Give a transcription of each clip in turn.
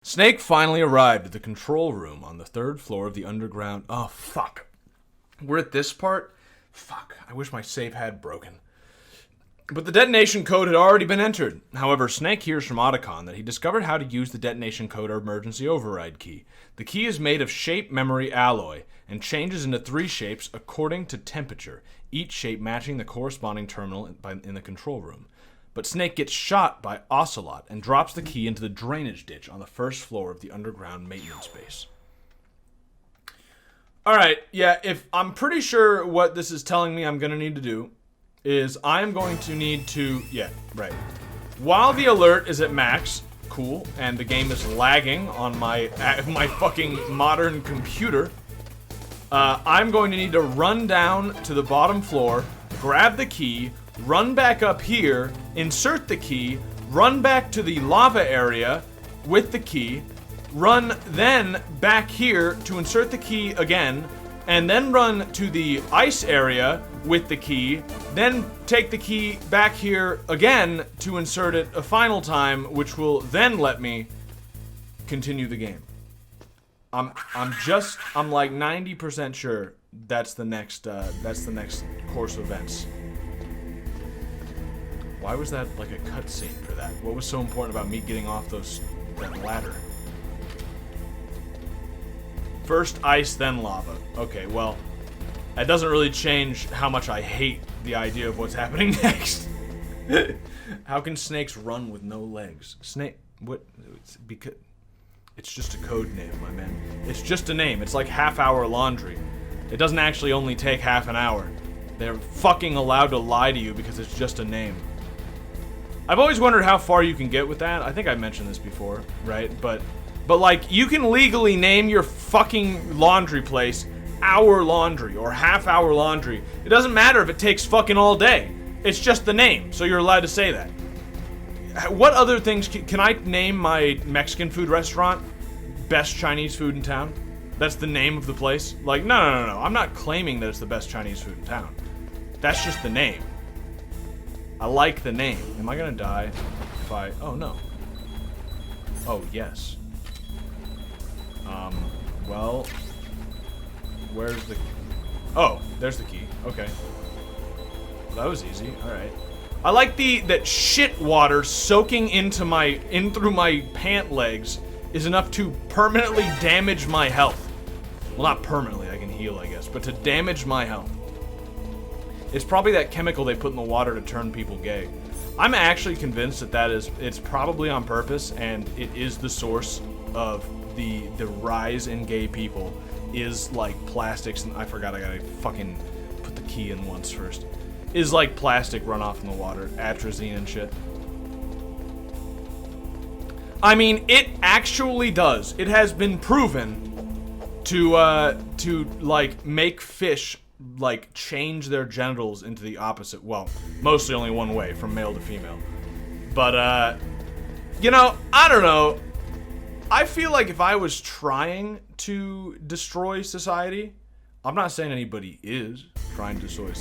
Snake finally arrived at the control room on the 3rd floor of the underground. Oh, fuck. We're at this part? Fuck. I wish my save had broken. But the detonation code had already been entered. However, Snake hears from Otacon that he discovered how to use the detonation code or emergency override key. The key is made of shape memory alloy and changes into 3 shapes according to temperature, each shape matching the corresponding terminal in the control room. But Snake gets shot by Ocelot and drops the key into the drainage ditch on the 1st floor of the underground maintenance base. Alright, yeah, I'm pretty sure what this is telling me I'm going to need to do is I'm going to need to, while the alert is at max, cool, and the game is lagging on my fucking modern computer, I'm going to need to run down to the bottom floor, grab the key, run back up here, insert the key, run back to the lava area with the key, run then back here to insert the key again, and then run to the ice area with the key, then take the key back here again to insert it a final time, which will then let me continue the game. I'm like 90% sure that's the next course of events. Why was that like a cutscene for that? What was so important about me getting off that ladder? First ice, then lava. Okay, well, that doesn't really change how much I hate the idea of what's happening next. How can snakes run with no legs? What? Because it's just a code name, my man. It's just a name. It's like half-hour laundry. It doesn't actually only take half an hour. They're fucking allowed to lie to you because it's just a name. I've always wondered how far you can get with that. I think I mentioned this before, right? But like, you can legally name your fucking laundry place Hour Laundry or Half Hour Laundry. It doesn't matter if it takes fucking all day. It's just the name, so you're allowed to say that. What other things can I name my Mexican food restaurant? Best Chinese food in town? That's the name of the place? Like, no. I'm not claiming that it's the best Chinese food in town. That's just the name. I like the name. Am I gonna die if I... Oh, no. Oh, yes. Well... Where's the... Oh, there's the key. Okay. Well, that was easy. Alright. I like that shit water soaking in through my pant legs is enough to permanently damage my health. Well, not permanently, I can heal, I guess, but to damage my health. It's probably that chemical they put in the water to turn people gay. I'm actually convinced it's probably on purpose, and it is the source of the rise in gay people is like plastics, and I forgot I gotta fucking put the key in once first. Is like plastic runoff in the water, atrazine and shit. I mean, it actually does. It has been proven to like make fish like change their genitals into the opposite. Well, mostly only one way, from male to female. But you know, I don't know. I feel like if I was trying to destroy society, I'm not saying anybody is trying to destroy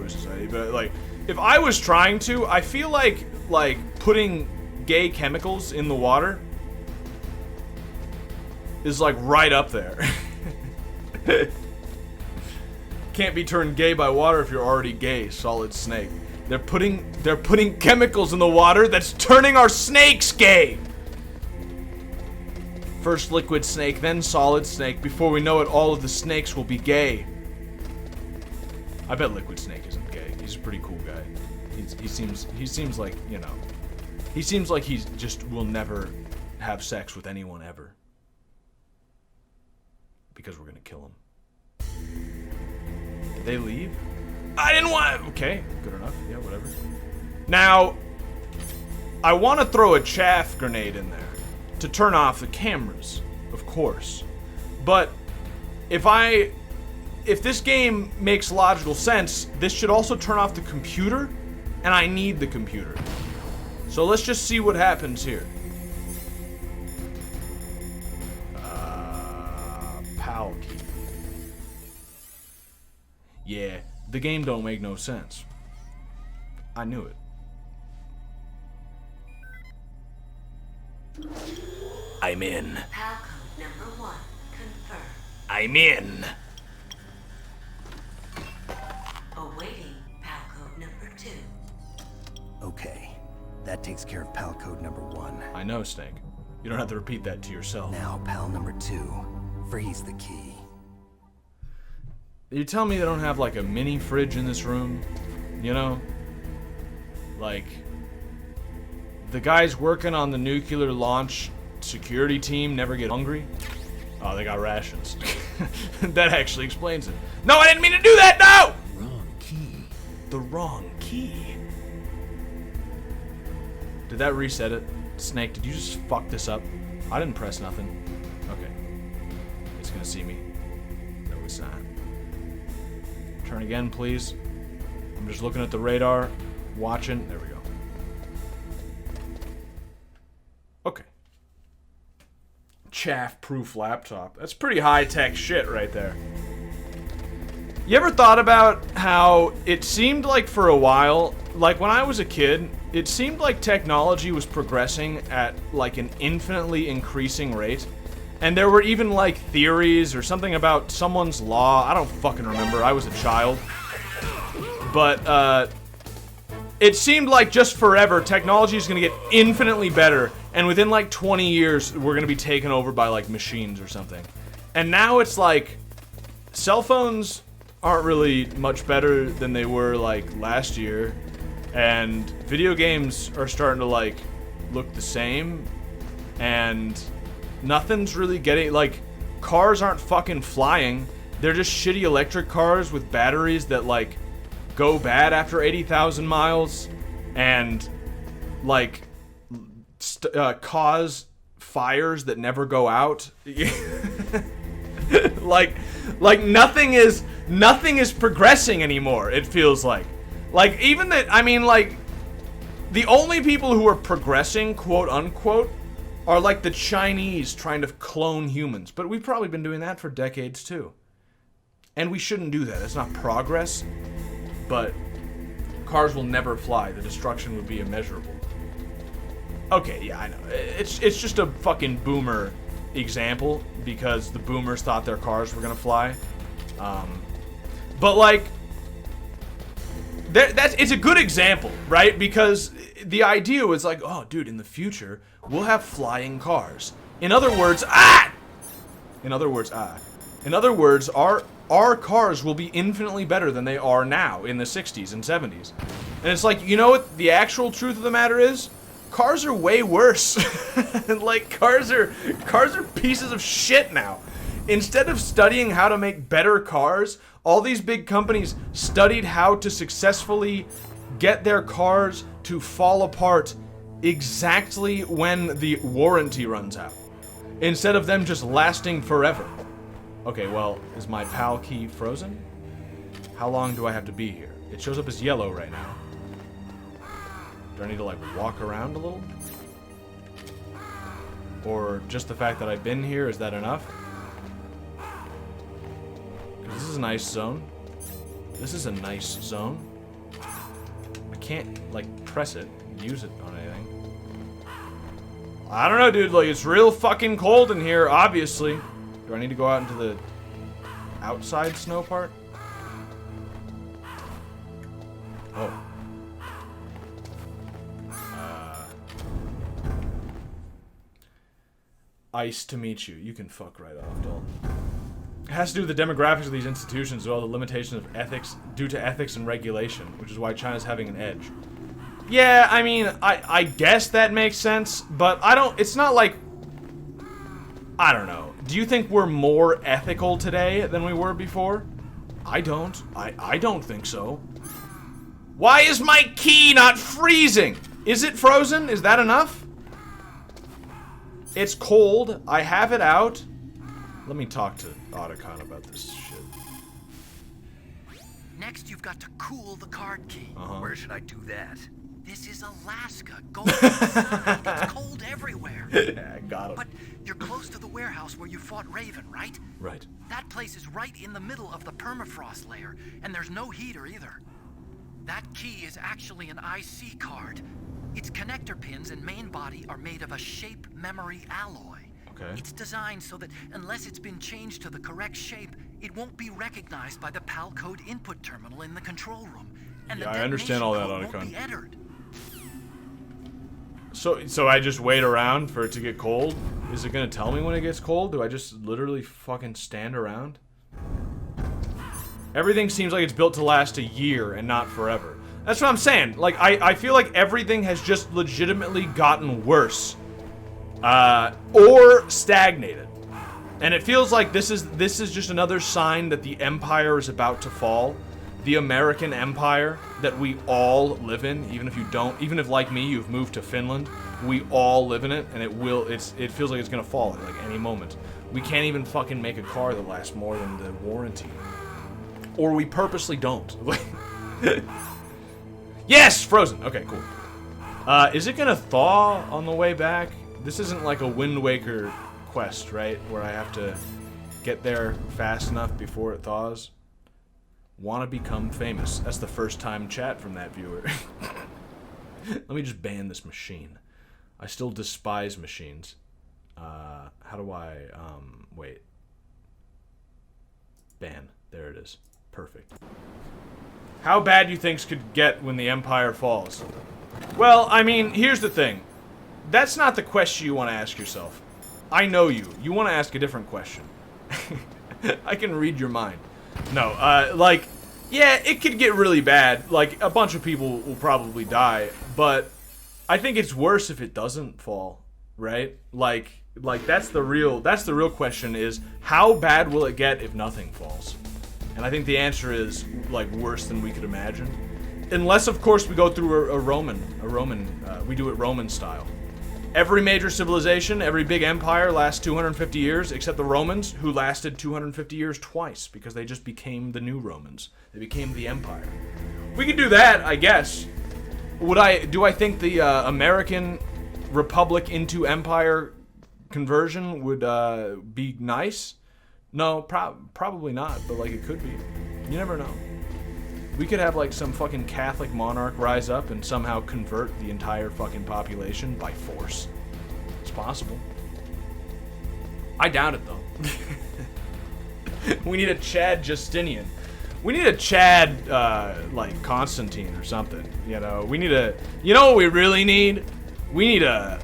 society, but like, if I was trying to, I feel like putting gay chemicals in the water is like right up there. Can't be turned gay by water if you're already gay, Solid Snake. They're putting chemicals in the water that's turning our snakes gay. First Liquid Snake, then Solid Snake. Before we know it, all of the snakes will be gay. I bet Liquid Snake isn't gay. He's a pretty cool guy. He seems like, you know, he seems like he just will never have sex with anyone ever. Because we're gonna kill him. Did they leave? I didn't want... Okay, good enough. Yeah, whatever. Now, I want to throw a chaff grenade in there to turn off the cameras, of course. But if this game makes logical sense, this should also turn off the computer, and I need the computer. So let's just see what happens here. PAL key. Yeah, the game don't make no sense. I knew it. I'm in. PAL code number 1, confirm. I'm in. Awaiting PAL code number 2. Okay, that takes care of PAL code number 1. I know, Snake. You don't have to repeat that to yourself. Now PAL number 2. Freeze the key. You tell me they don't have like a mini fridge in this room? You know? Like, the guys working on the nuclear launch security team never get hungry? Oh, they got rations. That actually explains it. No, I didn't mean to do that! No! Wrong key. The wrong key. Did that reset it? Snake, did you just fuck this up? I didn't press nothing. Okay. It's gonna see me. No, it's not. Turn again, please. I'm just looking at the radar, watching. There we go. Okay. Chaff-proof laptop. That's pretty high-tech shit right there. You ever thought about how it seemed like for a while, like when I was a kid, it seemed like technology was progressing at like an infinitely increasing rate? And there were even like theories or something about someone's law. I don't fucking remember. I was a child. But it seemed like just forever technology is going to get infinitely better, and within like 20 years we're going to be taken over by like machines or something. And now it's like cell phones aren't really much better than they were like last year, and video games are starting to like look the same, and nothing's really getting, like, cars aren't fucking flying. They're just shitty electric cars with batteries that like go bad after 80,000 miles and like cause fires that never go out. like nothing is progressing anymore, it feels like. Like, even that, I mean, like, the only people who are progressing, quote unquote, are like the Chinese trying to clone humans. But we've probably been doing that for decades too. And we shouldn't do that. It's not progress. But cars will never fly. The destruction would be immeasurable. Okay, yeah, I know. It's just a fucking boomer example because the boomers thought their cars were gonna fly. But like, it's a good example, right? Because the idea was like, oh, dude, in the future we'll have flying cars. In other words, our cars will be infinitely better than they are now in the 60s and 70s. And it's like, you know what the actual truth of the matter is? Cars are way worse. Like, cars are pieces of shit now. Instead of studying how to make better cars, all these big companies studied how to successfully get their cars to fall apart exactly when the warranty runs out, instead of them just lasting forever. Okay, well, is my PAL key frozen? How long do I have to be here? It shows up as yellow right now. Do I need to, like, walk around a little? Or just the fact that I've been here, is that enough? 'Cause this is a nice zone. This is a nice zone. I can't, like, press it, use it on anything. I don't know, dude. Like, it's real fucking cold in here, obviously. Do I need to go out into the outside snow part? Oh. Ice to meet you. You can fuck right off, Dalton. It has to do with the demographics of these institutions as well, the limitations of ethics due to ethics and regulation, which is why China's having an edge. Yeah, I mean, I guess that makes sense, but it's not like, I don't know. Do you think we're more ethical today than we were before? I don't. I don't think so. Why is my key not freezing? Is it frozen? Is that enough? It's cold. I have it out. Let me talk to Otacon about this shit. Next, you've got to cool the card key. Where should I do that? This is Alaska. Go inside. It's cold everywhere. Yeah, got him. But you're close to the warehouse where you fought Raven, right? Right. That place is right in the middle of the permafrost layer, and there's no heater either. That key is actually an IC card. Its connector pins and main body are made of a shape memory alloy. Okay. It's designed so that unless it's been changed to the correct shape, it won't be recognized by the PAL code input terminal in the control room. And Yeah, the I understand all that, detonation code Otacon. won't be entered. So I just wait around for it to get cold? Is it gonna tell me when it gets cold? Do I just literally fucking stand around? Everything seems like it's built to last a year and not forever. That's what I'm saying. Like, I feel like everything has just legitimately gotten worse. Or stagnated. And it feels like this is just another sign that the Empire is about to fall. The American Empire that we all live in, even if you don't, even if like me you've moved to Finland, we all live in it, and it feels like it's gonna fall at like any moment. We can't even fucking make a car that lasts more than the warranty. Or we purposely don't. Yes! Frozen! Okay, cool. Is it gonna thaw on the way back? This isn't like a Wind Waker quest, right? Where I have to get there fast enough before it thaws. Wanna become famous. That's the first time chat from that viewer. Let me just ban this machine. I still despise machines. How do I, wait. Ban. There it is. Perfect. How bad you think could get when the Empire falls? Well, I mean, here's the thing. That's not the question you want to ask yourself. I know you. You want to ask a different question. I can read your mind. No, like, yeah, it could get really bad. Like, a bunch of people will probably die, but I think it's worse if it doesn't fall, right? Like that's the real question is, how bad will it get if nothing falls? And I think the answer is, like, worse than we could imagine. Unless, of course, we go through we do it Roman style. Every major civilization, every big empire lasts 250 years, except the Romans, who lasted 250 years twice, because they just became the new Romans. They became the empire. We could do that, I guess. Do I think the American Republic into empire conversion would be nice? No, probably not, but like it could be. You never know. We could have like some fucking Catholic monarch rise up and somehow convert the entire fucking population by force. It's possible. I doubt it though. We need a Chad Justinian. We need a Chad like Constantine or something. You know, we need a. You know what we really need? We need a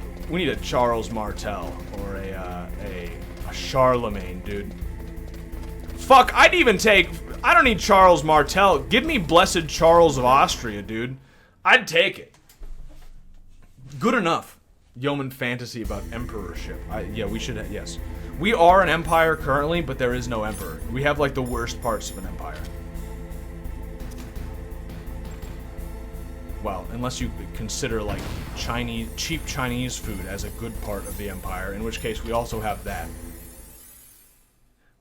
Charles Martel or a Charlemagne, dude. Fuck, I don't need Charles Martel. Give me Blessed Charles of Austria, dude. I'd take it. Good enough. Yeoman fantasy about emperorship. Yeah, we should, yes. We are an empire currently, but there is no emperor. We have, like, the worst parts of an empire. Well, unless you consider, like, cheap Chinese food as a good part of the empire, in which case we also have that.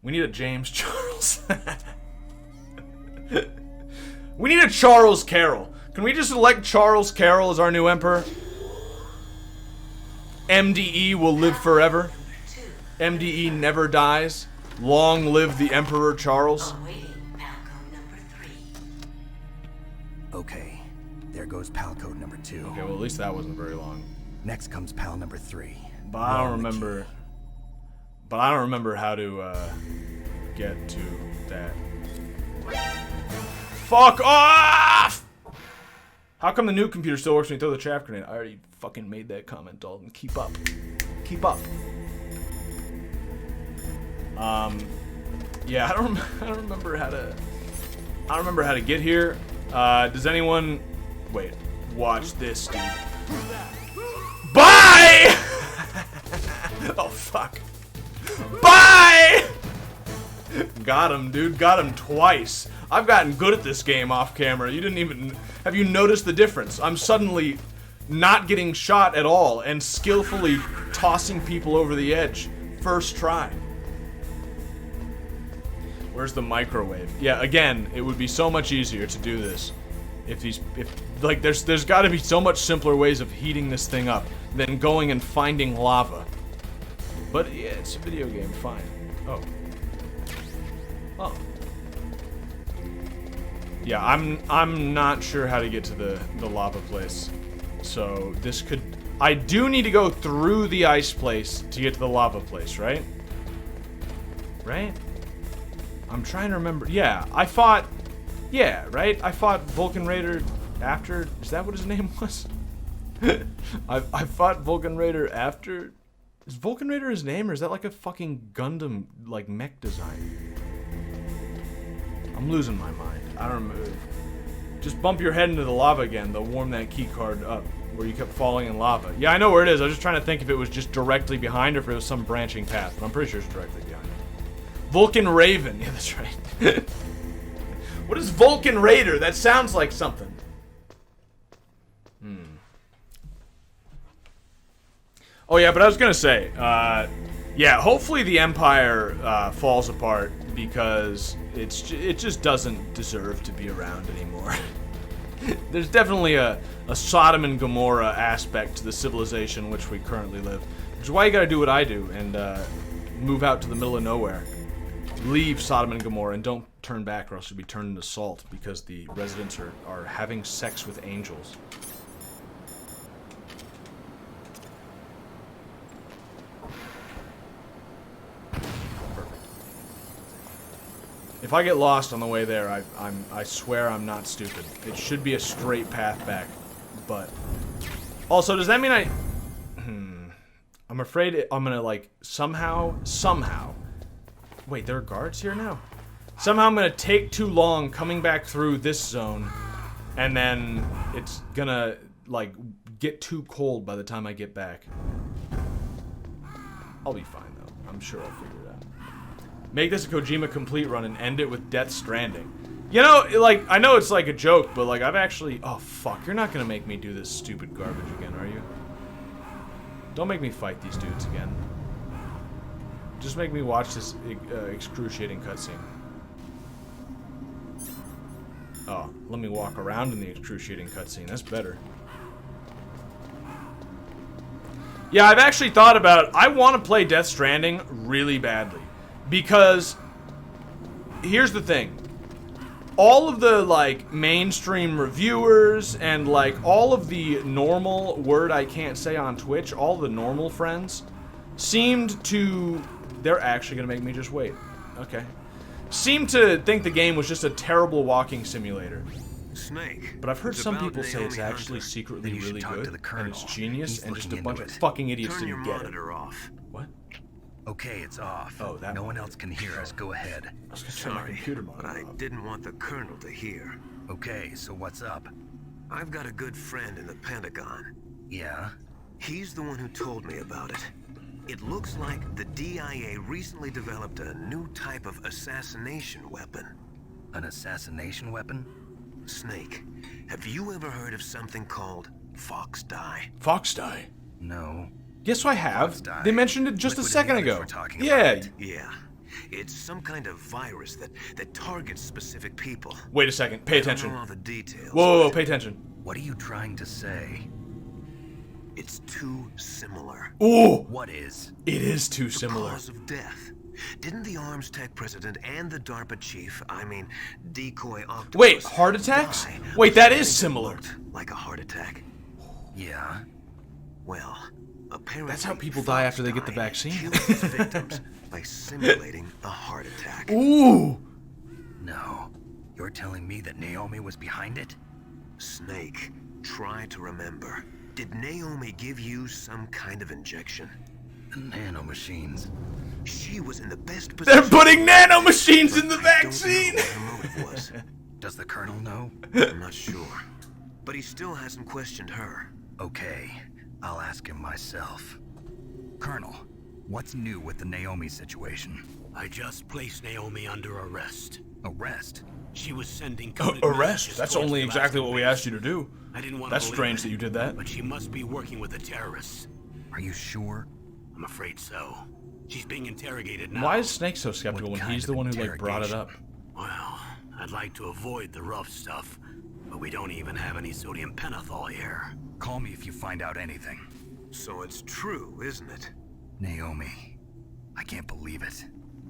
We need a James Charles. We need a Charles Carroll. Can we just elect Charles Carroll as our new emperor? MDE will live forever. MDE never dies. Long live the Emperor Charles. Awaiting Palco number 3. Okay, there goes PAL code number 2. Okay, well at least that wasn't very long. Next comes PAL number 3. But I don't remember. But I don't remember how to get to that. Fuck off! How come the new computer still works when you throw the chaff grenade? I already fucking made that comment, Dalton. Keep up. Keep up. Yeah, I don't remember how to. I don't remember how to get here. Does anyone? Wait. Watch this, dude. Bye! Oh fuck. Bye! Got him, dude. Got him twice. I've gotten good at this game off camera. You didn't even... Have you noticed the difference? I'm suddenly not getting shot at all and skillfully tossing people over the edge. First try. Where's the microwave? Yeah, again, it would be so much easier to do this if there's got to be so much simpler ways of heating this thing up than going and finding lava. But yeah, it's a video game, fine. Oh. Oh. Yeah, I'm not sure how to get to the lava place. So this could I do need to go through the ice place to get to the lava place, right? Right? I'm trying to remember. Yeah, I fought... Yeah, right? I fought Vulcan Raider after... Is that what his name was? I fought Vulcan Raider after... Is Vulcan Raider his name, or is that like a fucking Gundam, like, mech design? I'm losing my mind. I don't remember. Just bump your head into the lava again. They'll warm that key card up where you kept falling in lava. Yeah, I know where it is. I was just trying to think if it was just directly behind or if it was some branching path. But I'm pretty sure it's directly behind. Vulcan Raven. Yeah, that's right. What is Vulcan Raider? That sounds like something. Oh yeah, but I was gonna say, yeah, hopefully the Empire falls apart because it just doesn't deserve to be around anymore. There's definitely a Sodom and Gomorrah aspect to the civilization in which we currently live, which is why you gotta do what I do and move out to the middle of nowhere. Leave Sodom and Gomorrah and don't turn back or else you'll be turned into salt because the residents are having sex with angels. If I get lost on the way there, I swear I'm not stupid. It should be a straight path back, but... Also, does that mean I'm afraid I'm gonna, like, somehow... Wait, there are guards here now? Somehow I'm gonna take too long coming back through this zone, and then it's gonna, like, get too cold by the time I get back. I'll be fine, though. I'm sure I'll figure it out. Make this a Kojima complete run and end it with Death Stranding. You know, like, I know it's like a joke, but like, I've actually... Oh, fuck. You're not gonna make me do this stupid garbage again, are you? Don't make me fight these dudes again. Just make me watch this excruciating cutscene. Oh, let me walk around in the excruciating cutscene. That's better. Yeah, I've actually thought about... I want to play Death Stranding really badly. Because, here's the thing. All of the, like, mainstream reviewers and, like, all of the normal word I can't say on Twitch, all the normal friends, seemed to... They're actually gonna make me just wait. Okay. Seemed to think the game was just a terrible walking simulator. Snake. But I've heard some people say it's actually secretly really good, and it's genius, and just a bunch of fucking idiots didn't get it. Off. What? Okay, it's off. Oh, that no one monitor. else can hear us. Go ahead. I was gonna turn my computer But monitor I off. didn't want the Colonel to hear. Okay, so what's up? I've got a good friend in the Pentagon. Yeah? He's the one who told me about it. It looks like the DIA recently developed a new type of assassination weapon. An assassination weapon? Snake, have you ever heard of something called Fox Die? Fox Die? No. Yes, I have. Fox Die. They mentioned it just a Liquid second and the ago. others were talking Yeah. about it. Yeah. It's some kind of virus that targets specific people. Wait a second. Pay I don't attention. know all the details. Whoa, but pay attention. What are you trying to say? It's too similar. Ooh, What is? it is too The similar. cause of death. Didn't the Arms Tech president and the DARPA chief, I mean, Decoy Octopus... Wait, heart attacks? die Wait, that of is something similar. looked like a heart attack? Yeah? Well, apparently... That's how people die after they get the Fox Die vaccine. kills its victims by simulating a heart attack. Ooh. No. You're telling me that Naomi was behind it? Snake, try to remember. Did Naomi give you some kind of injection? The nanomachines. She was in the best position... They're putting nanomachines in the I vaccine! don't know what her motive was. Does the Colonel know? I'm not sure. But he still hasn't questioned her. Okay, I'll ask him myself. Colonel, what's new with the Naomi situation? I just placed Naomi under arrest. Arrest? She was sending coded Arrest? messages That's towards only the exactly last what we base. asked you to do. I didn't want to That's believe strange it, that you did that. but she must be working with the terrorists. Are you sure? I'm afraid so. She's being interrogated now. Why is Snake so skeptical What when kind he's of the one who, like, brought it up? Well, I'd like to avoid the rough stuff, but we don't even have any sodium pentothal here. Call me if you find out anything. So it's true, isn't it? Naomi. I can't believe it.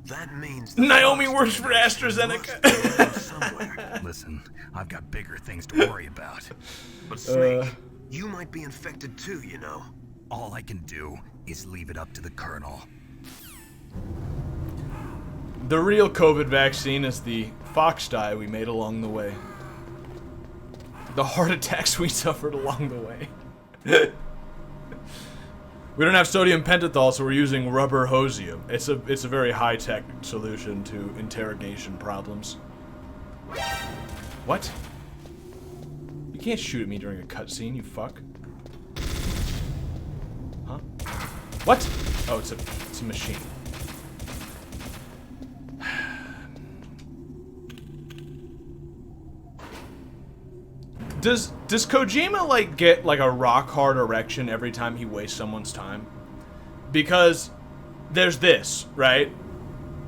That means... Naomi Fox works for Die AstraZeneca. must be around somewhere. Listen, I've got bigger things to worry about. But Snake, you might be infected too, you know. All I can do is leave it up to the Colonel. The real COVID vaccine is the fox dye we made along the way. The heart attacks we suffered along the way. We don't have sodium pentothal, so we're using rubber hosium. It's a very high-tech solution to interrogation problems. What? You can't shoot at me during a cutscene, you fuck. Huh? What? Oh, it's a machine. Does Kojima, like, get, like, a rock-hard erection every time he wastes someone's time? Because there's this, right?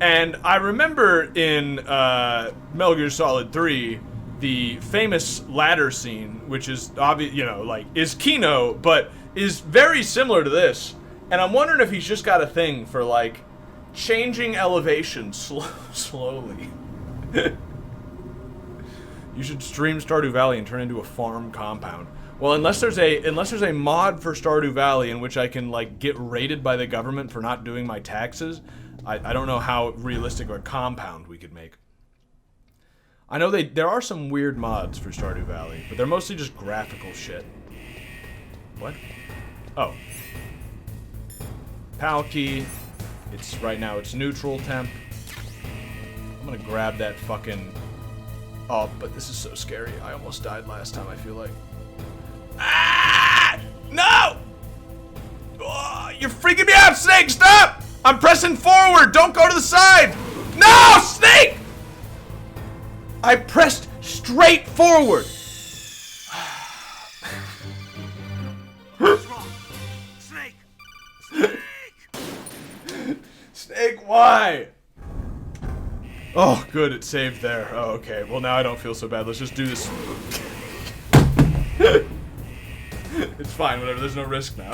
And I remember in Metal Gear Solid 3, the famous ladder scene, which is obvious, you know, like, is Kino, but is very similar to this. And I'm wondering if he's just got a thing for, like, changing elevation slowly. You should stream Stardew Valley and turn into a farm compound. Well, unless there's a mod for Stardew Valley in which I can, like, get raided by the government for not doing my taxes, I don't know how realistic of a compound we could make. I know there are some weird mods for Stardew Valley, but they're mostly just graphical shit. What? Oh. PAL key. Right now it's neutral temp. I'm gonna grab that fucking... Oh, but this is so scary. I almost died last time, I feel like. Ah! No! Oh, you're freaking me out, Snake! Stop! I'm pressing forward! Don't go to the side! No, Snake! I pressed straight forward! What's wrong? Snake! Snake! Snake, why? Oh, good, it saved there. Oh, okay. Well, now I don't feel so bad. Let's just do this. It's fine, whatever. There's no risk now.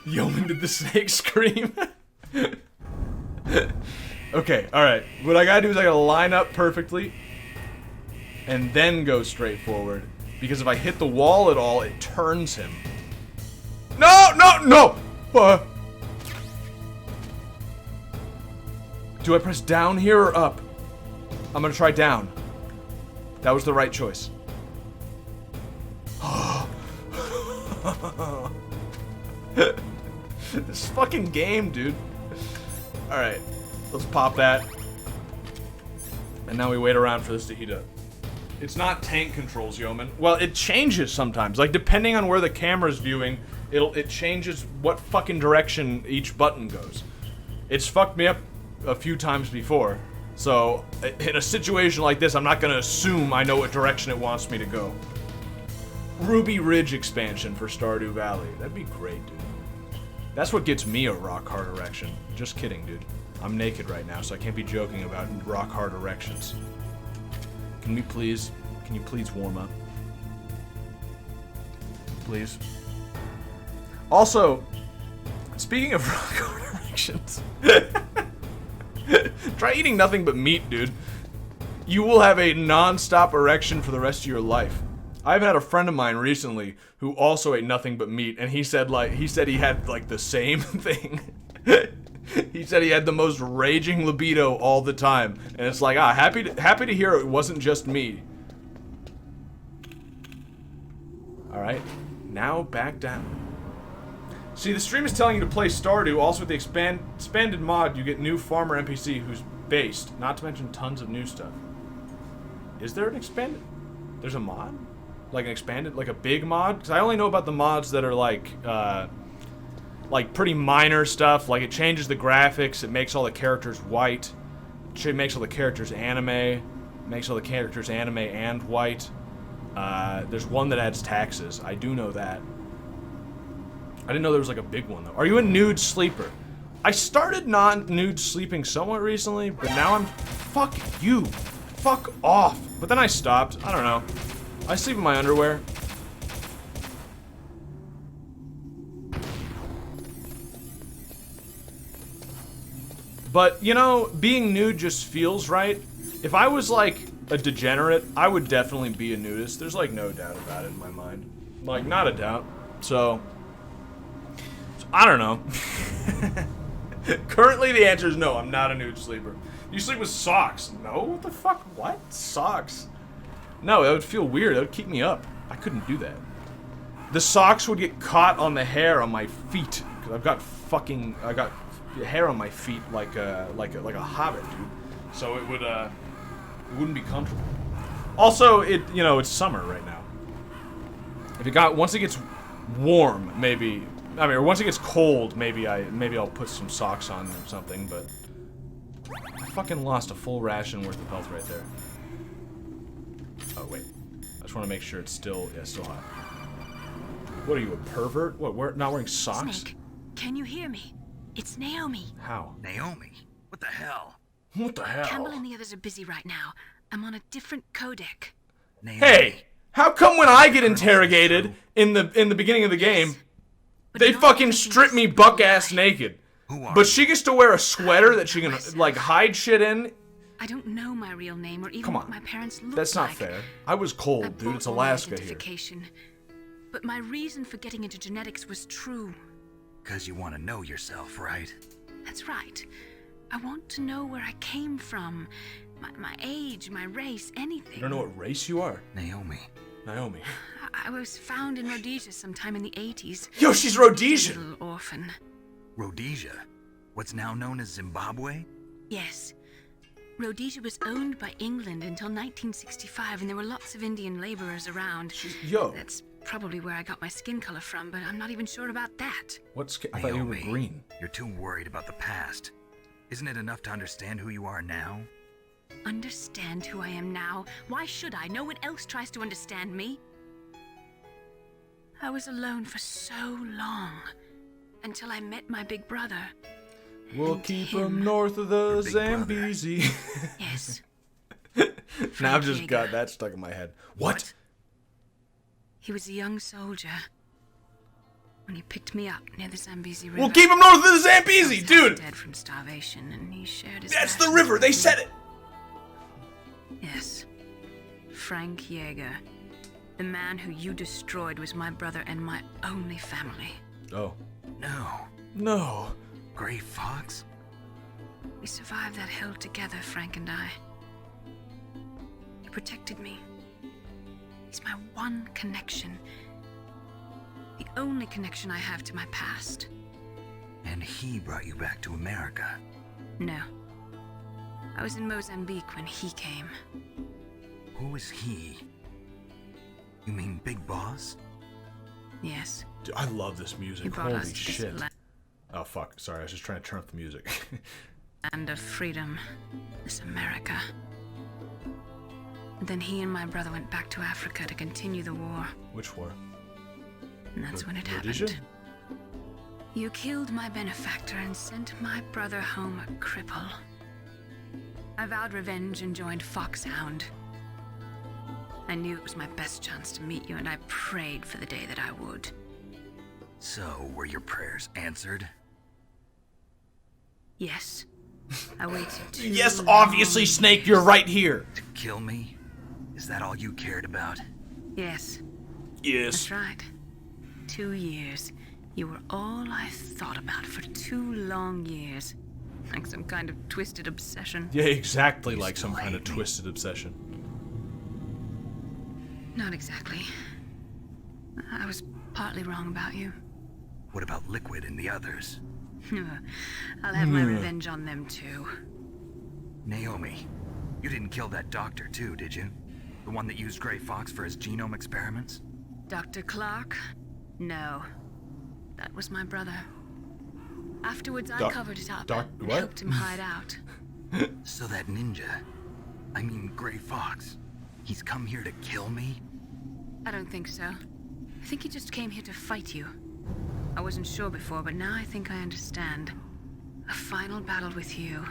Yeoman, did the snake scream? Okay, alright. What I gotta do is I gotta line up perfectly and then go straight forward. Because if I hit the wall at all, it turns him. No, no, no! Do I press down here or up? I'm gonna try down. That was the right choice. This fucking game, dude. Alright, let's pop that. And now we wait around for this to heat up. It's not tank controls, Yeoman. Well, it changes sometimes. Like, depending on where the camera's viewing, it changes what fucking direction each button goes. It's fucked me up a few times before. So, in a situation like this, I'm not gonna assume I know what direction it wants me to go. Ruby Ridge expansion for Stardew Valley. That'd be great, dude. That's what gets me a rock-hard erection. Just kidding, dude. I'm naked right now, so I can't be joking about rock-hard erections. Can you please warm up? Please. Also, speaking of rock-hard erections, try eating nothing but meat, dude. You will have a non-stop erection for the rest of your life. I've had a friend of mine recently who also ate nothing but meat, and he said he had like the same thing. He said he had the most raging libido all the time, and it's like, happy to hear it wasn't just me. All right, now back down. See, the stream is telling you to play Stardew. Also, with the expanded mod, you get new farmer NPC who's based. Not to mention tons of new stuff. Is there an expanded? There's a mod? Like an expanded, like a big mod? Because I only know about the mods that are like pretty minor stuff. Like it changes the graphics, it makes all the characters white, it makes all the characters anime, makes all the characters anime and white. There's one that adds taxes. I do know that. I didn't know there was like a big one though. Are you a nude sleeper? I started non-nude sleeping somewhat recently, but now I'm... Fuck you. Fuck off. But then I stopped. I don't know. I sleep in my underwear. But, you know, being nude just feels right. If I was, like, a degenerate, I would definitely be a nudist. There's like no doubt about it in my mind. Like, not a doubt. So I don't know. Currently the answer is no, I'm not a nude sleeper. You sleep with socks. No? What the fuck? What? Socks? No, that would feel weird. That would keep me up. I couldn't do that. The socks would get caught on the hair on my feet. Cause I got hair on my feet like a hobbit, dude. So it wouldn't be comfortable. Also, it's summer right now. Once it gets warm, maybe. I mean, or once it gets cold, maybe I'll put some socks on or something. But I fucking lost a full ration worth of health right there. Oh wait, I just want to make sure it's still hot. What are you, a pervert? What? Not wearing socks? Snake, can you hear me? It's Naomi. How? Naomi, what the hell? What the hell? Campbell and the others are busy right now. I'm on a different codec. Naomi. Hey, how come when I get interrogated in the beginning of the game, But they not fucking everything strip is me a buck lie. ass naked? Who are But you? she gets to wear a sweater that she can like hide shit in. I don't know my real name or even Come what on. my parents look That's not like. fair. I was I cold, dude. bought It's all my Alaska here. identification. But my reason for getting into genetics was true. Because you want to know yourself, right? That's right. I want to know where I came from. My age, my race, anything. You don't know what race you are? Naomi. Naomi. I was found in Rhodesia sometime in the 80s. Yo, she's A Rhodesian! little orphan. Rhodesia. What's now known as Zimbabwe? Yes. Rhodesia was owned by England until 1965, and there were lots of Indian laborers around. Yo, That's probably where I got my skin color from, but I'm not even sure about that. I thought you were Naomi, green. You're too worried about the past. Isn't it enough to understand who you are now? Understand who I am now? Why should I? No one else tries to understand me. I was alone for so long, until I met my big brother. We'll And keep him. him north of the big brother. Zambezi. Yes. Now I've just Jaeger. got that stuck in my head. What? He was a young soldier when he picked me up near the Zambezi River. We'll keep him north of the He Zambezi, was dude! dead from starvation, and he shared his That's the rations river, with they me. said it! Yes. Frank Jaeger. The man who you destroyed was my brother and my only family. Oh. No. No. Gray Fox? We survived that hell together, Frank and I. He protected me. He's my one connection. The only connection I have to my past. And he brought you back to America. No. I was in Mozambique when he came. Who is he? You mean Big Boss? Yes. Dude, I love this He music. brought Holy us to this shit. land Oh, fuck. Sorry, I was just trying to turn up the music. of freedom. This America. And then he and my brother went back to Africa to continue the war. Which war? And that's when it Rhodesia? happened. You killed my benefactor and sent my brother home a cripple. I vowed revenge and joined Foxhound. I knew it was my best chance to meet you, and I prayed for the day that I would. So, were your prayers answered? Yes. I waited too Yes, obviously, long. Snake, you're right here. To kill me? Is that all you cared about? Yes, Yes. that's right. 2 years. You were all I thought about for 2 long years. Like some kind of twisted obsession. Yeah, exactly You like some still kind of hate me? twisted obsession. Not exactly. I was partly wrong about you. What about Liquid and the others? I'll have my revenge on them too. Naomi, you didn't kill that doctor too, did you? The one that used Gray Fox for his genome experiments? Dr. Clark? No. That was my brother. Afterwards, I covered it up and what? helped him hide out. So that ninja, I mean Gray Fox, he's come here to kill me? I don't think so. I think he just came here to fight you. I wasn't sure before, but now I think I understand. A final battle with you.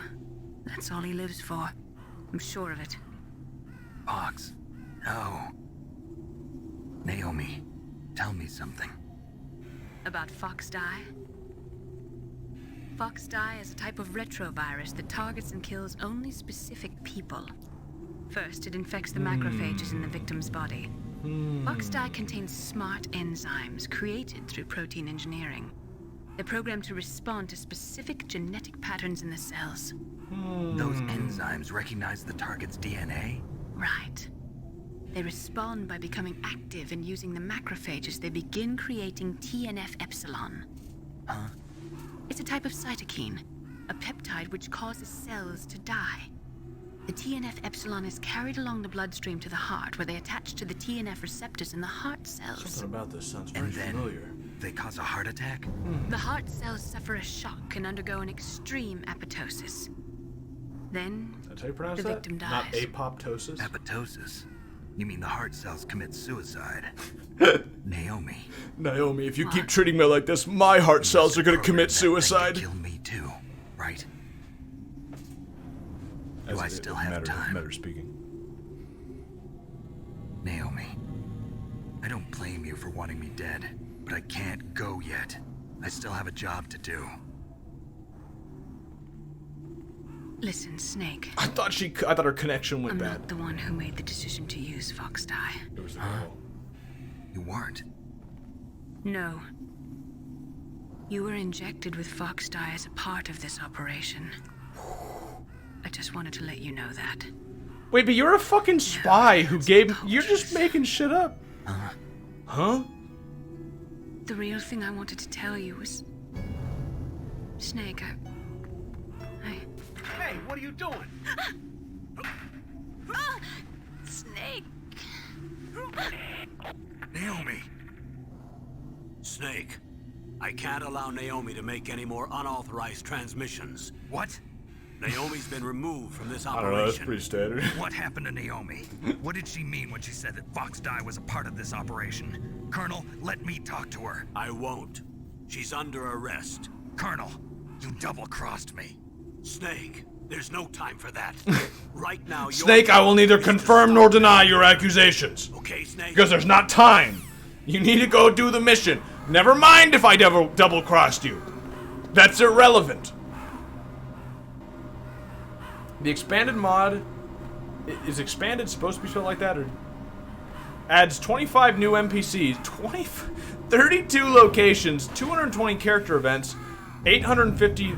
That's all he lives for. I'm sure of it. Fox, no. Naomi, tell me something. About Fox Die? Fox Die is a type of retrovirus that targets and kills only specific people. First, it infects the macrophages in the victim's body. Fox dye contains smart enzymes created through protein engineering. They're programmed to respond to specific genetic patterns in the cells. Those enzymes recognize the target's DNA? Right. They respond by becoming active and using the macrophages. They begin creating TNF-epsilon. Huh? It's a type of cytokine, a peptide which causes cells to die. The TNF-epsilon is carried along the bloodstream to the heart, where they attach to the TNF receptors in the heart cells. Something about this sounds very And then familiar. they cause a heart attack? The heart cells suffer a shock and undergo an extreme apoptosis. Then, That's how you pronounce the that? victim Not dies. apoptosis? Apoptosis? You mean the heart cells commit suicide? Naomi. Naomi, if you keep treating me like this, my heart cells are gonna commit suicide. Kill me too, right? As I it- still have matter, time? Matter speaking. Naomi, I don't blame you for wanting me dead, but I can't go yet. I still have a job to do. listen, Snake. I thought her connection went I'm bad. not the one who made the decision to use Fox dye. It was the girl. You weren't. No. You were injected with Fox dye as a part of this operation. I just wanted to let you know that. Wait, but you're a fucking spy who gave. You're just making shit up. Huh? The real thing I wanted to tell you was... Snake, I... Hey, what are you doing? Snake! Naomi! Snake, I can't allow Naomi to make any more unauthorized transmissions. What? Naomi's been removed from this I don't know, that's operation. pretty standard. What happened to Naomi? What did she mean when she said that Fox dye was a part of this operation? Colonel, let me talk to her. I won't. She's under arrest. Colonel, you double-crossed me. Snake, there's no time for that. Right now, Snake, I will neither confirm nor deny your accusations. Okay, Snake? Because there's not time. You need to go do the mission. Never mind if I double-crossed you. That's irrelevant. The expanded mod... Is expanded supposed to be spelled like that, or... Adds 25 new NPCs, 32 locations, 220 character events, 850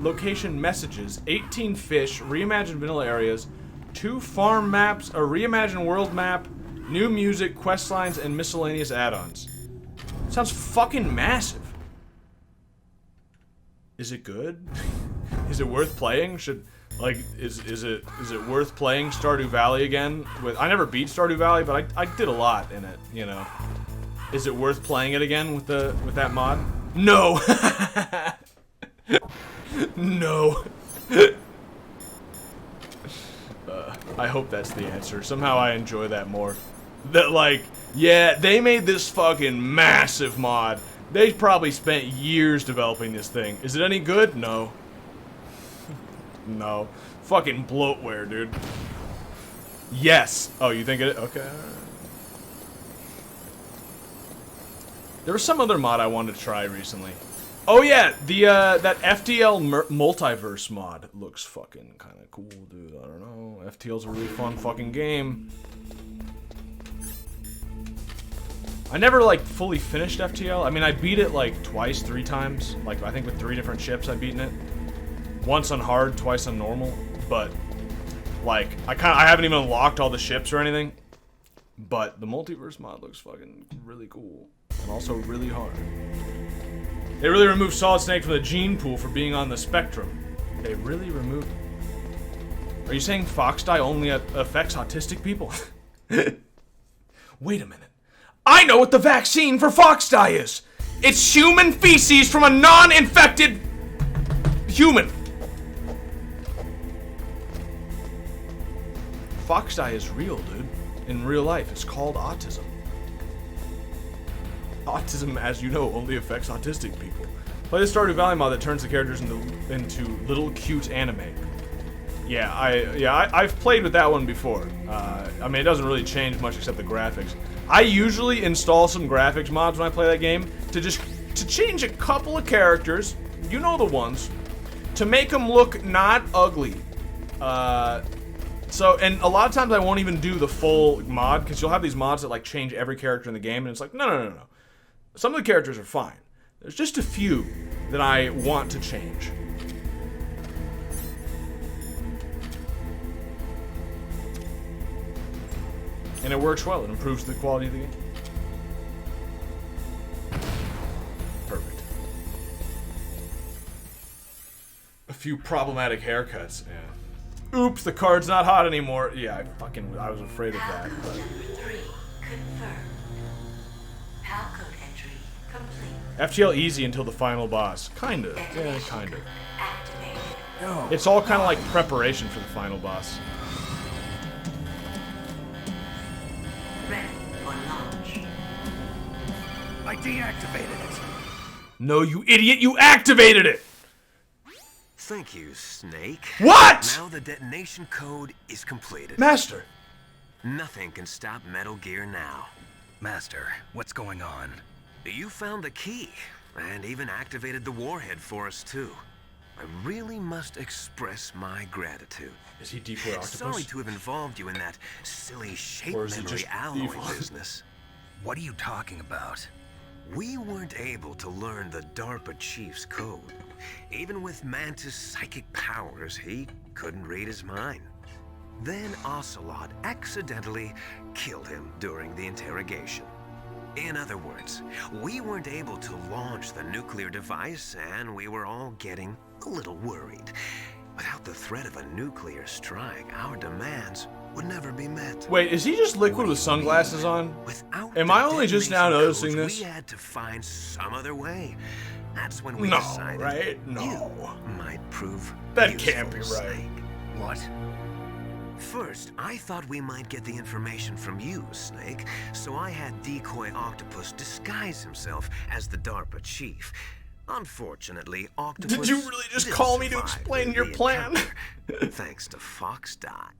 location messages, 18 fish, reimagined vanilla areas, 2 farm maps, a reimagined world map, new music, quest lines, and miscellaneous add-ons. Sounds fucking massive. Is it good? Is it worth playing? Is it worth playing Stardew Valley again? I never beat Stardew Valley, but I did a lot in it, you know. Is it worth playing it again with that mod? No. No. I hope that's the answer. Somehow I enjoy that more. That, like, yeah, they made this fucking massive mod. They probably spent years developing this thing. Is it any good? No. No. Fucking bloatware, dude. Yes. Oh, you think it? Okay. There was some other mod I wanted to try recently. Oh yeah, the that FTL multiverse mod looks fucking kind of cool, dude. I don't know. FTL's a really fun fucking game. I never like fully finished FTL. I mean, I beat it like twice, 3 times. Like I think with 3 different ships I've beaten it. Once on hard, twice on normal. But like I haven't even unlocked all the ships or anything. But the multiverse mod looks fucking really cool and also really hard. They really removed Solid Snake from the gene pool for being on the spectrum. They really removed him. Are you saying Fox dye only affects autistic people? Wait a minute. I know what the vaccine for Fox dye is! It's human feces from a non-infected human. Fox dye is real, dude. In real life, it's called autism. Autism, as you know, only affects autistic people. Play the Stardew Valley mod that turns the characters into little cute anime. Yeah, I've played with that one before. I mean, it doesn't really change much except the graphics. I usually install some graphics mods when I play that game to change a couple of characters, you know the ones, to make them look not ugly. So, and a lot of times I won't even do the full mod, because you'll have these mods that like change every character in the game, and it's like, no. Some of the characters are fine. There's just a few that I want to change. And it works well. It improves the quality of the game. Perfect. A few problematic haircuts. Yeah. Oops, the card's not hot anymore. Yeah, I was afraid of that. Palcode But. number 3 confirmed. Palcode entry complete. FTL easy until the final boss. Kind of. Yeah, kind of. Activated. It's all kind of like preparation for the final boss. Ready for launch. I deactivated it. No, you idiot, you activated it! Thank you, Snake. What?! Now the detonation code is completed. Master! Nothing can stop Metal Gear now. Master, what's going on? You found the key, and even activated the warhead for us, too. I really must express my gratitude. Is he Deep Octopus? Sorry to have involved you in that silly shape Or is he memory just alloy evil? business. What are you talking about? We weren't able to learn the DARPA chief's code. Even with Mantis' psychic powers, he couldn't read his mind. Then Ocelot accidentally killed him during the interrogation. In other words, we weren't able to launch the nuclear device, and we were all getting a little worried. Without the threat of a nuclear strike, our demands would never be met. Wait, is he just Liquid with sunglasses on? Without Am the I only just now detonation noticing codes, this? We had to find some other way. That's when we No, decided right? No. you might prove That can't be useful, right. Snake. What? First, I thought we might get the information from you, Snake, so I had Decoy Octopus disguise himself as the DARPA chief. Unfortunately, Octopus Did you really just didn't call me to survive explain the your plan? encounter, thanks to Fox Dot.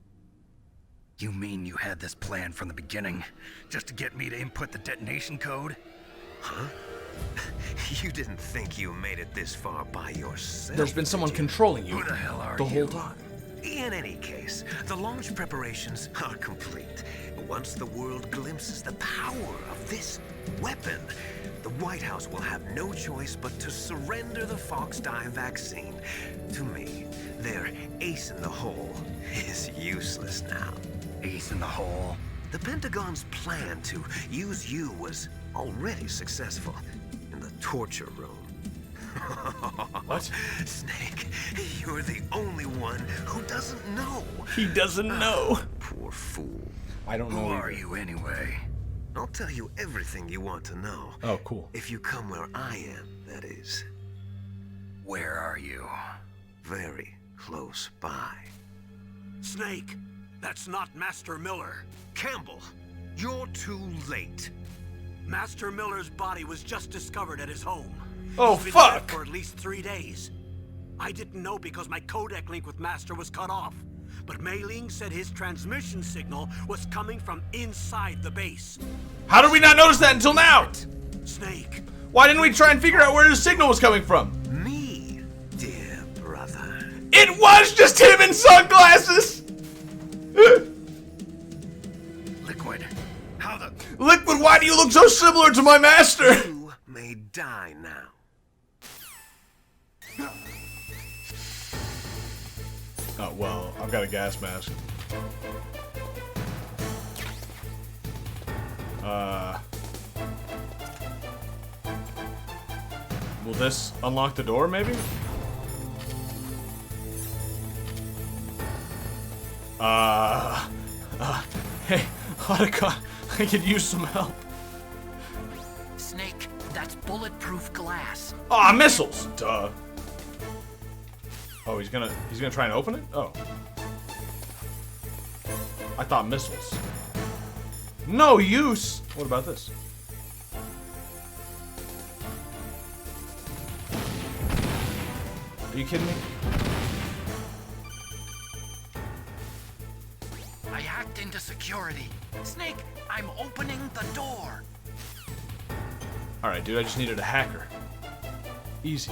You mean you had this plan from the beginning? Just to get me to input the detonation code? Huh? You didn't think you made it this far by yourself. There's been did someone you? controlling you Who the hell are the you? whole time. In any case, the launch preparations are complete. Once the world glimpses the power of this weapon, the White House will have no choice but to surrender the Fox Die vaccine to me. Their ace in the hole is useless now. Ace in the hole. The Pentagon's plan to use you was already successful in the torture room. What? Snake, you're the only one who doesn't know. He doesn't know. Poor fool. I don't Who know. are you anyway? I'll tell you everything you want to know. Oh, cool. If you come where I am, that is. Where are you? Very close by. Snake, that's not Master Miller. Campbell, you're too late. Master Miller's body was just discovered at his home. Oh, He's been fuck! dead for at least 3 days. I didn't know because my codec link with Master was cut off. But Mei Ling said his transmission signal was coming from inside the base. How did we not notice that until now? Snake, Why didn't we try and figure out where the signal was coming from? Me, dear brother. It was just him in sunglasses! Liquid. How the... Liquid, why do you look so similar to my master? You may die now. Oh, well, I've got a gas mask. Will this unlock the door, maybe? Hey, Otacon, I could use some help. Snake, that's bulletproof glass. Ah, missiles! Duh. Oh, he's gonna try and open it? Oh. I thought missiles. No use! What about this? Are you kidding me? I hacked into security. Snake, I'm opening the door. Alright, dude, I just needed a hacker. Easy.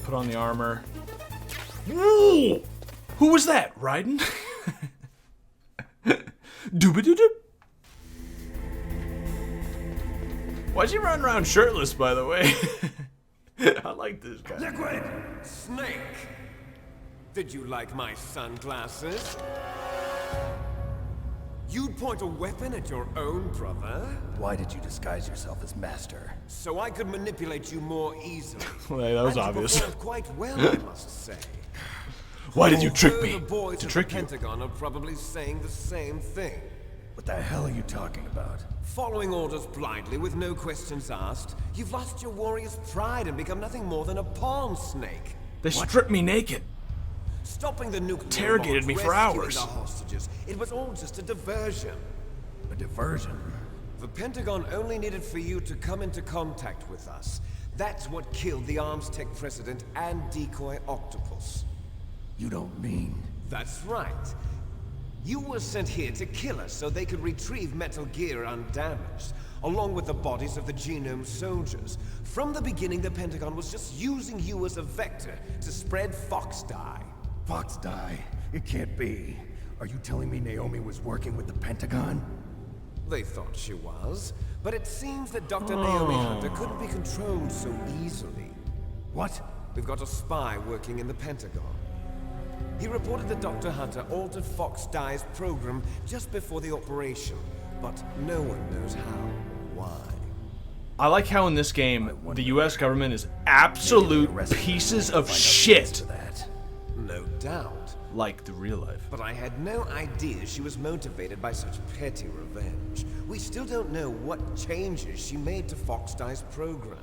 Put on the armor. Woo! Who was that? Raiden? Doobie-doo-doo. Why's he running around shirtless, by the way? I like this guy. Liquid! Snake! Did you like my sunglasses? You'd point a weapon at your own brother? Why did you disguise yourself as Master? So I could manipulate you more easily. Well, that was And you obvious. performed quite well, I must say. Why did you trick Although me? The boys To at trick the you. Pentagon are probably saying the same thing. What the hell are you talking about? Following orders blindly with no questions asked, you've lost your warrior's pride and become nothing more than a pawn snake. They stripped me naked. Stopping the nuclear Interrogated bombs, me for rescuing hours. the hostages. It was all just a diversion. A diversion? The Pentagon only needed for you to come into contact with us. That's what killed the Armstech president and decoy Octopus. You don't mean... That's right. You were sent here to kill us so they could retrieve Metal Gear undamaged, along with the bodies of the Genome soldiers. From the beginning, the Pentagon was just using you as a vector to spread Fox dye. Fox die? It can't be. Are you telling me Naomi was working with the Pentagon? They thought she was, but it seems that Dr. Naomi Hunter couldn't be controlled so easily. What? We've got a spy working in the Pentagon. He reported that Dr. Hunter altered Fox Dye's program just before the operation, but no one knows how or why. I like how in this game, the US government is absolute pieces of shit. That. No doubt. Like the real life. But I had no idea she was motivated by such petty revenge. We still don't know what changes she made to Fox Dye's program.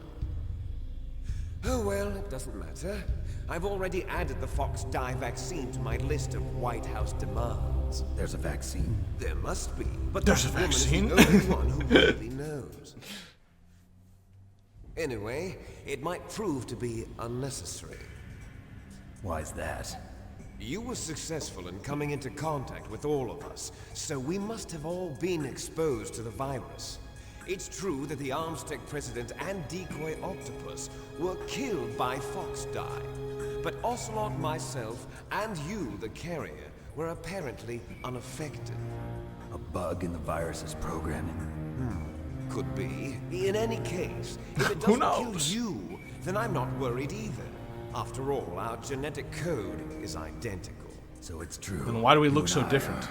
Oh well, it doesn't matter. I've already added the Fox Dye vaccine to my list of White House demands. There's a vaccine? There must be, but There's that a woman is vaccine? the only one who really knows. Anyway, it might prove to be unnecessary. Why's that? You were successful in coming into contact with all of us, so we must have all been exposed to the virus. It's true that the Armstech president and decoy Octopus were killed by Fox Dye, but Ocelot, myself, and you, the carrier, were apparently unaffected. A bug in the virus's programming? Could be. In any case, if it Who doesn't kill knows? you, then I'm not worried either. After all, our genetic code is identical. So it's true. Then why do we You look and so I different?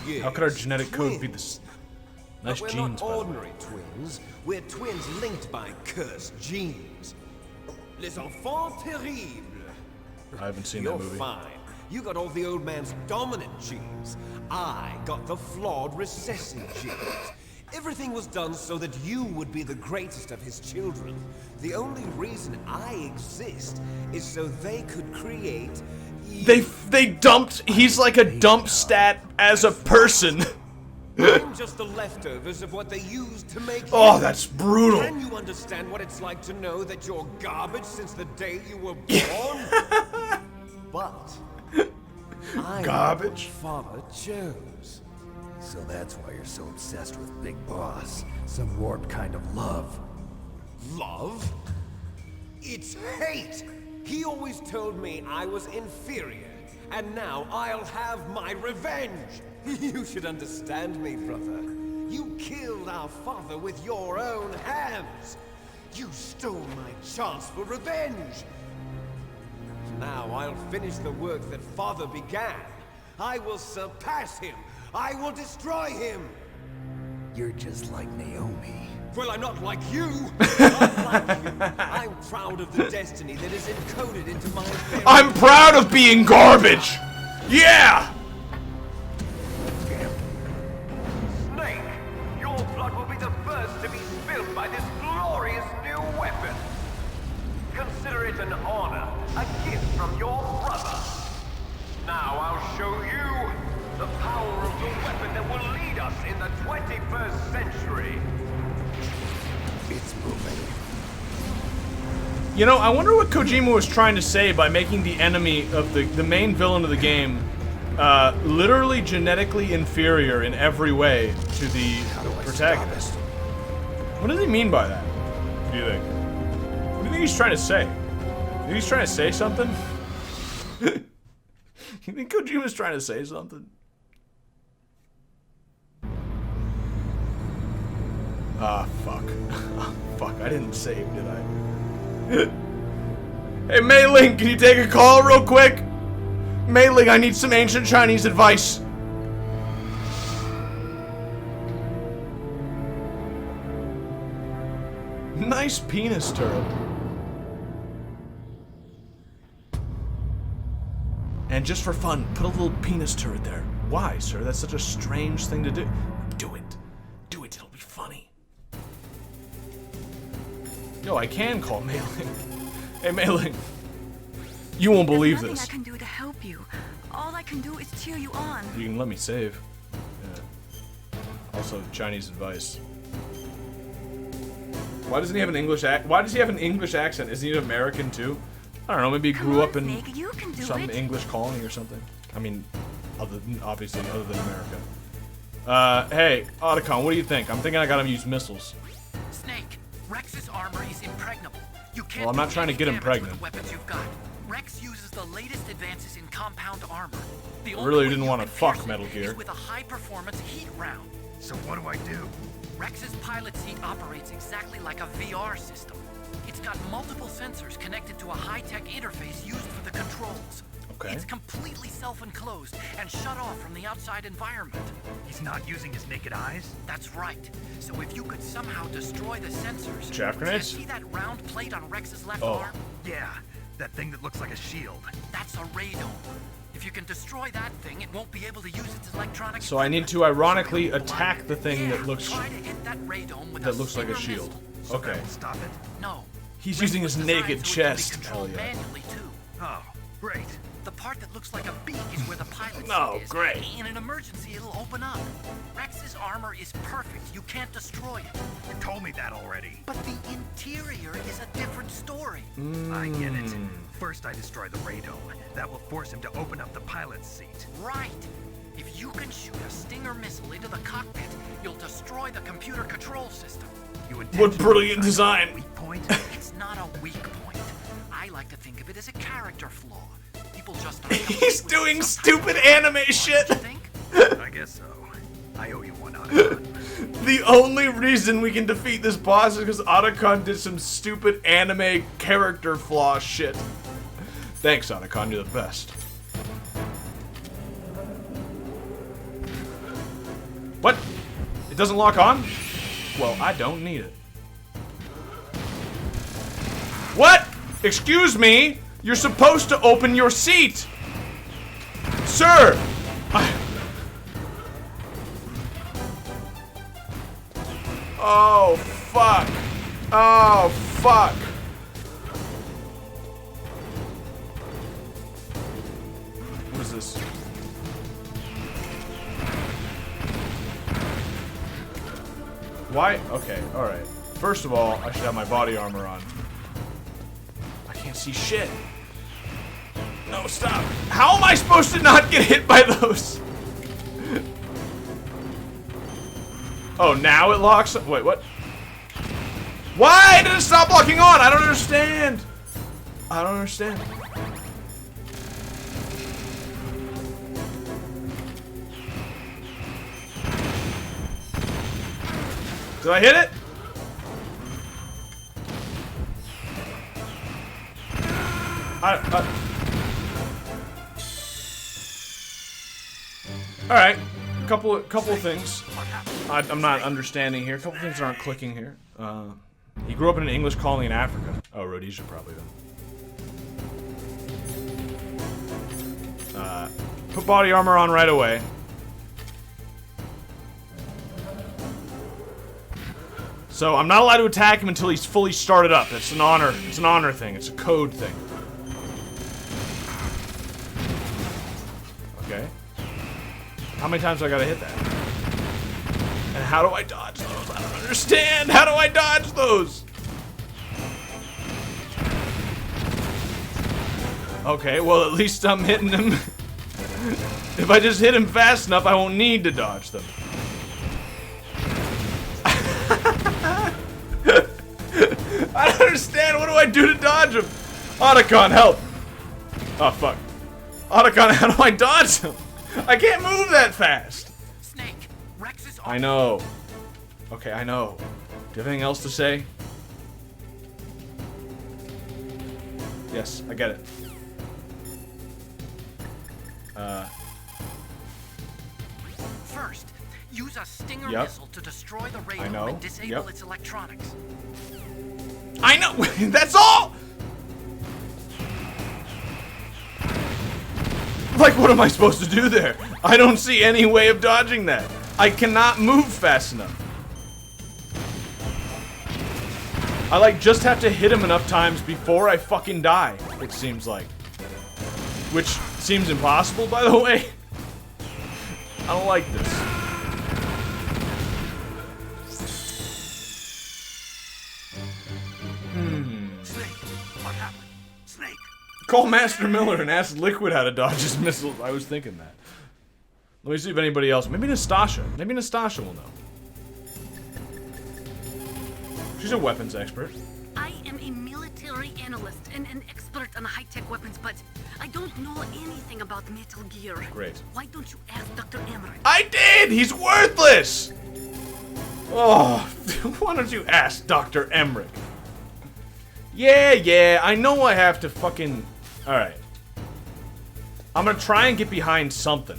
Yes, How could our genetic code be twins. this? Nice But we're genes, not by the way. ordinary twins. We're twins linked by cursed genes. Les enfants terribles. I haven't seen You're that movie. fine. You got all the old man's dominant genes. I got the flawed recessive genes. Everything was done so that you would be the greatest of his children. The only reason I exist is so they could create you. They dumped. He's like a dump stat as a person. I'm just the leftovers of what they used to make Oh, you. that's brutal. Can you understand what it's like to know that you're garbage since the day you were born? But I Garbage? Father chose. So that's why you're so obsessed with Big Boss. Some warped kind of love. Love? It's hate! He always told me I was inferior, and now I'll have my revenge! You should understand me, brother. You killed our father with your own hands! You stole my chance for revenge! Now I'll finish the work that father began. I will surpass him! I will destroy him! You're just like Naomi. Well, I'm not like you! I'm like you! I'm proud of the destiny that is encoded into my very... I'm proud of being garbage. Yeah. Snake! Your blood will be the first to be spilled by this glorious new weapon! Consider it an honor, a gift from your brother. Now I'll show you the power of the weapon that will lead us in the 21st century. It's moving. You know, I wonder what Kojima was trying to say by making the enemy of the main villain of the game literally genetically inferior in every way to the protagonist. What does he mean by that, do you think? What do you think he's trying to say? Do you think he's trying to say something? You think Kojima's trying to say something? Ah, fuck. Fuck, I didn't save, did I? Hey, Mei Ling, can you take a call real quick? Mei Ling, I need some ancient Chinese advice. Nice penis turret. And just for fun, put a little penis turret there. Why, sir? That's such a strange thing to do. Do it. Do it, it'll be funny. Yo, I can call Mei Ling. Hey, Mei Ling. You won't believe There's this. nothing I can do to help you. All I can do is cheer you on. You can let me save. Yeah. Also, Chinese advice. Why doesn't he have an English Why does he have an English accent? Isn't he American too? I don't know. Maybe he grew up in Snake, you can do some it. English colony or something. I mean, obviously other than America. Hey, Otacon, what do you think? I'm thinking I gotta use missiles. Snake, Rex's armor is impregnable. You can't Well, I'm not do trying to any get him damage pregnant. with the weapons you've got. Rex uses the latest advances in compound armor. The I only really way didn't you wanna can fuck pierce it Metal Gear. is with a high-performance heat round. So what do I do? Rex's pilot seat operates exactly like a VR system. It's got multiple sensors connected to a high-tech interface used for the controls. Okay. It's completely self-enclosed and shut off from the outside environment. He's not using his naked eyes? That's right. So if you could somehow destroy the sensors... Chaff grenades? See that round plate on Rex's left Oh. arm? Yeah, that thing that looks like a shield. That's a radome. If you can destroy that thing, it won't be able to use its electronic So I need to ironically attack the thing that looks try to hit that radome with like a Stinger shield. missile. Okay. That'll stop it? No. He's Rex using was his designed naked so it can be chest. controlled Hell yeah. manually too. Oh, great. The part that looks like a beak is where the pilot Oh, seat is. great. In an emergency, it'll open up. Rex's armor is perfect. You can't destroy it. You told me that already. But the interior is a different story. I get it. First I destroy the radome. That will force him to open up the pilot's seat. Right. If you can shoot a Stinger missile into the cockpit, you'll destroy the computer control system. You What intentionally brilliant design a design. weak point? It's not a weak point. I like to think of it as a character flaw. People just aren't He's complete with doing some stupid kind of anime flaw, shit. don't you think? I guess so. I owe you one, Otacon. The only reason we can defeat this boss is because Otacon did some stupid anime character flaw shit. Thanks, Otacon, you're the best. What? It doesn't lock on? Well, I don't need it. What? Excuse me? You're supposed to open your seat! Sir! Oh, fuck. Oh, fuck. What is this? Why? Okay, alright. First of all, I should have my body armor on. I can't see shit. No, stop. How am I supposed to not get hit by those? Oh, now it locks. Wait, what? Why did it stop locking on? I don't understand. I don't understand. Did I hit it? All right, couple of things I'm not understanding here. A couple things aren't clicking here. He grew up in an English colony in Africa. Oh, Rhodesia probably then. Put body armor on right away. So I'm not allowed to attack him until he's fully started up. It's an honor. It's an honor thing. It's a code thing. Okay. How many times do I gotta hit that? And how do I dodge those? I don't understand. How do I dodge those? Okay, well at least I'm hitting him. If I just hit him fast enough, I won't need to dodge them. I don't understand. What do I do to dodge him? Otacon, help! Oh fuck. Otacon, how do I dodge him? I can't move that fast. Snake, Rex is I know. Okay, I know. Do you have anything else to say? Yes, I get it. First, use a Stinger Yep. missile to destroy the I radar know. and disable Yep. its electronics. I know! That's all! Like, what am I supposed to do there? I don't see any way of dodging that. I cannot move fast enough. I, like, just have to hit him enough times before I fucking die, it seems like. Which seems impossible, by the way. I don't like this. Snake, what happened? Snake. Call Master Miller and ask Liquid how to dodge his missiles. I was thinking that. Let me see if anybody else. Maybe Nastasha. Maybe Nastasha will know. She's a weapons expert. I am a military analyst and an expert on high-tech weapons, but I don't know anything about Metal Gear. Great. Why don't you ask Dr. Emmerich? I did! He's worthless! Oh, why don't you ask Dr. Emmerich? Yeah, I know I have to fucking... Alright. I'm gonna try and get behind something.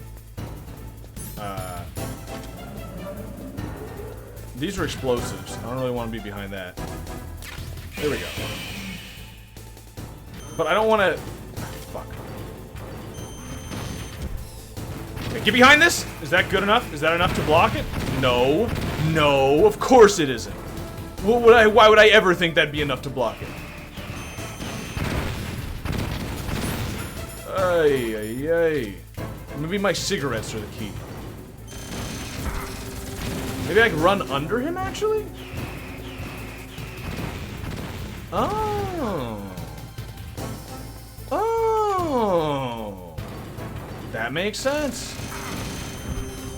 These are explosives. I don't really want to be behind that. There we go. But I don't want to... Fuck. Okay, get behind this? Is that good enough? Is that enough to block it? No. No, of course it isn't. Why would I ever think that'd be enough to block it? Ay. Maybe my cigarettes are the key. Maybe I can run under him, actually? Oh. That makes sense.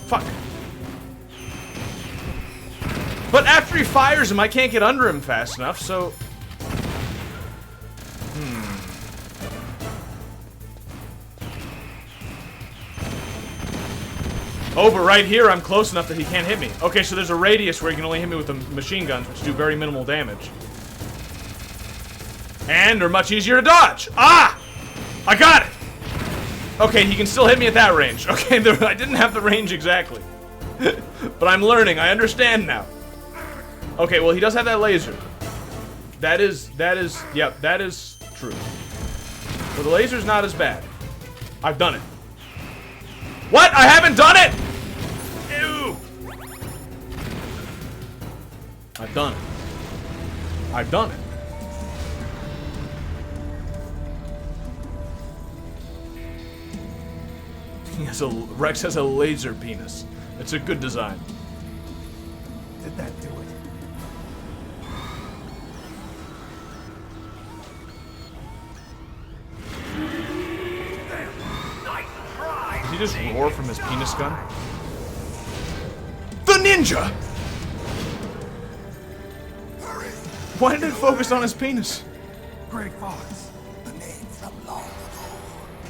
Fuck. But after he fires him, I can't get under him fast enough, so... Oh, but right here, I'm close enough that he can't hit me. Okay, so there's a radius where he can only hit me with the machine guns, which do very minimal damage. And they're much easier to dodge. Ah! I got it! Okay, he can still hit me at that range. Okay, I didn't have the range exactly. But I'm learning. I understand now. Okay, well, he does have that laser. That is true. But the laser's not as bad. I've done it. What? I haven't done it! Ew! I've done it. I've done it. Rex has a laser penis. It's a good design. Did that do it? Does he just roar from his penis gun? The ninja! Hurry! Why did it focus on his penis? Greg Fox. The name from long ago.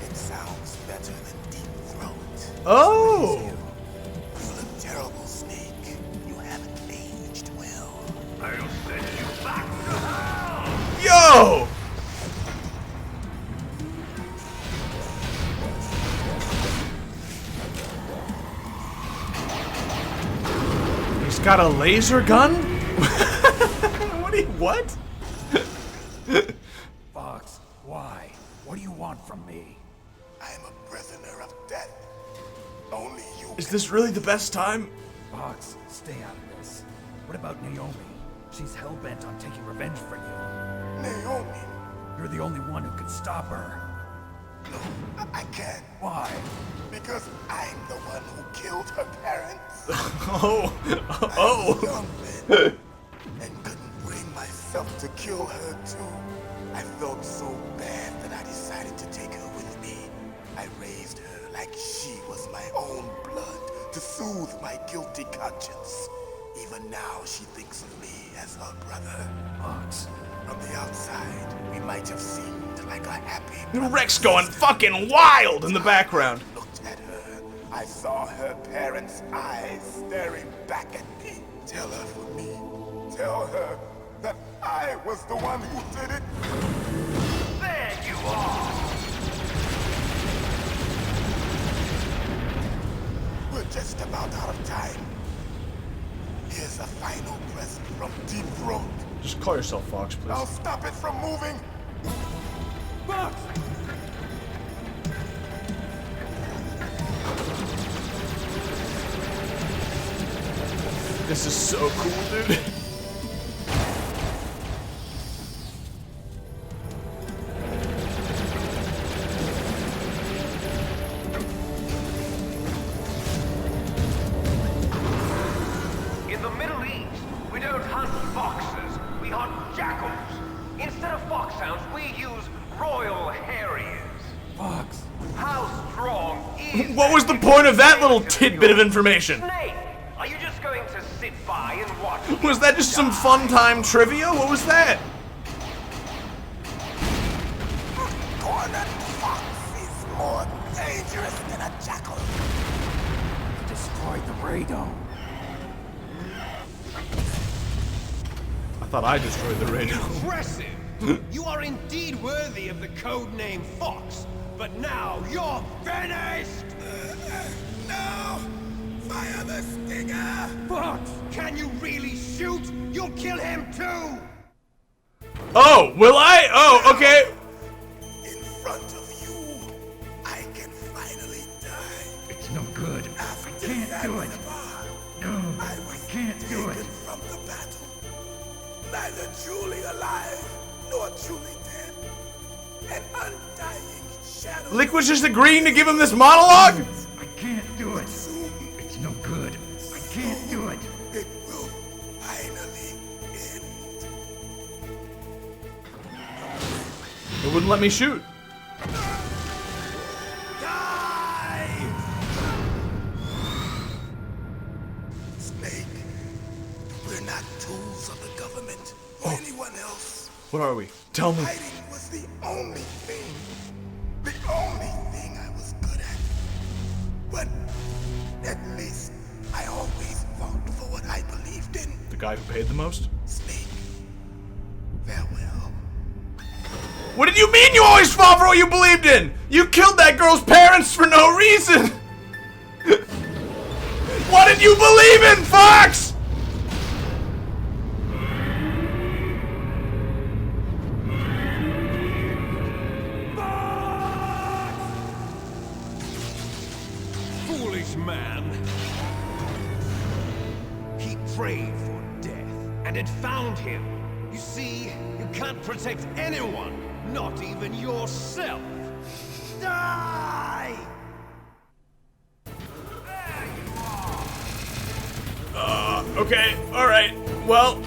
It sounds better than Deep Throat. Oh! You look terrible, Snake. You haven't aged well. I'll send you back to hell! Yo! He's got a laser gun? What? Fox, why? What do you want from me? I am a prisoner of death. Only you. Is this really the best time? Fox, stay out of this. What about Naomi? She's hell-bent on taking revenge for you. Naomi? You're the only one who can stop her. No, I can't. Why? Because I'm the one who killed her parents. Oh. Young then, and couldn't bring myself to kill her too. I felt so bad that I decided to take her with me. I raised her like she was my own blood to soothe my guilty conscience. Even now she thinks of me as her brother. Fox, From the outside, we might have seemed like a happy... Rex going fucking wild in the background. Looked at her. I saw her parents' eyes staring back at me. Tell her for me. Tell her that I was the one who did it. There you are! We're just about out of time. Here's a final present from Deep Throat. Just call yourself Fox, please. I'll stop it from moving. Fox! This is so cool, dude. In the Middle East, we don't hunt foxes, we hunt jackals. Instead of foxhounds, we use Royal Harriers. Fox! How strong is What was the point of that little tidbit of information? Snake? Are you just going to sit by and watch? Was that just some fun time trivia? What was that? Cornered fox is more dangerous than a jackal. Destroyed the radome. I thought I destroyed the radio. Impressive! You are indeed worthy of the code name Fox, but now you're finished! No! Fire the stinger! Fox, can you really shoot? You'll kill him too! Oh, will I? Oh, okay. In front of you, I can finally die. It's no good. After can't that do it. bar, No, I was can't do taken it. from the battle. Neither truly alive, nor truly dead. An undying shadow. Liquid's just agreeing to give him this monologue? I can't do it. Soon It's no good. I can't do it. it will finally end. It wouldn't let me shoot. Die! Snake, we're not tools of the government or anyone else. What are we? Tell me. Fighting was the only thing I was good at. But at least I always fought for what I believed in. The guy who paid the most? Snake, farewell. What did you mean you always fought for what you believed in? You killed that girl's parents for no reason. What did you believe in, Fox? Foolish man. He prayed for death, and it found him. You see, you can't protect anyone, not even yourself. Die! Okay, alright. Well.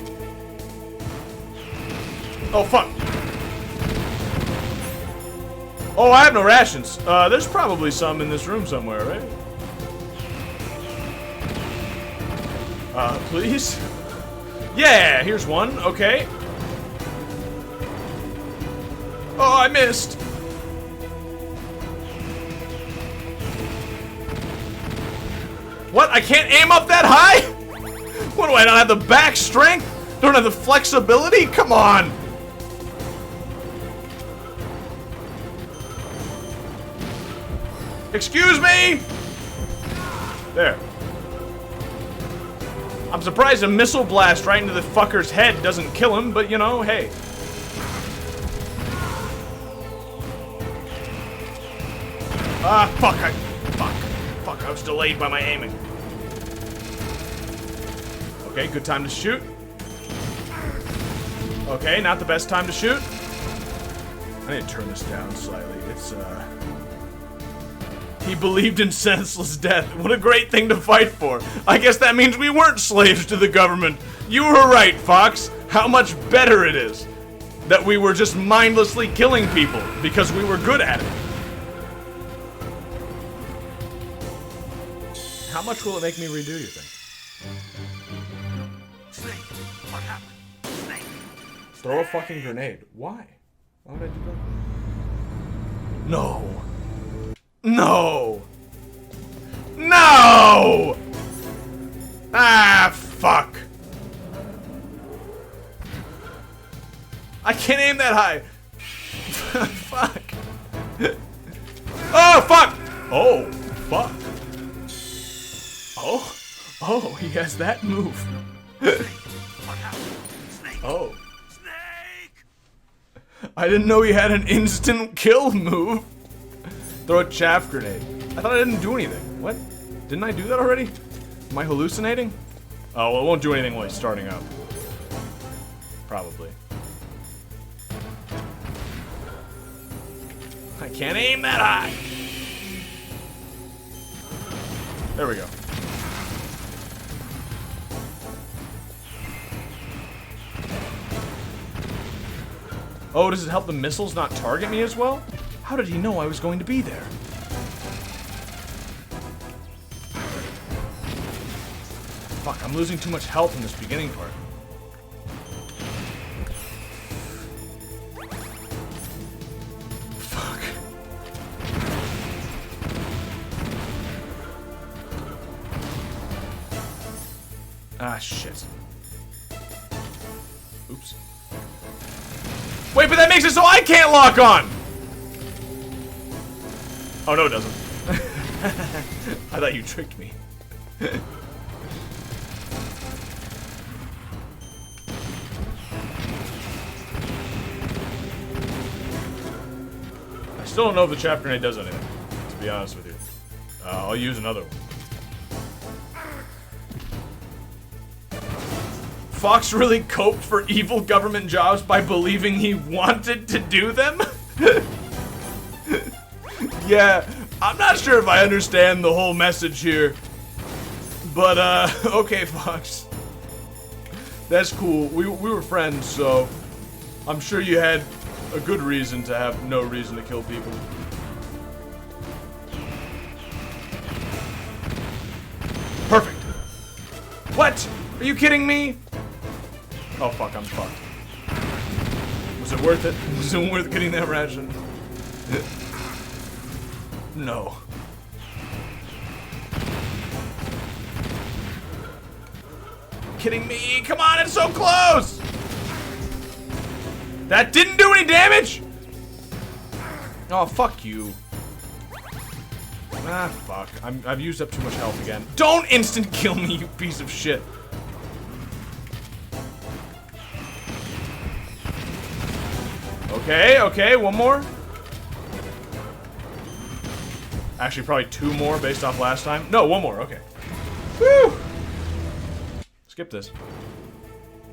Oh, fuck. Oh, I have no rations. There's probably some in this room somewhere, right? Please? Yeah, here's one. Okay. Oh, I missed. What? I can't aim up that high? What do I not have the back strength? Don't have the flexibility? Come on. Excuse me? There. I'm surprised a missile blast right into the fucker's head doesn't kill him, but you know, hey. Fuck, I was delayed by my aiming. Okay, good time to shoot. Okay, not the best time to shoot. I need to turn this down slightly. It's, He believed in senseless death. What a great thing to fight for. I guess that means we weren't slaves to the government. You were right, Fox. How much better it is that we were just mindlessly killing people because we were good at it. How much will it make me redo, you think? Snake, what happened? Snake, Throw a fucking grenade. Why? Why would I do that? No. No. No! Ah, fuck. I can't aim that high. Fuck. Oh, fuck. Oh, fuck. Oh. Oh, he has that move. Oh. I didn't know he had an instant kill move. Throw a chaff grenade. I thought I didn't do anything. What? Didn't I do that already? Am I hallucinating? Oh, well, it won't do anything while he's starting up. Probably. I can't aim that high. There we go. Oh, does it help the missiles not target me as well? How did he know I was going to be there? Fuck, I'm losing too much health in this beginning part. Fuck. Ah, shit. Oops. Wait, but that makes it so I can't lock on! Oh, no, it doesn't. I thought you tricked me. I still don't know if the chaff grenade does anything, to be honest with you. I'll use another one. Fox really coped for evil government jobs by believing he wanted to do them? Yeah, I'm not sure if I understand the whole message here. But, okay, Fox. That's cool. We were friends, so I'm sure you had a good reason to have no reason to kill people. Perfect. What? Are you kidding me? Oh, fuck, I'm fucked. Was it worth it? Was it worth getting that ration? No. Kidding me? Come on, it's so close! That didn't do any damage? Oh, fuck you. Ah, fuck. I've used up too much health again. Don't instant kill me, you piece of shit. Okay, okay, one more. Actually, probably two more based off last time. No, one more, okay. Woo! Skip this.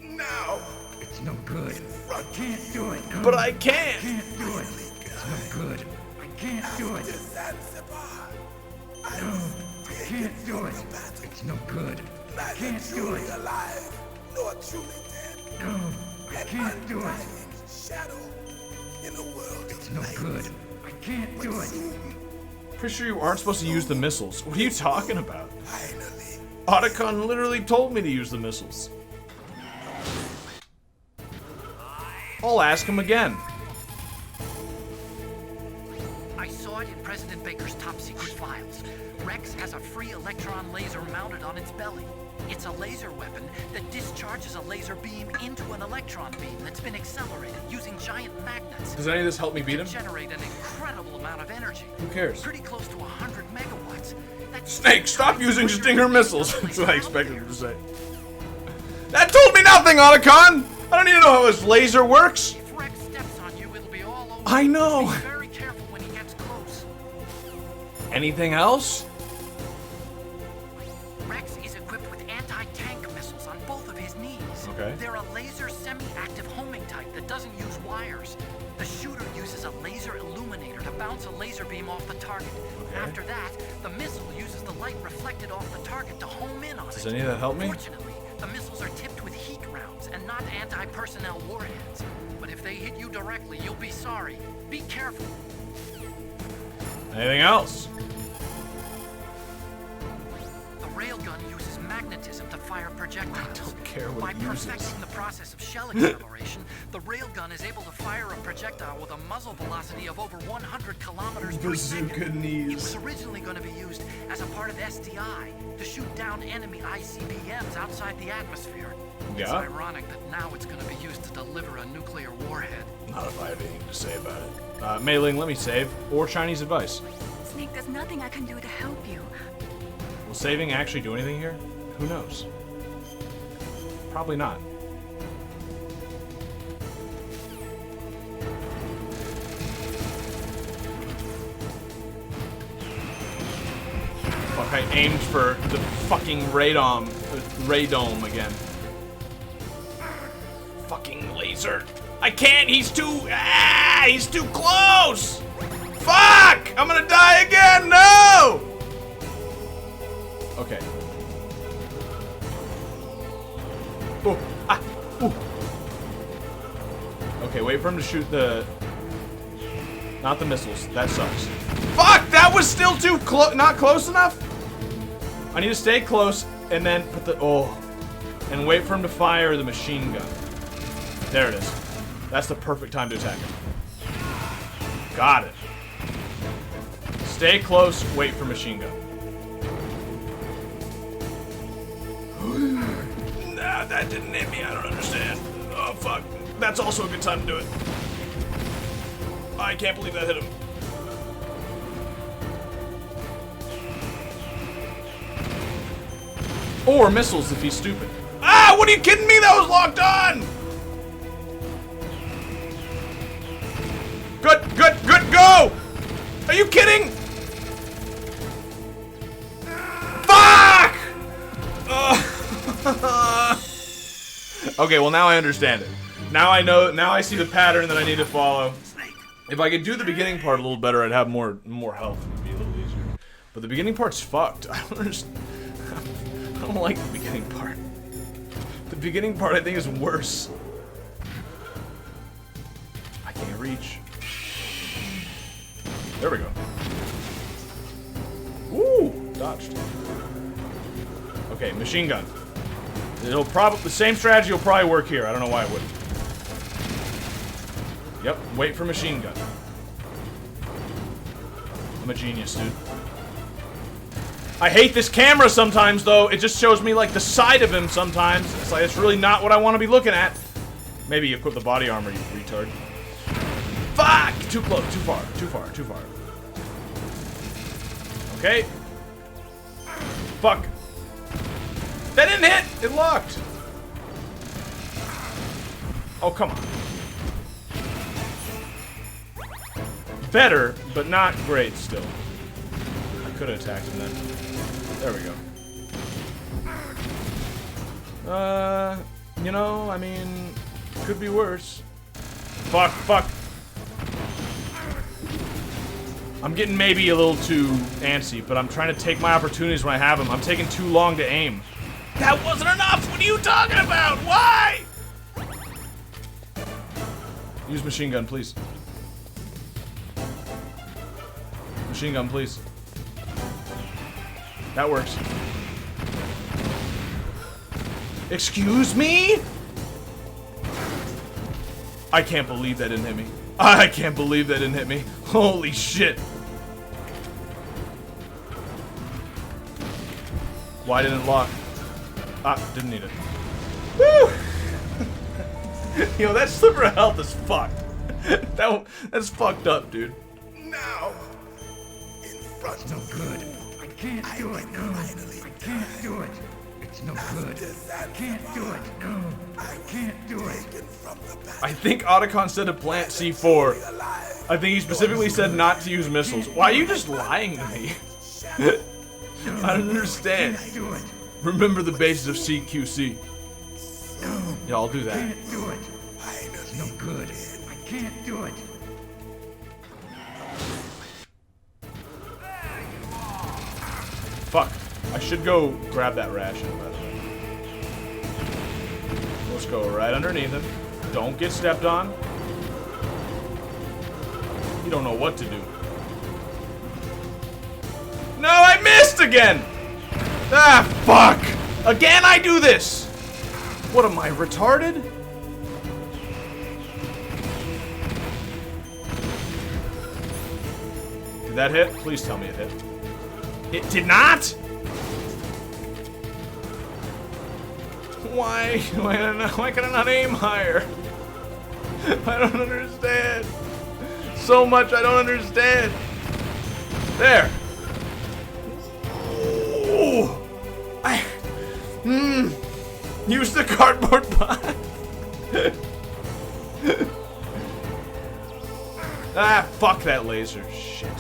No! It's no good. I can't do it. But I can't! I can't do it. It's no good. I can't do it. No, I can't do it. It's no good. I can't do it. Alive, nor truly dead. No, I can't do it. Shadow in the world. It's no good. I can't do it. Pretty sure you aren't supposed to use the missiles. What are you talking about? Otacon literally told me to use the missiles. I'll ask him again. I saw it in President Baker's top secret files. Rex has a free electron laser mounted on its belly. It's a laser weapon that discharges a laser beam into an electron beam that's been accelerated using giant magnets. Does any of this help me beat him? Generate an incredible amount of energy. Who cares? Pretty close to 100 megawatts. That's Snake, stop using Stinger missiles. That's what I expected him to say. That told me nothing, Otacon! I don't even know how his laser works. If Rex steps on you, it'll be all over. I know. Be very careful when he gets close. Anything else? Rex is equipped with anti-tank missiles on both of his knees. Okay. They're a laser semi-active homing type that doesn't use wires. The shooter uses a laser illuminator to bounce a laser beam off the target. Okay. After that, the missile uses the light reflected off the target to home in on it. Does any of that help me? Fortunately, the missiles are tipped with heat rounds and not anti-personnel warheads. But if they hit you directly, you'll be sorry. Be careful. Anything else? The railgun uses magnetism to fire projectiles. I don't care what By it uses. perfecting the process of shell acceleration, the railgun is able to fire a projectile with a muzzle velocity of over 100 kilometers per second. Bazooka It knees. was originally going to be used as a part of SDI to shoot down enemy ICBMs outside the atmosphere. It's Yeah. ironic that now it's going to be used to deliver a nuclear warhead. Not if I have anything to say about it. Mei Ling, let me save. Or Chinese advice. Snake, there's nothing I can do to help you. Will saving actually do anything here? Who knows? Probably not. Fuck, I aimed for the fucking radome again. Fucking laser. I can't, he's too close! Fuck! I'm gonna die again, no! Okay. Oh, ah, ooh. Okay, wait for him to shoot the... Not the missiles, that sucks. Fuck, that was still too not close enough? I need to stay close and then put the, and wait for him to fire the machine gun. There it is. That's the perfect time to attack him. Got it. Stay close, wait for machine gun. Nah, that didn't hit me, I don't understand. Oh, fuck. That's also a good time to do it. I can't believe that hit him. Or missiles if he's stupid. Ah, what are you kidding me? That was locked on! Good, go! Are you kidding? Fuck! Okay, well now I understand it. Now I know, now I see the pattern that I need to follow. If I could do the beginning part a little better, I'd have more health. It'd be a little easier. But the beginning part's fucked. I don't understand. I don't like the beginning part. The beginning part I think is worse. I can't reach. There we go. Woo! Dodged. Okay, machine gun. It'll probably, the same strategy will probably work here. I don't know why it wouldn't. Yep, wait for machine gun. I'm a genius, dude. I hate this camera sometimes, though. It just shows me, like, the side of him sometimes. It's like, it's really not what I want to be looking at. Maybe equip the body armor, you retard. Fuck! Too close, too far. Okay. Fuck. That didn't hit! It locked. Oh, come on. Better, but not great still. I could have attacked him then. There we go. You know, I mean, could be worse. Fuck. I'm getting maybe a little too antsy, but I'm trying to take my opportunities when I have them. I'm taking too long to aim. That wasn't enough! What are you talking about? Why? Use machine gun, please. Machine gun, please. That works. Excuse me? I can't believe that didn't hit me. I can't believe that didn't hit me. Holy shit. Why didn't it lock? Ah, didn't need it. Woo! Yo, that sliver of health is fucked. That's fucked up, dude. Now, in front of good. I can't do it. No, I can't do it. It's no good. I can't do it. No, I can't do it. I think Otacon said to plant C4. I think he specifically said not to use missiles. Why are you just lying to me? I don't understand. Remember the basis of CQC. Yeah, I'll do that. I can't do it. It's no good. I can't do it. Fuck. I should go grab that ration, by the way. Let's go right underneath him. Don't get stepped on. You don't know what to do. No, I missed again! Ah, fuck! Again, I do this! What am I, retarded? Did that hit? Please tell me it hit. It did not? Why? Why can I not aim higher? I don't understand. So much I don't understand. There. Ooh. Use the cardboard box. Ah, fuck that laser. Shit.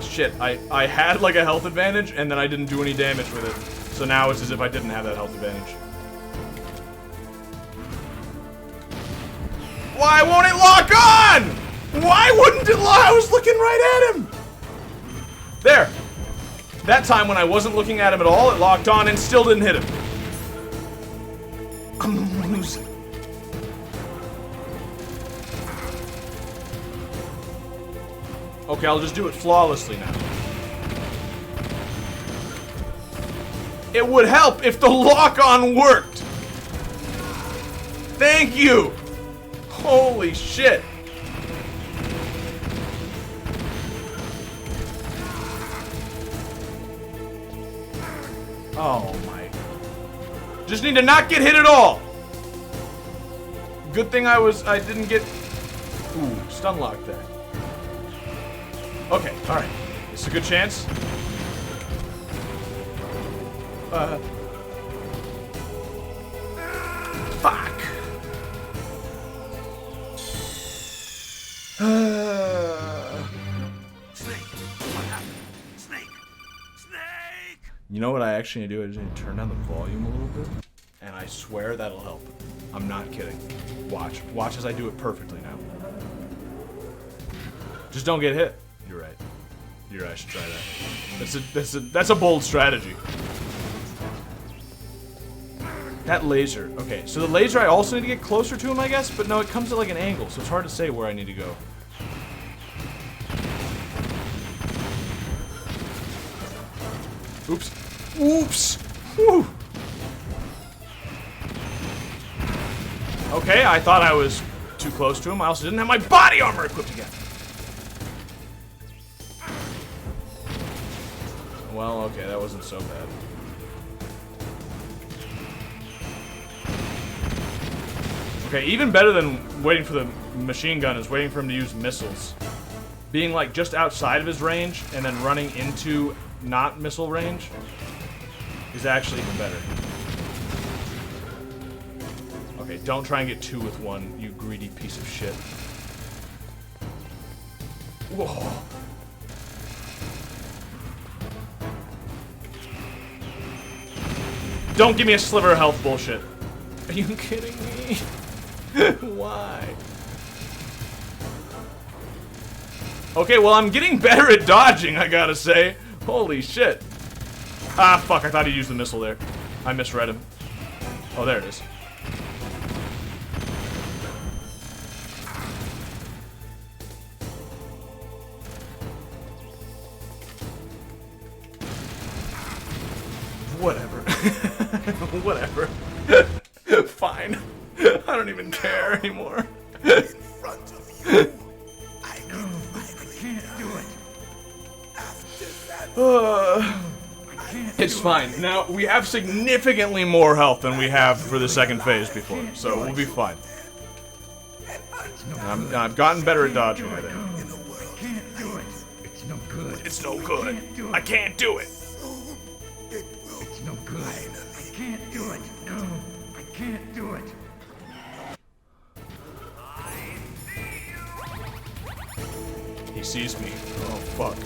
Shit, I had like a health advantage and then I didn't do any damage with it. So now it's as if I didn't have that health advantage. Why won't it lock on? Why wouldn't it lock? I was looking right at him. There. That time when I wasn't looking at him at all, it locked on and still didn't hit him. I'm losing. Okay, I'll just do it flawlessly now. It would help if the lock-on worked. Thank you. Holy shit. Oh my. Just need to not get hit at all. Good thing I didn't get... Ooh, stun lock there. Okay, alright. This is a good chance. Fuck. Snake! What happened? Snake! Snake! You know what I actually need to do? I just need to turn down the volume a little bit. And I swear that'll help. I'm not kidding. Watch. Watch as I do it perfectly now. Just don't get hit. You're right. You're right, I should try that. That's a bold strategy. That laser. Okay, so the laser I also need to get closer to him, I guess, but no, it comes at like an angle, so it's hard to say where I need to go. Oops. Oops! Whew. Okay, I thought I was too close to him. I also didn't have my body armor equipped again. Well, okay, that wasn't so bad. Okay, even better than waiting for the machine gun is waiting for him to use missiles. Being like just outside of his range and then running into not missile range is actually even better. Okay, don't try and get two with one, you greedy piece of shit. Whoa. Don't give me a sliver of health bullshit. Are you kidding me? Why? Okay, well, I'm getting better at dodging, I gotta say. Holy shit. Ah, fuck, I thought he used the missile there. I misread him. Oh, there it is. Whatever. Whatever. Fine. I don't even care anymore. In front of you. I can't do it. After that. It's fine. Now, we have significantly more health than we have for the second phase before, so we'll be fine. I've gotten better at dodging, I think. I can't do it. It's no good. It's no good. I can't do it. It's no good. I can't do it. No, I can't do it. He sees me. Oh, fuck.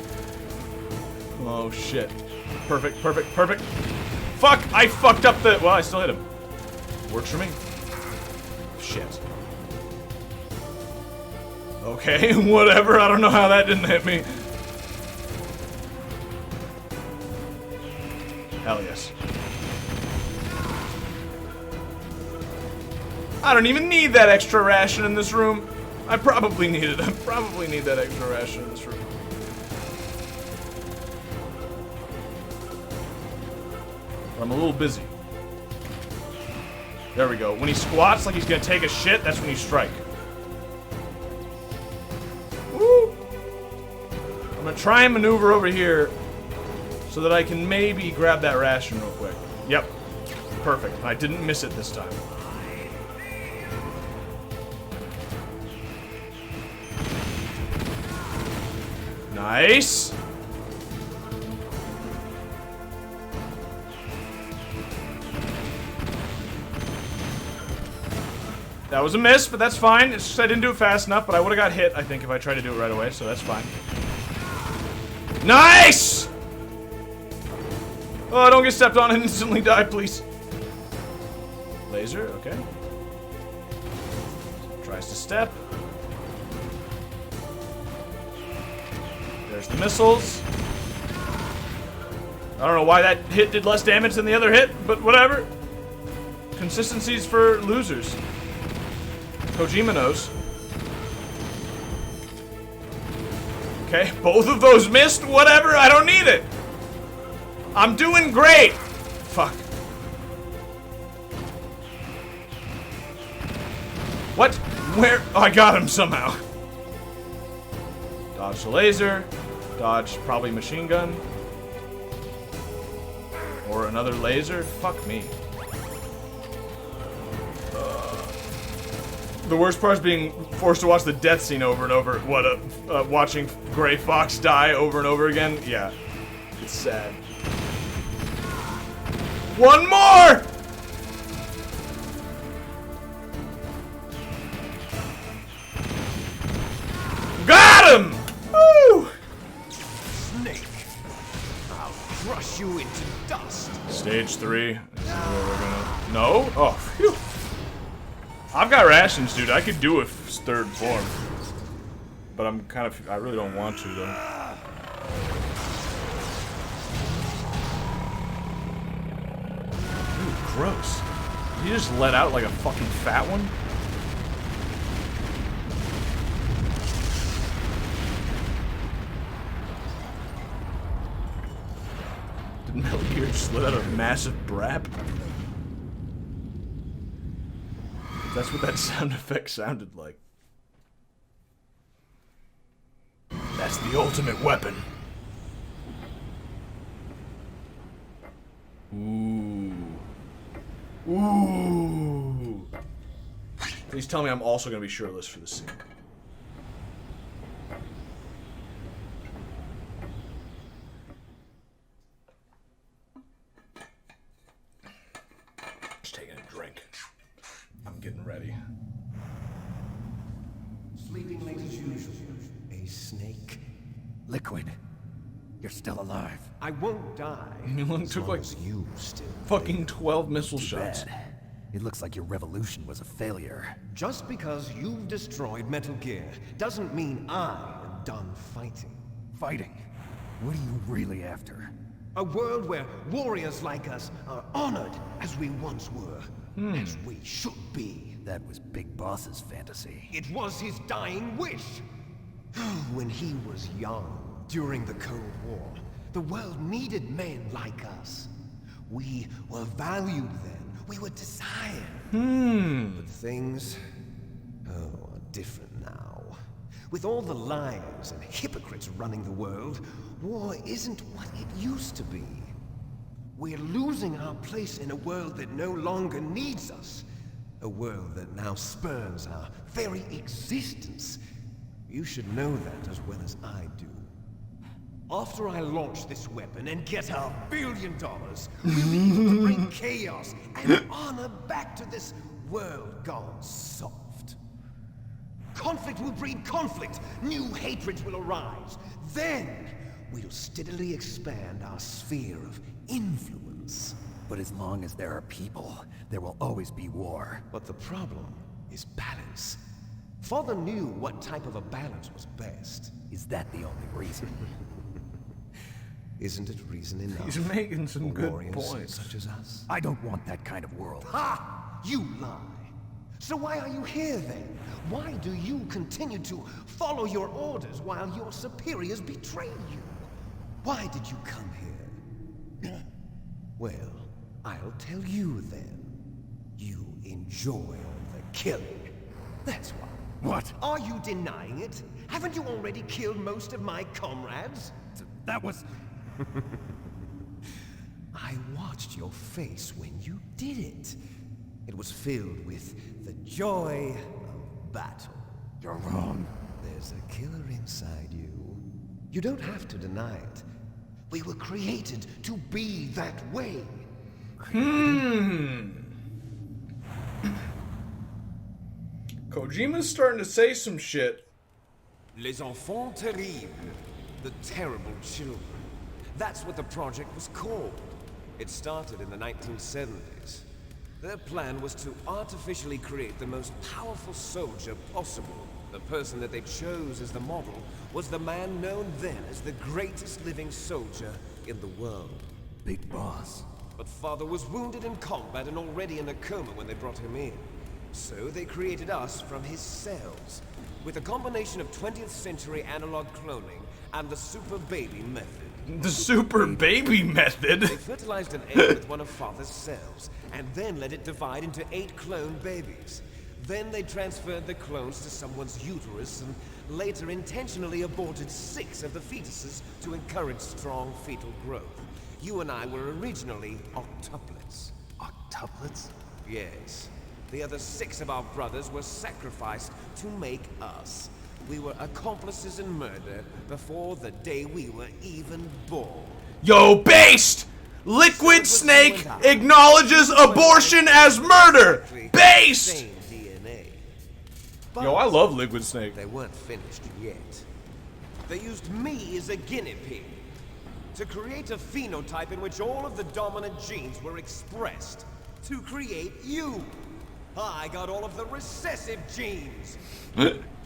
Oh, shit. Perfect, perfect, perfect. Fuck! I fucked up the... Well, I still hit him. Works for me. Shit. Okay, whatever. I don't know how that didn't hit me. Hell yes. I don't even need that extra ration in this room. I probably need it. I probably need that extra ration in this room. But I'm a little busy. There we go. When he squats like he's gonna take a shit, that's when you strike. Woo! I'm gonna try and maneuver over here so that I can maybe grab that ration real quick. Yep. Perfect. I didn't miss it this time. Nice. That was a miss, but that's fine. It's just I didn't do it fast enough, but I would have got hit, I think, if I tried to do it right away, so that's fine. Nice! Oh, don't get stepped on and instantly die, please. Laser, okay. Tries to step. There's the missiles. I don't know why that hit did less damage than the other hit, but whatever. Consistency's for losers. Kojima knows. Okay, both of those missed. Whatever, I don't need it. I'm doing great. Fuck. What? Where? Oh, I got him somehow. Dodge the laser. Dodge probably machine gun. Or another laser. Fuck me. The worst part is being forced to watch the death scene over and over. What watching Gray Fox die over and over again. Yeah, it's sad. One more! Got him! Woo! Snake, I'll crush you into dust. Stage 3. This is where we're gonna... No? Oh, phew. I've got rations, dude. I could do a third form. But I'm kind of... I really don't want to, though. Ooh, gross. Did you just let out like a fucking fat one? Did Metal Gear just let out a massive brap? That's what that sound effect sounded like. That's the ultimate weapon. Ooh. Ooh. Please tell me I'm also going to be shirtless for this scene. Just taking a drink. I'm getting ready. Sleeping late as usual. A snake. Liquid, you're still alive. I won't die. It took like you still fucking 12 missile shots. Bad. It looks like your revolution was a failure. Just because you've destroyed Metal Gear doesn't mean I am done fighting. Fighting? What are you really after? A world where warriors like us are honored as we once were. As we should be. That was Big Boss's fantasy. It was his dying wish. When he was young, during the Cold War, the world needed men like us. We were valued then. We were desired. But things, are different now. With all the liars and hypocrites running the world, war isn't what it used to be. We're losing our place in a world that no longer needs us. A world that now spurns our very existence. You should know that as well as I do. After I launch this weapon and get $1 billion, we'll be able to bring chaos and honor back to this world gone soft. Conflict will breed conflict. New hatreds will arise. Then, we'll steadily expand our sphere of influence. But as long as there are people, there will always be war. But the problem is balance. Father knew what type of a balance was best. Is that the only reason? Isn't it reason enough? He's making some for good warriors points. such as us? I don't want that kind of world. Ha! You lie. So why are you here then? Why do you continue to follow your orders while your superiors betray you? Why did you come here? Well, I'll tell you then. You enjoy all the killing. That's why. What? Are you denying it? Haven't you already killed most of my comrades? That was... I watched your face when you did it. It was filled with the joy of battle. You're wrong. There's a killer inside you. You don't have to deny it. We were created to be that way. Kojima's starting to say some shit. Les enfants terribles. The terrible children. That's what the project was called. It started in the 1970s. Their plan was to artificially create the most powerful soldier possible. The person that they chose as the model was the man known then as the greatest living soldier in the world. Big Boss. But Father was wounded in combat and already in a coma when they brought him in. So they created us from his cells, with a combination of 20th century analog cloning and the super baby method. The super baby method? They fertilized an egg with one of Father's cells, and then let it divide into 8 clone babies. Then they transferred the clones to someone's uterus and later intentionally aborted 6 of the fetuses to encourage strong fetal growth. You and I were originally octuplets. Octuplets? Yes. The other 6 of our brothers were sacrificed to make us. We were accomplices in murder before the day we were even born. Yo, based! Liquid Snake acknowledges abortion as murder! Based! Same DNA. Yo, I love Liquid Snake. They weren't finished yet. They used me as a guinea pig to create a phenotype in which all of the dominant genes were expressed. To create you. I got all of the recessive genes.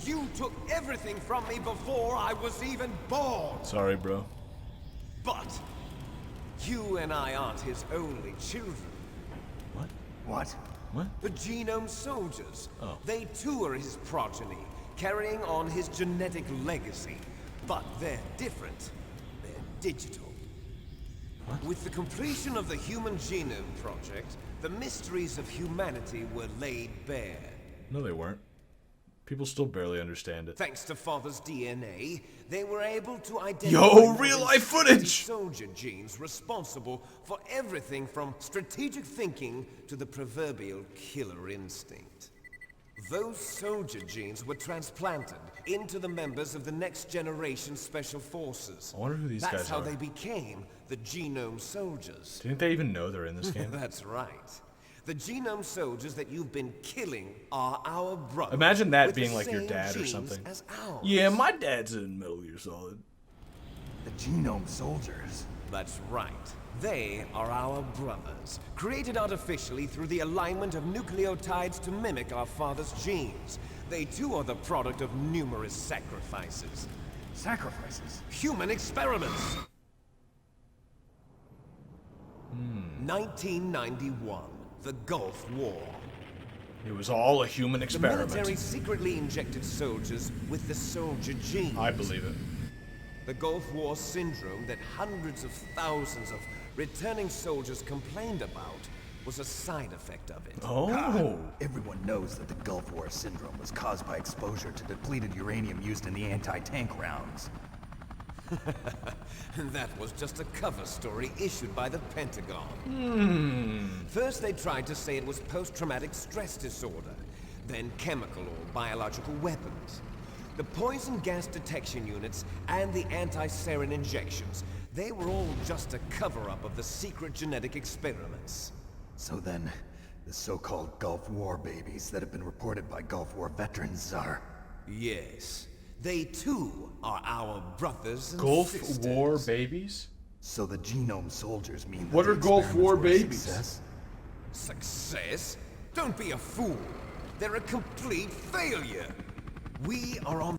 You took everything from me before I was even born. Sorry, bro. But you and I aren't his only children. What? What? What? The Genome Soldiers. Oh. They too are his progeny, carrying on his genetic legacy. But they're different. They're digital. What? With the completion of the Human Genome Project, the mysteries of humanity were laid bare. No, they weren't. People still barely understand it. Thanks to Father's DNA, they were able to identify real-life footage! soldier genes responsible for everything from strategic thinking to the proverbial killer instinct. Those soldier genes were transplanted into the members of the next generation special forces. I wonder who these guys are. That's how they became the Genome Soldiers. Do you think they even know they're in this game? That's right. The Genome Soldiers that you've been killing are our brothers. Imagine that with being the like your same dad or genes something. as ours. Yeah, my dad's in Metal Gear Solid. The Genome Soldiers. That's right. They are our brothers, created artificially through the alignment of nucleotides to mimic our father's genes. They too are the product of numerous sacrifices. Sacrifices? Human experiments! 1991, the Gulf War. It was all a human The experiment. military secretly injected soldiers with the soldier gene. I believe it. The Gulf War syndrome that hundreds of thousands of returning soldiers complained about was a side effect of it. Oh. Everyone knows that the Gulf War syndrome was caused by exposure to depleted uranium used in the anti-tank rounds. That was just a cover story issued by the Pentagon. First they tried to say it was post-traumatic stress disorder, then chemical or biological weapons. The poison gas detection units and the anti-sarin injections, they were all just a cover-up of the secret genetic experiments. So then, the so-called Gulf War babies that have been reported by Gulf War veterans are... Yes. They too are our brothers and Gulf sisters. War babies? So the Genome Soldiers mean that What the are Gulf experiments War were a babies? Success? Success? Don't be a fool. They're a complete failure. We are on...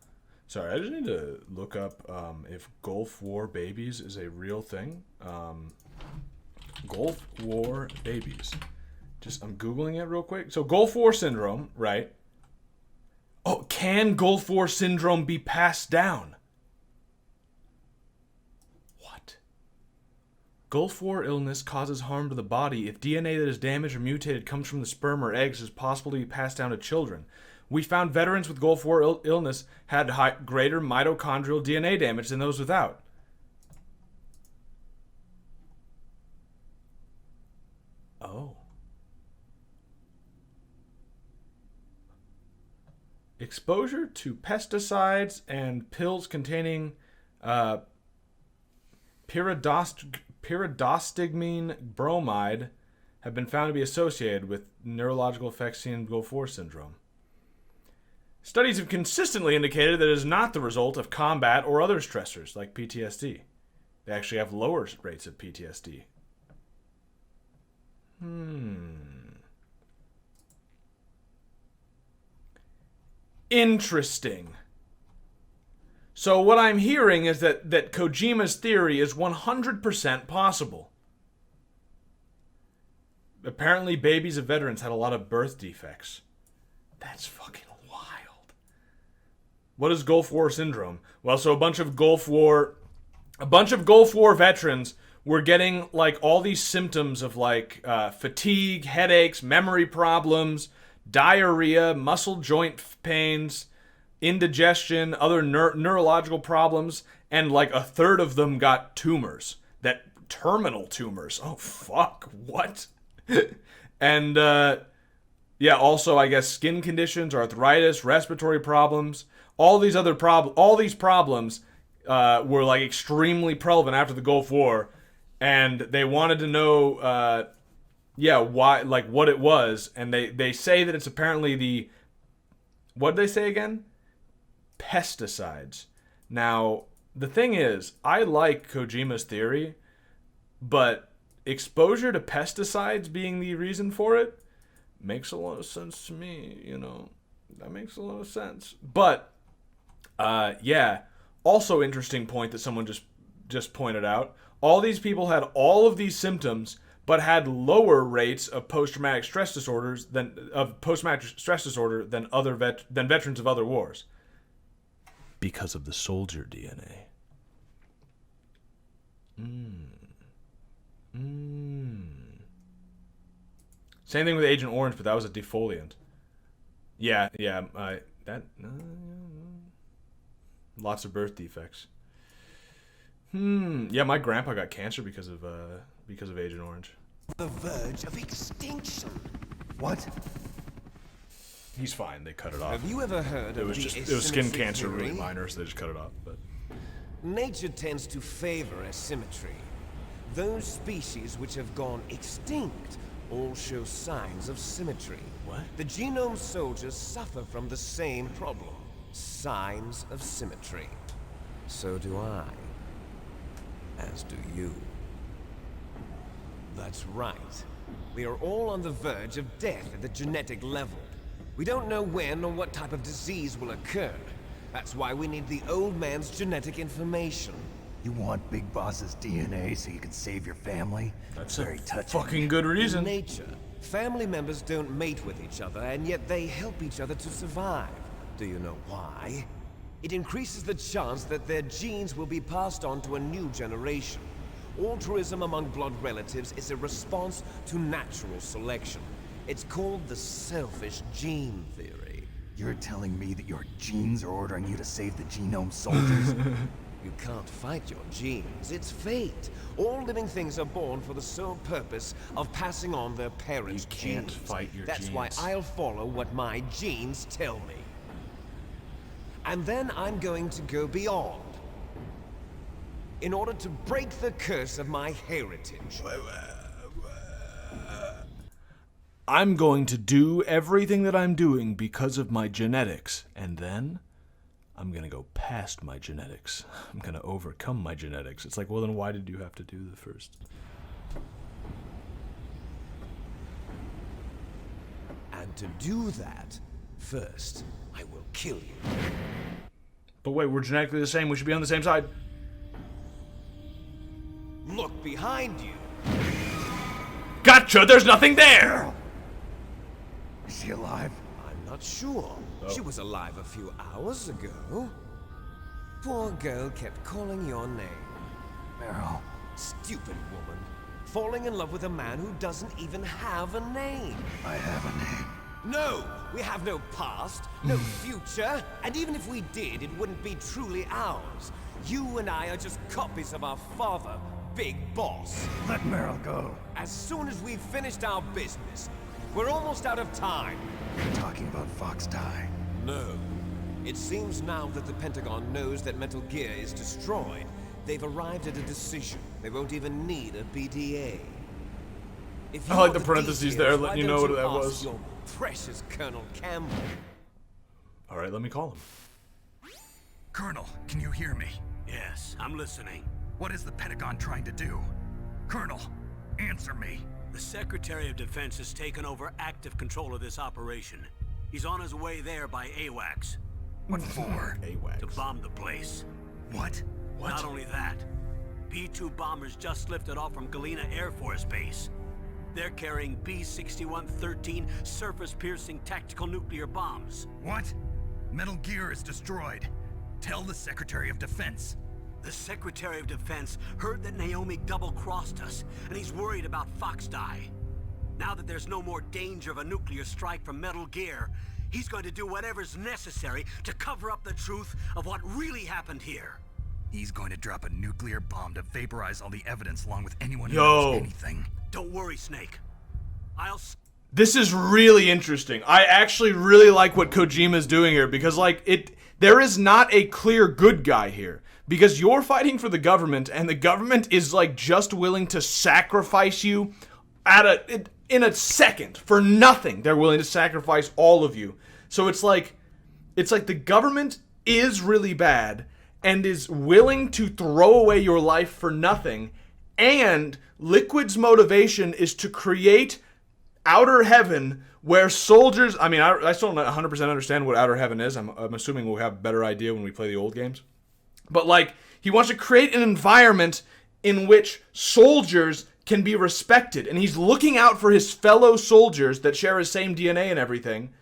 Sorry, I just need to look up if Gulf War babies is a real thing. Gulf War babies. I'm Googling it real quick. So Gulf War syndrome, right? Oh, can Gulf War syndrome be passed down? What? Gulf War illness causes harm to the body if DNA that is damaged or mutated comes from the sperm or eggs is possible to be passed down to children. We found veterans with Gulf War illness had greater mitochondrial DNA damage than those without. Oh. Exposure to pesticides and pills containing pyridostigmine bromide have been found to be associated with neurological effects seen in Gulf War syndrome. Studies have consistently indicated that it is not the result of combat or other stressors like PTSD. They actually have lower rates of PTSD. Interesting. So what I'm hearing is that Kojima's theory is 100% possible. Apparently babies of veterans had a lot of birth defects. That's fucking wild. What is Gulf War syndrome? Well, so a bunch of Gulf War veterans were getting like all these symptoms of like fatigue, headaches, memory problems, diarrhea, muscle joint pains, indigestion, other neurological problems, and like a third of them got tumors. Terminal tumors. Oh fuck, what? And yeah, also I guess skin conditions, arthritis, respiratory problems, all these problems were like extremely prevalent after the Gulf War, and they wanted to know why, like what it was, and they say that it's apparently what did they say again? Pesticides. Now, the thing is, I like Kojima's theory, but exposure to pesticides being the reason for it makes a lot of sense to me, you know. That makes a lot of sense. But, yeah, also interesting point that someone just pointed out. All these people had all of these symptoms, but had lower rates of post-traumatic stress disorder than veterans of other wars. Because of the soldier DNA. Same thing with Agent Orange, but that was a defoliant. Yeah, lots of birth defects. Yeah, my grandpa got cancer because of Agent Orange. The verge of extinction. What? He's fine. They cut it off. Have you ever heard of it was skin cancer, really minor, so they just cut it off. But nature tends to favor asymmetry. Those species which have gone extinct all show signs of symmetry. What? The genome soldiers suffer from the same problem. Signs of symmetry. So do I. As do you. That's right. We are all on the verge of death at the genetic level. We don't know when or what type of disease will occur. That's why we need the old man's genetic information. You want Big Boss's DNA so you can save your family? That's very touching. Fucking good reason. In nature, family members don't mate with each other, and yet they help each other to survive. Do you know why? It increases the chance that their genes will be passed on to a new generation. Altruism among blood relatives is a response to natural selection. It's called the selfish gene theory. You're telling me that your genes are ordering you to save the genome soldiers? You can't fight your genes. It's fate. All living things are born for the sole purpose of passing on their parents' genes. You can't fight your genes. That's why I'll follow what my genes tell me. And then I'm going to go beyond. In order to break the curse of my heritage. I'm going to do everything that I'm doing because of my genetics, and then I'm going to go past my genetics. I'm going to overcome my genetics. It's like, well, then why did you have to do the first? And to do that, first, I will kill you. But wait, we're genetically the same. We should be on the same side. Look behind you. Gotcha! There's nothing there! Is she alive? I'm not sure. Oh. She was alive a few hours ago. Poor girl kept calling your name. Meryl. Stupid woman. Falling in love with a man who doesn't even have a name. I have a name. No! We have no past, no future, and even if we did, it wouldn't be truly ours. You and I are just copies of our father, Big Boss. Let Meryl go. As soon as we've finished our business, we're almost out of time. You're talking about Fox Die. No. It seems now that the Pentagon knows that Metal Gear is destroyed, they've arrived at a decision. They won't even need a BDA. If I like the parentheses there, letting you know what that was. Your precious Colonel Campbell. All right, let me call him. Colonel, can you hear me? Yes, I'm listening. What is the Pentagon trying to do? Colonel, answer me. The Secretary of Defense has taken over active control of this operation. He's on his way there by AWACS. What for? AWACS. To bomb the place. What? Not only that, B-2 bombers just lifted off from Galena Air Force Base. They're carrying B-6113 surface-piercing tactical nuclear bombs. What? Metal Gear is destroyed. Tell the Secretary of Defense. The Secretary of Defense heard that Naomi double-crossed us, and he's worried about Fox Die. Now that there's no more danger of a nuclear strike from Metal Gear, he's going to do whatever's necessary to cover up the truth of what really happened here. He's going to drop a nuclear bomb to vaporize all the evidence along with anyone who Yo. knows anything. Don't worry, Snake. This is really interesting. I actually really like what Kojima's doing here because, like, there is not a clear good guy here. Because you're fighting for the government, and the government is, like, just willing to sacrifice you in a second. For nothing, they're willing to sacrifice all of you. So it's like the government is really bad and is willing to throw away your life for nothing. And Liquid's motivation is to create outer heaven where soldiers... I mean, I still don't 100% understand what outer heaven is. I'm assuming we'll have a better idea when we play the old games. But, like, he wants to create an environment in which soldiers can be respected. And he's looking out for his fellow soldiers that share his same DNA and everything.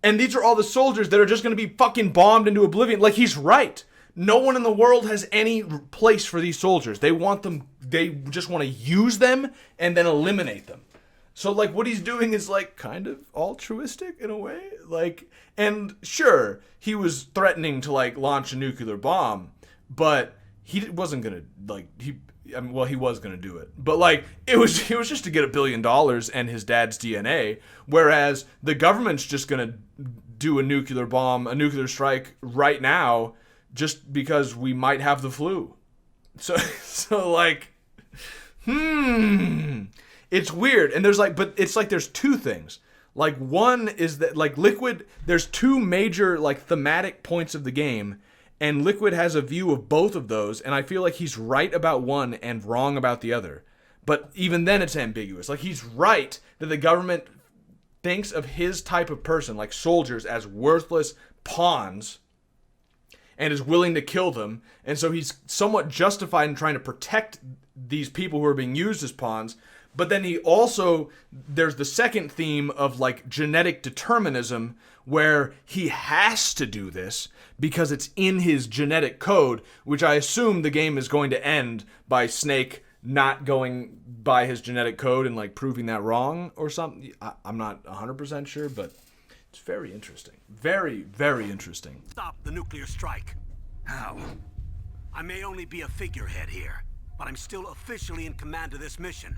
And these are all the soldiers that are just going to be fucking bombed into oblivion. Like, he's right. No one in the world has any place for these soldiers. They want them, they just want to use them and then eliminate them. So, like, what he's doing is, like, kind of altruistic in a way. Like, and sure, he was threatening to, like, launch a nuclear bomb, but he wasn't going to, like, he was going to do it. But, like, it was just to get $1 billion and his dad's DNA, whereas the government's just going to do a nuclear bomb, a nuclear strike right now just because we might have the flu. So like, it's weird. And there's two things. Like, one is that, like, Liquid, there's two major, like, thematic points of the game, and Liquid has a view of both of those, and I feel like he's right about one and wrong about the other. But even then it's ambiguous. Like, he's right that the government thinks of his type of person, like soldiers, as worthless pawns, and is willing to kill them, and so he's somewhat justified in trying to protect these people who are being used as pawns. But then there's the second theme of, like, genetic determinism, where he has to do this because it's in his genetic code, which I assume the game is going to end by Snake not going by his genetic code and, like, proving that wrong or something. I'm not 100% sure, but it's very interesting. Very, very interesting. Stop the nuclear strike. How? I may only be a figurehead here, but I'm still officially in command of this mission.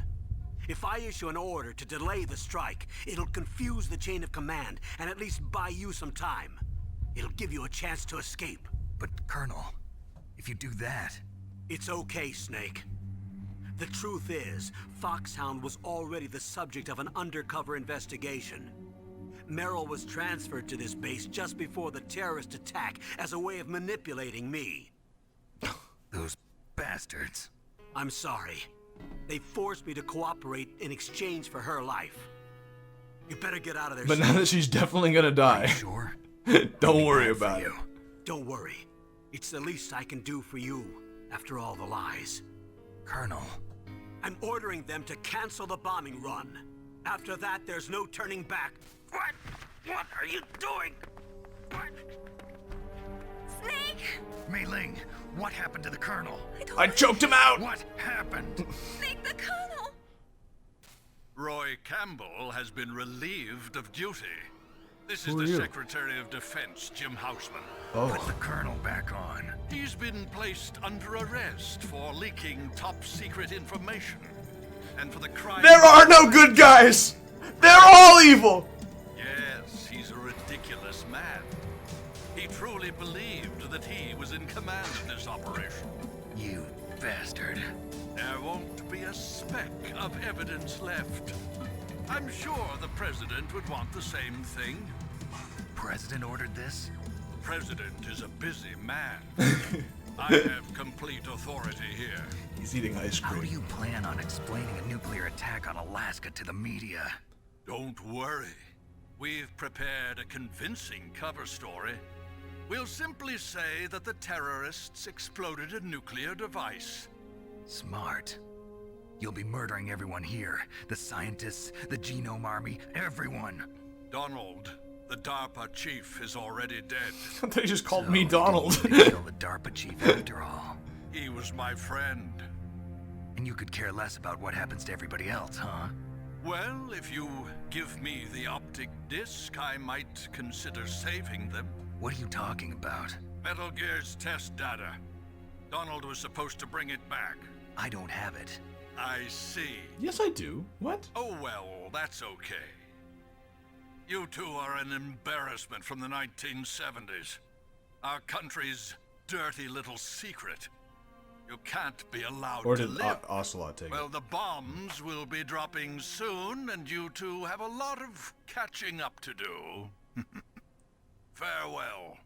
If I issue an order to delay the strike, it'll confuse the chain of command and at least buy you some time. It'll give you a chance to escape. But, Colonel, if you do that... It's okay, Snake. The truth is, Foxhound was already the subject of an undercover investigation. Meryl was transferred to this base just before the terrorist attack as a way of manipulating me. Those bastards. I'm sorry. They forced me to cooperate in exchange for her life. You better get out of there. But now that she's definitely gonna die. Sure? Don't worry about it. Don't worry. It's the least I can do for you after all the lies. Colonel. I'm ordering them to cancel the bombing run. After that, there's no turning back. What? What are you doing? What? Snake! Mei Ling, what happened to the Colonel? I choked him out! What happened? Snake the Colonel! Roy Campbell has been relieved of duty. This is Who are the you? Secretary of Defense, Jim Houseman. Put the Colonel back on. He's been placed under arrest for leaking top-secret information. And for the crime... There are no good guys! They're all evil! Yes, he's a ridiculous man. He truly believed that he was in command of this operation. You bastard. There won't be a speck of evidence left. I'm sure the President would want the same thing. President ordered this? President is a busy man. I have complete authority here. He's eating ice How do cream. you plan on explaining a nuclear attack on Alaska to the media? Don't worry. We've prepared a convincing cover story. We'll simply say that the terrorists exploded a nuclear device. Smart. You'll be murdering everyone here. The scientists, the Genome Army, everyone. Donald, the DARPA chief, is already dead. They just called me So, Donald. you didn't kill the DARPA chief after all. He was my friend. And you could care less about what happens to everybody else, huh? Well, if you give me the optic disc, I might consider saving them. What are you talking about? Metal Gear's test data. Donald was supposed to bring it back. I don't have it. I see. Yes, I do. What? Oh well, that's okay. You two are an embarrassment from the 1970s. Our country's dirty little secret. You can't be allowed Or to did live. Ocelot take Well, it? the bombs will be dropping soon, and you two have a lot of catching up to do. Farewell.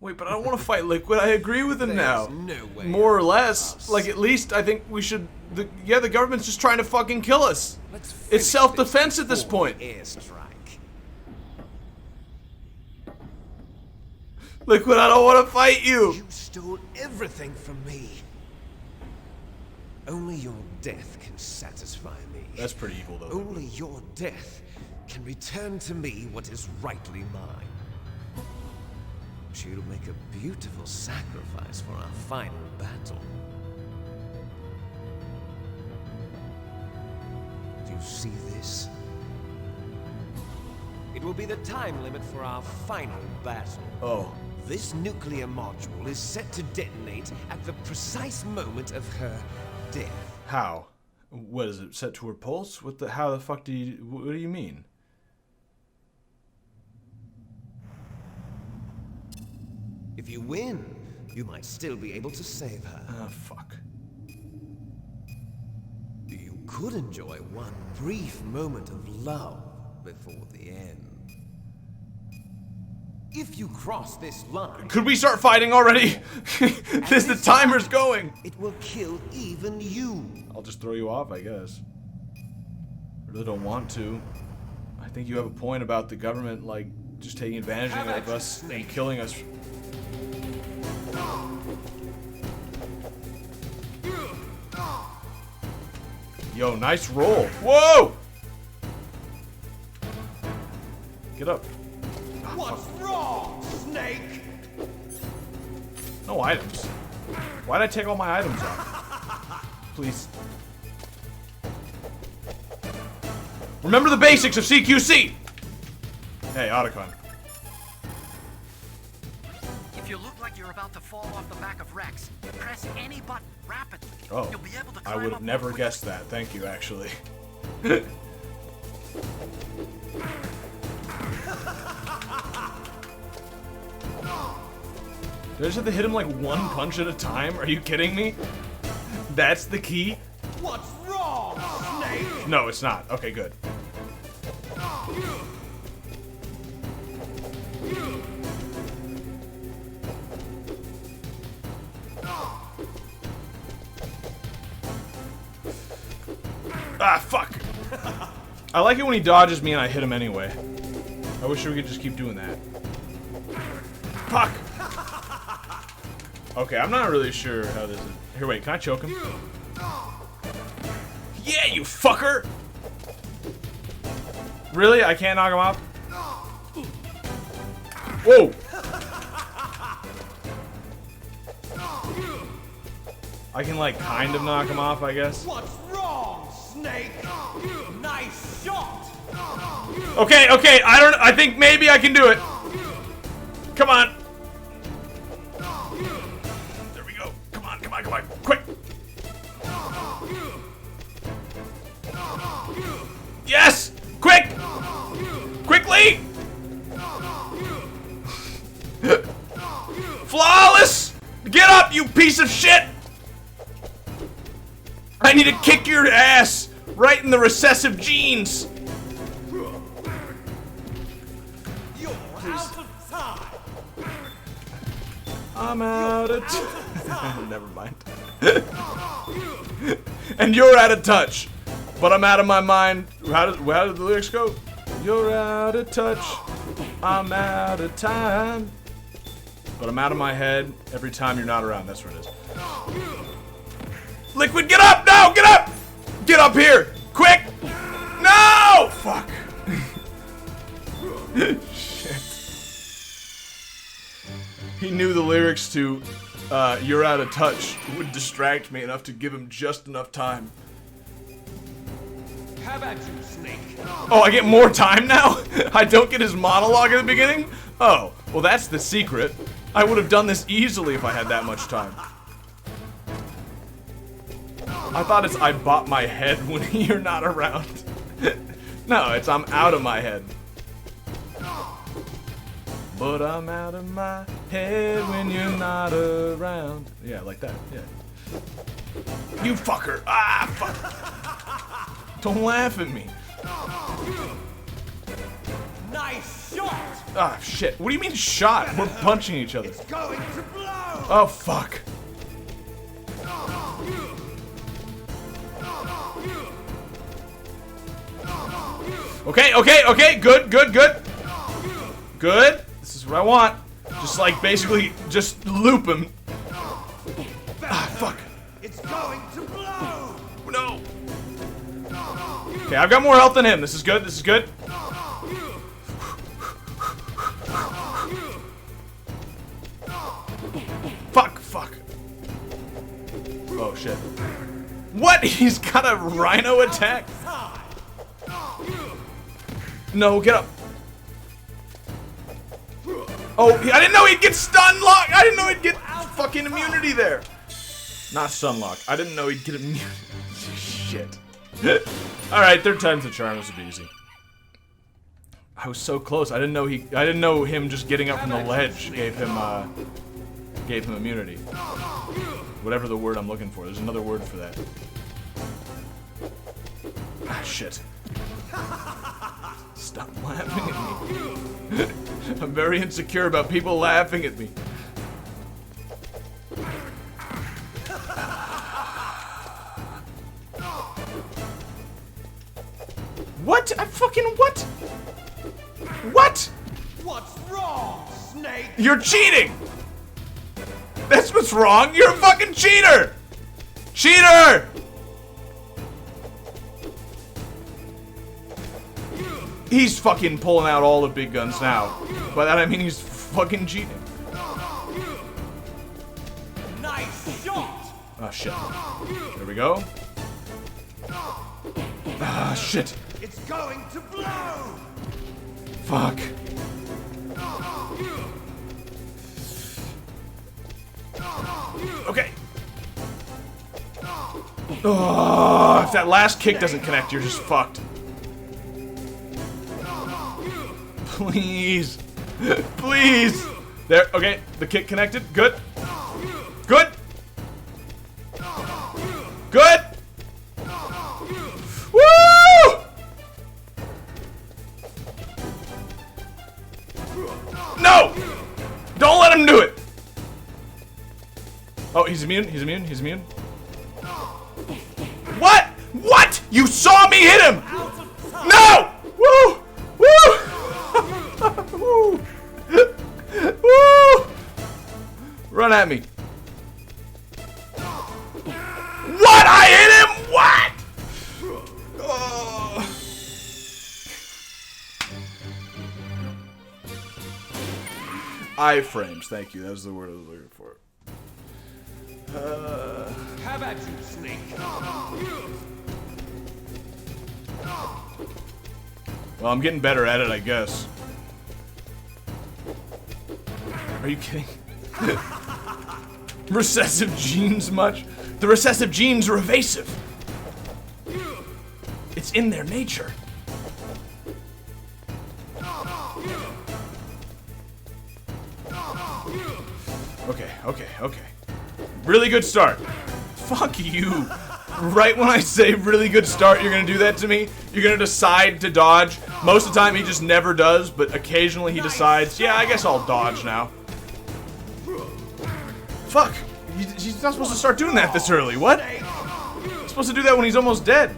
Wait, but I don't want to fight Liquid. I agree with him now. no way More or out of less. us. Like, at least I think we should... the government's just trying to fucking kill us. Let's It's finish self-defense this at this before point. the airstrike. Liquid, I don't want to fight you. You stole everything from me. Only your death can satisfy me. That's pretty evil, though. Only your death can return to me what is rightly mine. She'll make a beautiful sacrifice for our final battle. Do you see this? It will be the time limit for our final battle. Oh. This nuclear module is set to detonate at the precise moment of her death. How? What is it? Set to her pulse? What the? How the fuck do you? What do you mean? If you win, you might still be able to save her. Ah, fuck. You could enjoy one brief moment of love before the end. If you cross this line, Could we start fighting already? The timer's going. it will kill even you. I'll just throw you off, I guess. I really don't want to. I think you have a point about the government, like, just taking advantage of us and killing us. Yo, nice roll. Whoa! Get up. What's wrong, Snake? No items. Why'd I take all my items off? Please. Remember the basics of CQC! Hey, Otacon. If you look like you're about to fall off the back of Rex, press any button rapidly. Oh, You'll be able to I climb would up have never more guessed that. Thank you, actually. Do I just have to hit him like one punch at a time? Are you kidding me? That's the key? What's wrong, Snake? No, it's not. Okay, good. Ah, fuck! I like it when he dodges me and I hit him anyway. I wish we could just keep doing that. Fuck! Okay, I'm not really sure how this is. Here, wait, can I choke him? Yeah, you fucker! Really? I can't knock him out? Whoa! I can, like, kind of knock him off, I guess. What's wrong, Snake? Nice shot! Okay, I think maybe I can do it. Come on. There we go. Come on. Quick. Yes! Quick! Quickly! Flawless! Get up, you piece of shit! I need to kick your ass right in the recessive genes. You're out of time. I'm out of touch. Never mind. And you're out of touch, but I'm out of my mind. How did the lyrics go? You're out of touch. I'm out of time, but I'm out of my head every time you're not around. That's what it is. Liquid, get up! No, get up! Get up here, quick! No! Fuck. Shit. He knew the lyrics to You're Out of Touch would distract me enough to give him just enough time. How about you, Snake? Oh, I get more time now? I don't get his monologue at the beginning? Oh, well that's the secret. I would have done this easily if I had that much time. I thought it's I bought my head when you're not around. No, it's I'm out of my head. But I'm out of my head when you're not around. Yeah, like that, yeah. You fucker! Ah, fuck! Don't laugh at me. Nice shot! Ah, shit. What do you mean shot? We're punching each other. It's going to blow! Oh, fuck. Okay, good. Good. This is what I want. Just like basically just loop him. Ah, fuck. It's going to blow! No. Okay, I've got more health than him. This is good. Fuck. Oh, shit. What? He's got a rhino attack? No, get up. Oh, I didn't know he'd get stun lock. I didn't know he'd get fucking immunity there. Not stun lock. I didn't know he'd get immunity. Shit. Alright, third time's the charm. This would be easy. I was so close. I didn't know him just getting up from the ledge gave him immunity. Whatever the word I'm looking for. There's another word for that. Ah, shit. Stop laughing at me. I'm very insecure about people laughing at me. What? What? What? What's wrong, Snake? You're cheating! That's what's wrong! You're a fucking cheater! Cheater! He's fucking pulling out all the big guns now. By that I mean he's fucking cheating. Nice shot! Oh shit. There we go. Ah shit. It's going to blow! Fuck. Okay. Oh, if that last kick doesn't connect, you're just fucked. Please. Please. There. Okay. The kick connected. Good. Good. Good. Woo! No! Don't let him do it. Oh, he's immune. He's immune. He's immune. What? What? You saw me hit him! No! Woo! Woo! Woo! Woo! Run at me. What? I hit him? What? Oh. Iframes, thank you. That was the word I was looking for. Have at you, Snake. Well, I'm getting better at it, I guess. Are you kidding? Recessive genes much? The recessive genes are evasive. It's in their nature. Okay. Really good start. Fuck you. Right when I say really good start, you're gonna do that to me? You're gonna decide to dodge? Most of the time he just never does, but occasionally he decides, yeah, I guess I'll dodge now. Fuck. He's not supposed to start doing that this early. What? He's supposed to do that when he's almost dead.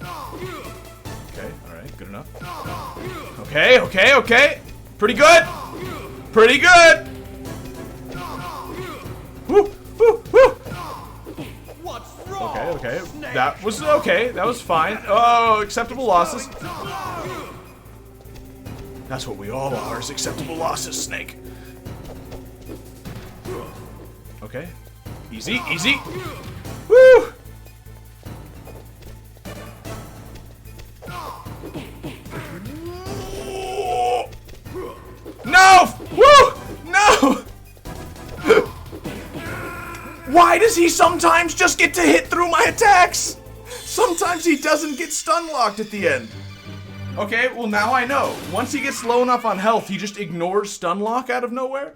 Okay, alright, good enough. Okay. Pretty good! Pretty good! Woo! Okay. That was okay. That was fine. Oh, acceptable losses. That's what we all are, is acceptable losses, Snake. Okay. Easy. Woo! No! Woo! No! Why does he sometimes just get to hit through my attacks? Sometimes he doesn't get stun locked at the end. Okay, well now I know. Once he gets low enough on health, he just ignores stun lock out of nowhere.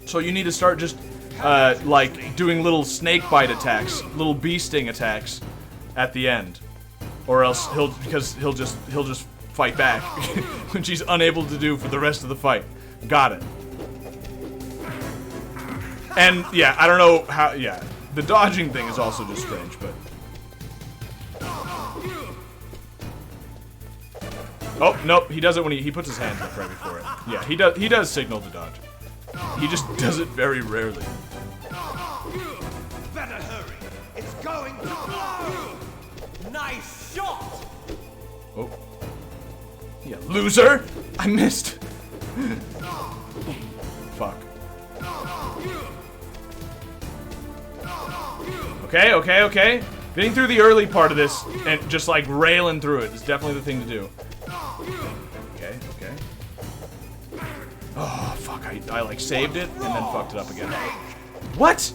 So you need to start just, like, doing little snake bite attacks, little bee sting attacks at the end. Or else he'll just fight back, which he's unable to do for the rest of the fight. Got it. And, yeah, I don't know how, yeah. The dodging thing is also just strange, but... Oh, nope, he does it when he puts his hands up right before it. Yeah, he does signal to dodge. He just does it very rarely. Better hurry. It's going to blow. Nice shot. Oh. Yeah, loser! I missed. Fuck. Okay. Getting through the early part of this and just like railing through it is definitely the thing to do. Okay. Oh, fuck, I like saved it and then fucked it up again. What?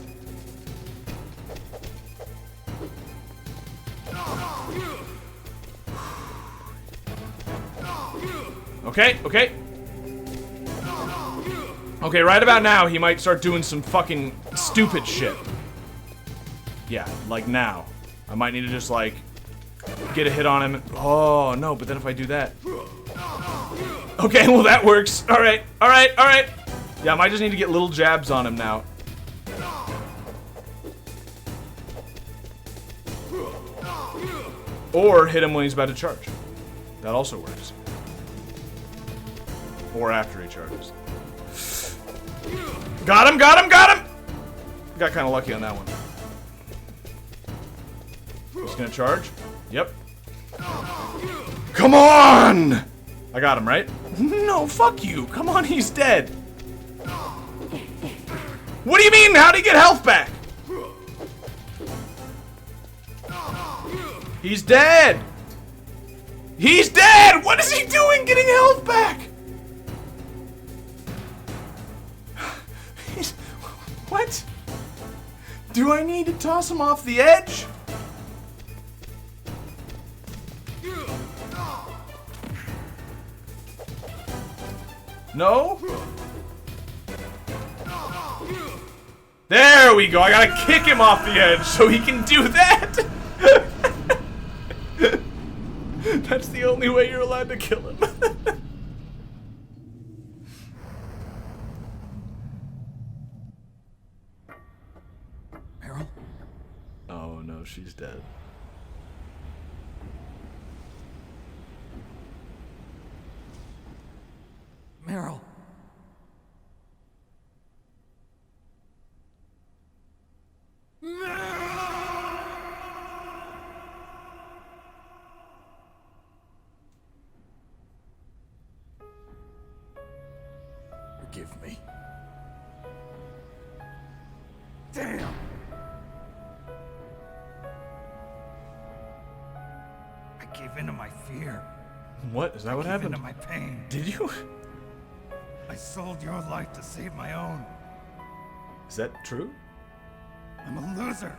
Okay. Okay, right about now, he might start doing some fucking stupid shit. Yeah, like now. I might need to just, like, get a hit on him. Oh, no, but then if I do that... Okay, well, that works. Alright. Yeah, I might just need to get little jabs on him now. Or hit him when he's about to charge. That also works. Or after he charges. Got him! Got kind of lucky on that one. He's gonna charge. Yep. Come on! I got him, right? No, fuck you. Come on, he's dead. What do you mean? How'd he get health back? He's dead! He's dead! What is he doing getting health back? What? Do I need to toss him off the edge? No? There we go. I gotta kick him off the edge so he can do that. That's the only way you're allowed to kill him. Meryl? Oh no, she's dead. Meryl. Forgive me. Damn! I gave in to my fear. What? Is that what happened? I gave in to my pain. Did you? I sold your life to save my own. Is that true? I'm a loser.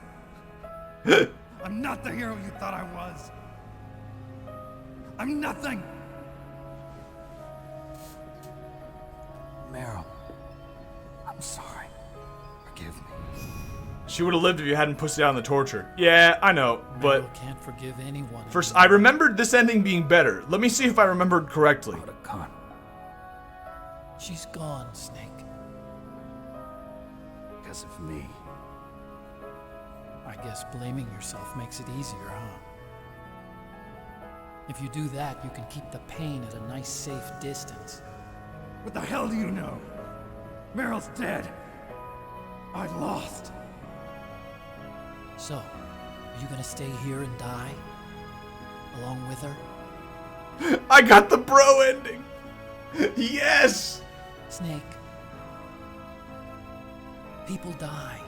I'm not the hero you thought I was. I'm nothing. Meryl, I'm sorry. Forgive me. She would have lived if you hadn't pushed down the torture. Yeah, I know, but Meryl can't forgive anyone. first, I remembered this ending being better. Let me see if I remembered correctly. Otacon. She's gone, Snake. Because of me. I guess blaming yourself makes it easier, huh? If you do that, you can keep the pain at a nice, safe distance. What the hell do you know? Meryl's dead. I lost. So, are you gonna stay here and die? Along with her? I got the bro ending. Yes. Snake. People die.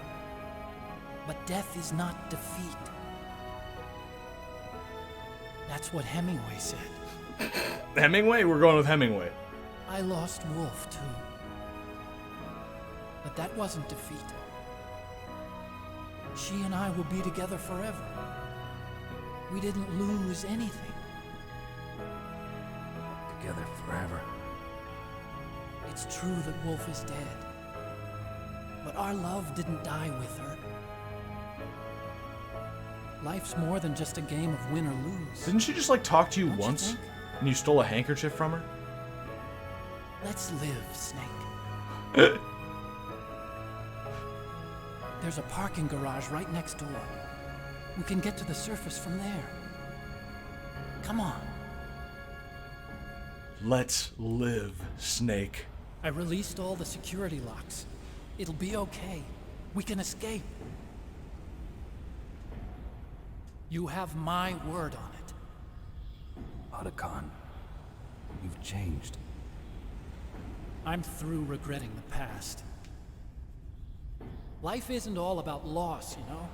But death is not defeat. That's what Hemingway said. Hemingway? We're going with Hemingway. I lost Wolf, too. But that wasn't defeat. She and I will be together forever. We didn't lose anything. Together forever. It's true that Wolf is dead. But our love didn't die with her. Life's more than just a game of win or lose. Didn't she just like talk to you Don't you once? think? And you stole a handkerchief from her? Let's live, Snake. There's a parking garage right next door. We can get to the surface from there. Come on. Let's live, Snake. I released all the security locks. It'll be okay. We can escape. You have my word on it. Otacon, you've changed. I'm through regretting the past. Life isn't all about loss, you know?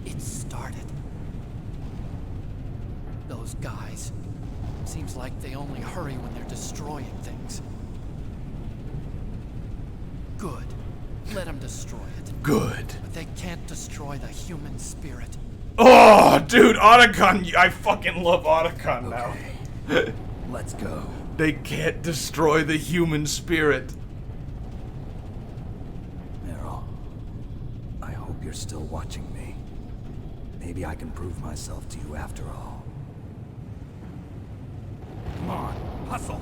It started. Those guys. Seems like they only hurry when they're destroying things. Good. Let them destroy it. Good. But they can't destroy the human spirit. Oh, dude, Otacon. I fucking love Otacon now. Let's go. They can't destroy the human spirit. Meryl, I hope you're still watching me. Maybe I can prove myself to you after all. Come on, hustle.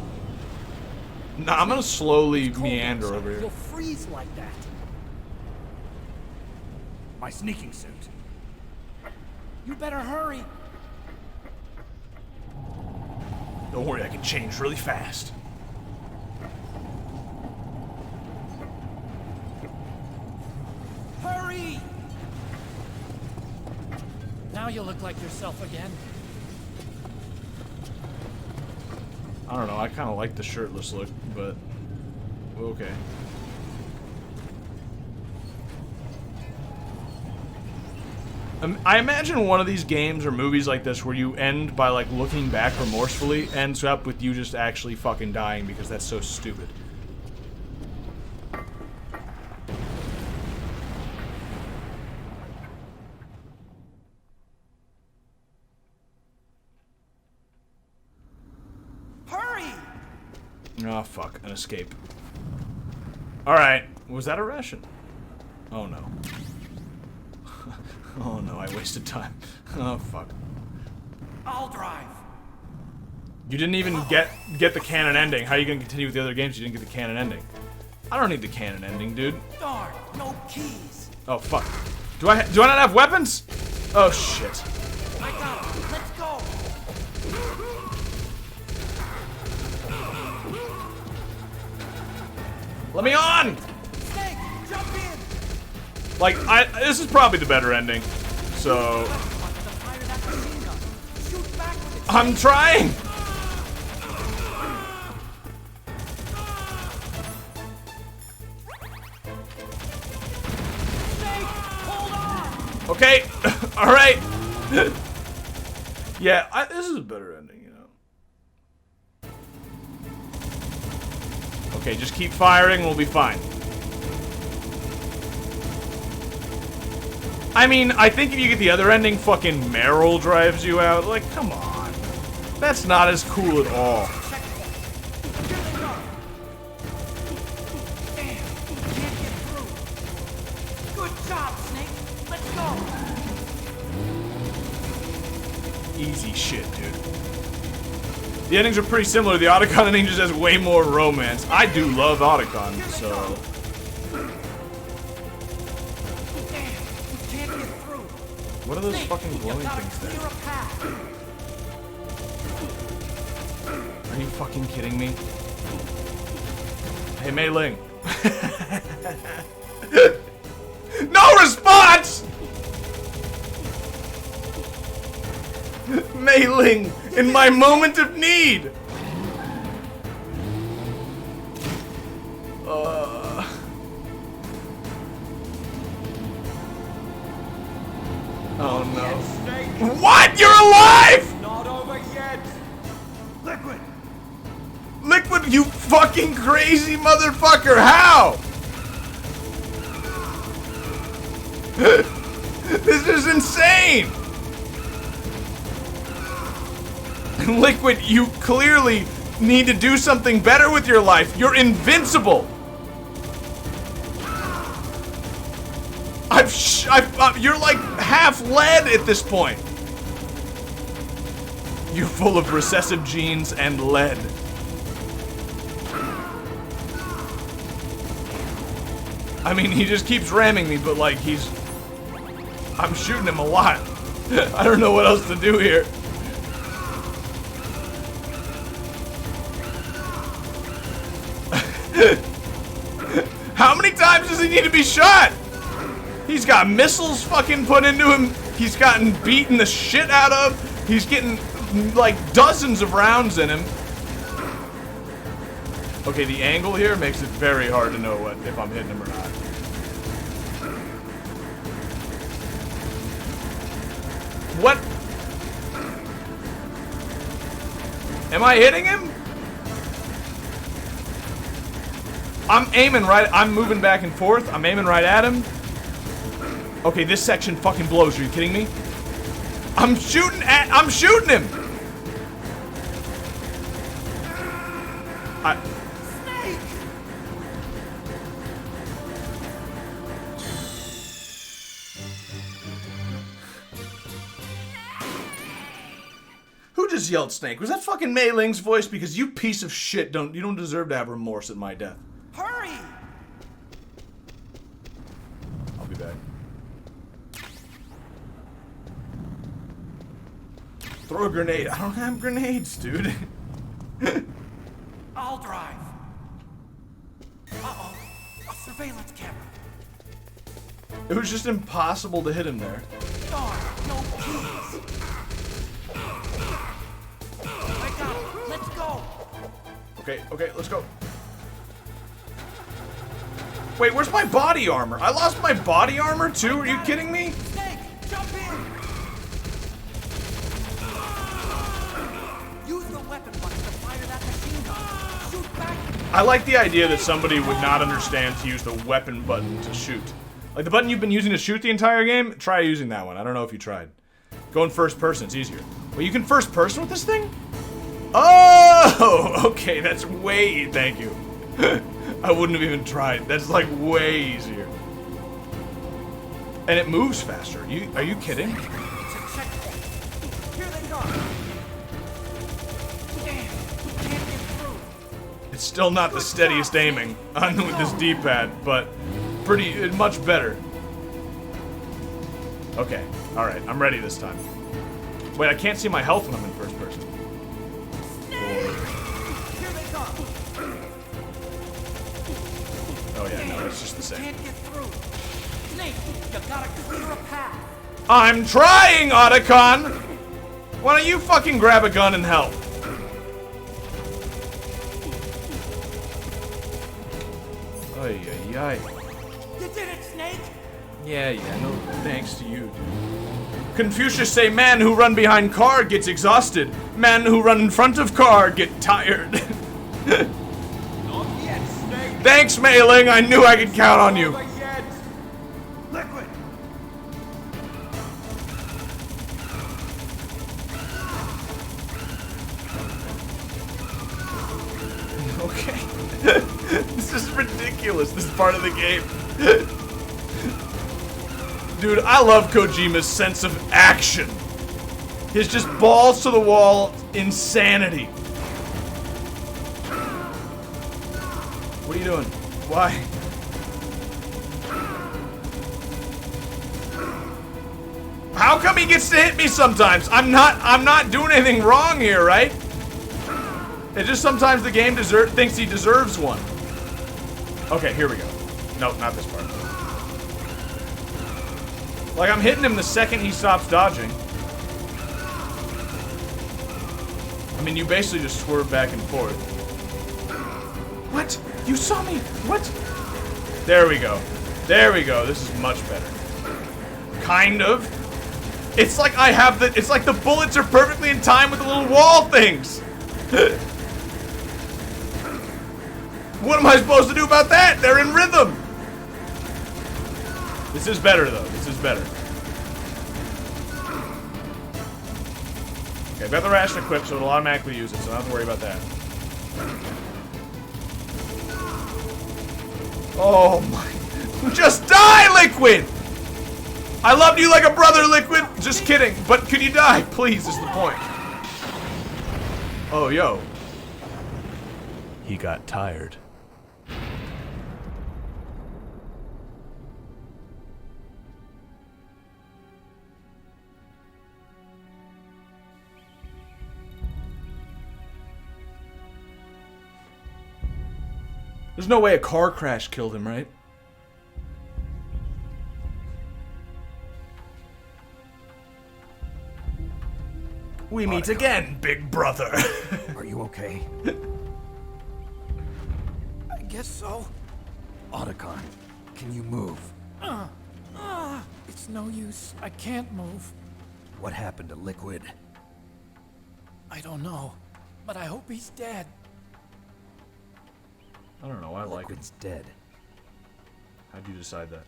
Nah, I'm gonna slowly meander over here. You'll freeze like that. My sneaking suit. You better hurry. Don't worry, I can change really fast. Hurry! Now you look like yourself again. I don't know, I kind of like the shirtless look, but okay. I imagine one of these games or movies like this where you end by like looking back remorsefully ends up with you just actually fucking dying because that's so stupid. Hurry! Oh fuck, an escape. Alright, was that a ration? Oh no. Oh no, I wasted time. Oh fuck. I'll drive. You didn't even get the canon ending. How are you gonna continue with the other games if you didn't get the canon ending? I don't need the canon ending, dude. Darn, no keys. Oh fuck. Do I not have weapons? Oh shit. I got him. Let's go. Let me on! Snake, jump in. Like, this is probably the better ending. So I'm trying! Okay, all right. Yeah, this is a better ending, you know. Okay, just keep firing, we'll be fine. I mean, I think if you get the other ending, fucking Meryl drives you out. Like, come on. That's not as cool at all. Good job, Snake. Let's go. Easy shit, dude. The endings are pretty similar. The Otacon ending just has way more romance. I do love Otacon, so... What are those fucking glowing things there? Are you fucking kidding me? Hey, Mei Ling. No response! Mei Ling, in my moment of need! Oh no. What? You're alive? Not over yet. Liquid. Liquid, you fucking crazy motherfucker! How? This is insane! Liquid, you clearly need to do something better with your life. You're invincible. You're like half lead at this point. You're full of recessive genes and lead. I mean, he just keeps ramming me, but like I'm shooting him a lot. I don't know what else to do here. How many times does he need to be shot? He's got missiles fucking put into him. He's gotten beaten the shit out of. He's getting like dozens of rounds in him. Okay, the angle here makes it very hard to know if I'm hitting him or not. What? Am I hitting him? I'm aiming right. I'm moving back and forth. I'm aiming right at him. Okay, this section fucking blows. Are you kidding me? I'm shooting him. Snake! Who just yelled Snake? Was that fucking Mei Ling's voice? Because you piece of shit you don't deserve to have remorse at my death. Hurry! I'll be back. Throw a grenade. I don't have grenades, dude. I'll drive. Uh-oh. A surveillance camera. It was just impossible to hit him there. Darn, no keys. I got it. Let's go. Okay, let's go. Wait, where's my body armor? I lost my body armor too? Are you kidding me? Snake, jump in. Use the weapon button to fire that machine gun. Shoot back. I like the idea that somebody would not understand to use the weapon button to shoot. Like the button you've been using to shoot the entire game, try using that one. I don't know if you tried. Go in first person, it's easier. Well, you can first person with this thing? Oh, okay, that's way, thank you. I wouldn't have even tried. That's like way easier. And it moves faster. Are you kidding? It's a checkpoint. Here they come. Damn, can't get through. It's still not the steadiest aiming on with this D-pad, but much better. Okay, alright, I'm ready this time. Wait, I can't see my health when I'm in first person. Here they come. Oh yeah, no, it's just the same. Can't get through. Snake, you gotta clear a path. I'm trying, Otacon! Why don't you fucking grab a gun and help? Ay, ay, ay. You did it, Snake. Yeah, no thanks to you, dude. Confucius say man who run behind car gets exhausted. Man who run in front of car get tired. Thanks, Mei Ling. I knew I could count on you. Liquid! Okay. This is ridiculous, this part of the game. Dude, I love Kojima's sense of action. His just balls to the wall insanity. What are you doing? Why? How come he gets to hit me sometimes? I'm not doing anything wrong here, right? It's just sometimes the game thinks he deserves one. Okay, here we go. Nope, not this part. Like, I'm hitting him the second he stops dodging. I mean, you basically just swerve back and forth. What? You saw me! What? There we go. There we go. This is much better. Kind of. It's like I have the... It's like the bullets are perfectly in time with the little wall things. What am I supposed to do about that? They're in rhythm. This is better, though. This is better. Okay, I've got the ration equipped, so it'll automatically use it, so I don't have to worry about that. Oh my... Just die, Liquid! I loved you like a brother, Liquid! Just kidding, but could you die? Please, is the point. Oh, yo. He got tired. There's no way a car crash killed him, right? We meet again, big brother. Are you okay? I guess so. Otacon, can you move? It's no use. I can't move. What happened to Liquid? I don't know, but I hope he's dead. I don't know, I like him. Liquid's dead. How'd you decide that?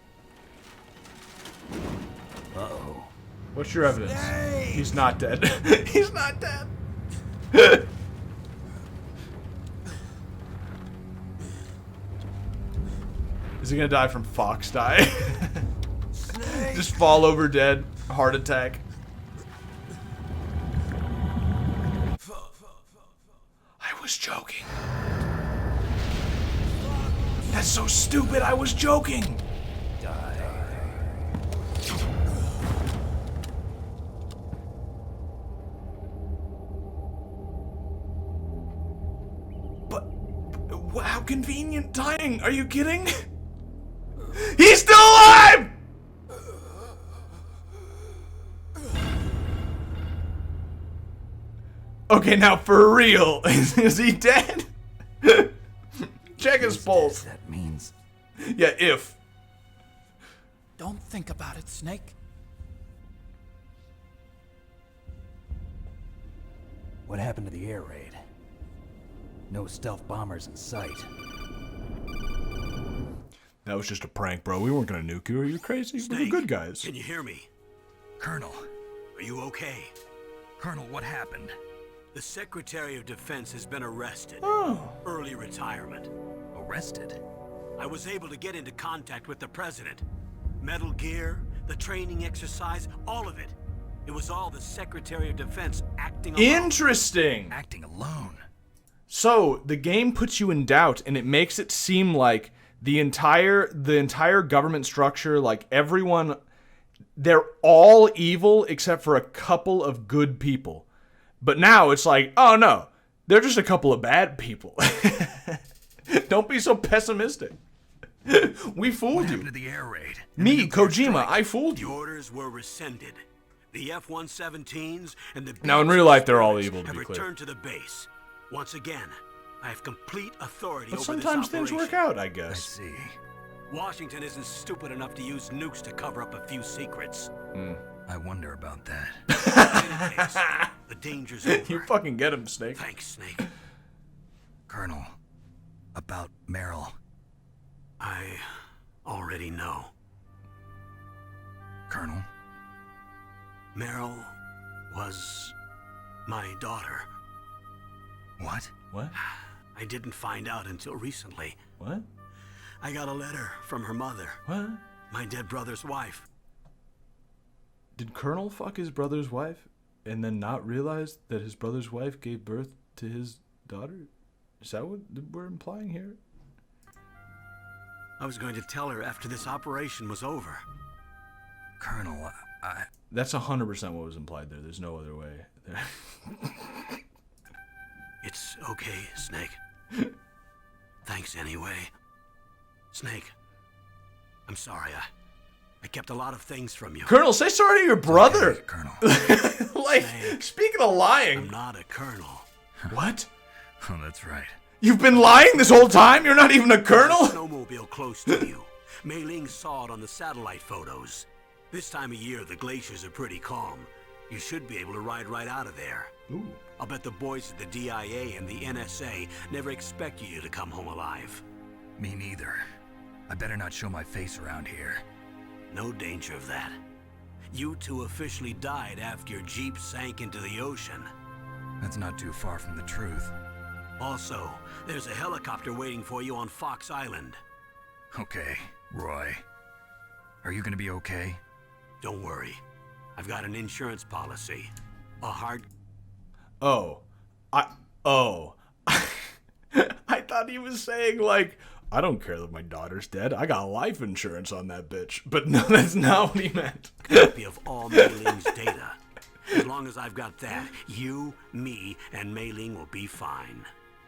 Uh-oh. What's your evidence? Snake! He's not dead. He's not dead. Is he gonna die from Fox die? Just fall over dead. Heart attack. I was joking. That's so stupid. I was joking. But how convenient dying. Are you kidding? He's still alive! Okay, now for real. Is he dead? Check his pulse. That means... Yeah, if. Don't think about it, Snake. What happened to the air raid? No stealth bombers in sight. That was just a prank, bro. We weren't gonna nuke you. Are you crazy? Snake, We're the good guys. Can you hear me? Colonel. Are you okay? Colonel, what happened? The Secretary of Defense has been arrested. Oh. Early retirement. Arrested? I was able to get into contact with the President. Metal Gear, the training exercise, all of it. It was all the Secretary of Defense acting alone. Interesting. Acting alone. So the game puts you in doubt, and it makes it seem like the entire government structure, like everyone, they're all evil except for a couple of good people. But now it's like, oh no, they're just a couple of bad people. Don't be so pessimistic. We fooled What you. happened to the air raid? Me, Kojima, I fooled The you. orders were rescinded. The F-117s and the Now, in real life, they're all evil, to have be clear. returned to the base. Once again, I have complete authority But over sometimes this things operation. work out, I I guess. see. Washington isn't stupid enough to use nukes to cover up a few secrets. I wonder about that. In any case, the danger's over. You fucking get him, Snake. Thanks, Snake. Colonel, about Meryl. I already know. Colonel? Meryl was my daughter. What? What? I didn't find out until recently. What? I got a letter from her mother. What? My dead brother's wife. Did Colonel fuck his brother's wife and then not realize that his brother's wife gave birth to his daughter? Is that what we're implying here? I was going to tell her after this operation was over. Colonel, That's 100% what was implied there. There's no other way. It's okay, Snake. Thanks anyway. Snake, I'm sorry. I kept a lot of things from you. Colonel, say sorry to your brother. Okay, Colonel. Like, Snake, speaking of lying. I'm not a colonel. What? Oh, that's right. You've been lying this whole time? You're not even a colonel? There's a snowmobile close to you. Mei Ling saw it on the satellite photos. This time of year, the glaciers are pretty calm. You should be able to ride right out of there. Ooh. I'll bet the boys at the DIA and the NSA never expect you to come home alive. Me neither. I better not show my face around here. No danger of that. You two officially died after your Jeep sank into the ocean. That's not too far from the truth. Also, there's a helicopter waiting for you on Fox Island. Okay, Roy. Are you gonna be okay? Don't worry. I've got an insurance policy. A hard... Oh. I thought he was saying, like, I don't care that my daughter's dead. I got life insurance on that bitch. But no, that's not what he meant. Copy of all Mei Ling's data. As long as I've got that, you, me, and Mei Ling will be fine.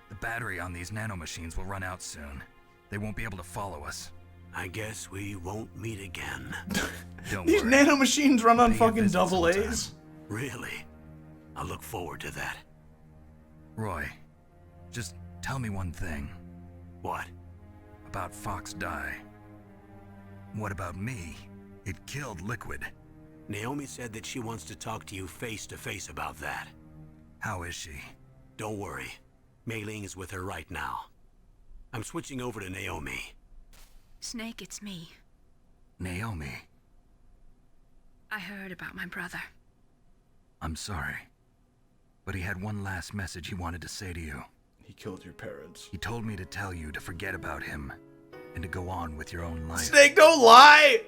The battery on these nanomachines will run out soon. They won't be able to follow us. I guess we won't meet again. Don't These worry. nanomachines run on Pay a fucking visit double sometime. A's? Really? I look forward to that. Roy, just tell me one thing. What? About Fox Die. What about me? It killed Liquid. Naomi said that she wants to talk to you face to face about that. How is she? Don't worry. Mei Ling is with her right now. I'm switching over to Naomi. Snake, it's me. Naomi, I heard about my brother. I'm sorry. But he had one last message he wanted to say to you. He killed your parents. He told me to tell you to forget about him and to go on with your own life. Snake, don't lie!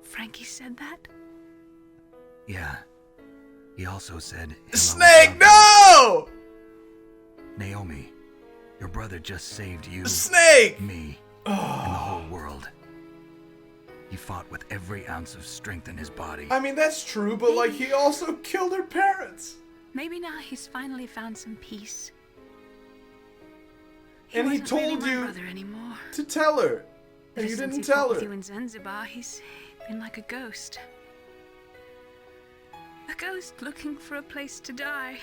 Frankie said that? Yeah. He also said... Snake, no! Naomi, your brother just saved you, Snake! me, and the whole world. He fought with every ounce of strength in his body. I mean, that's true, but, like, he also killed her parents. Maybe now he's finally found some peace. And he wasn't told really my you brother anymore. to tell her. And Ever you since didn't he tell fought with her. you in Zanzibar, he's been like a ghost. A ghost looking for a place to die.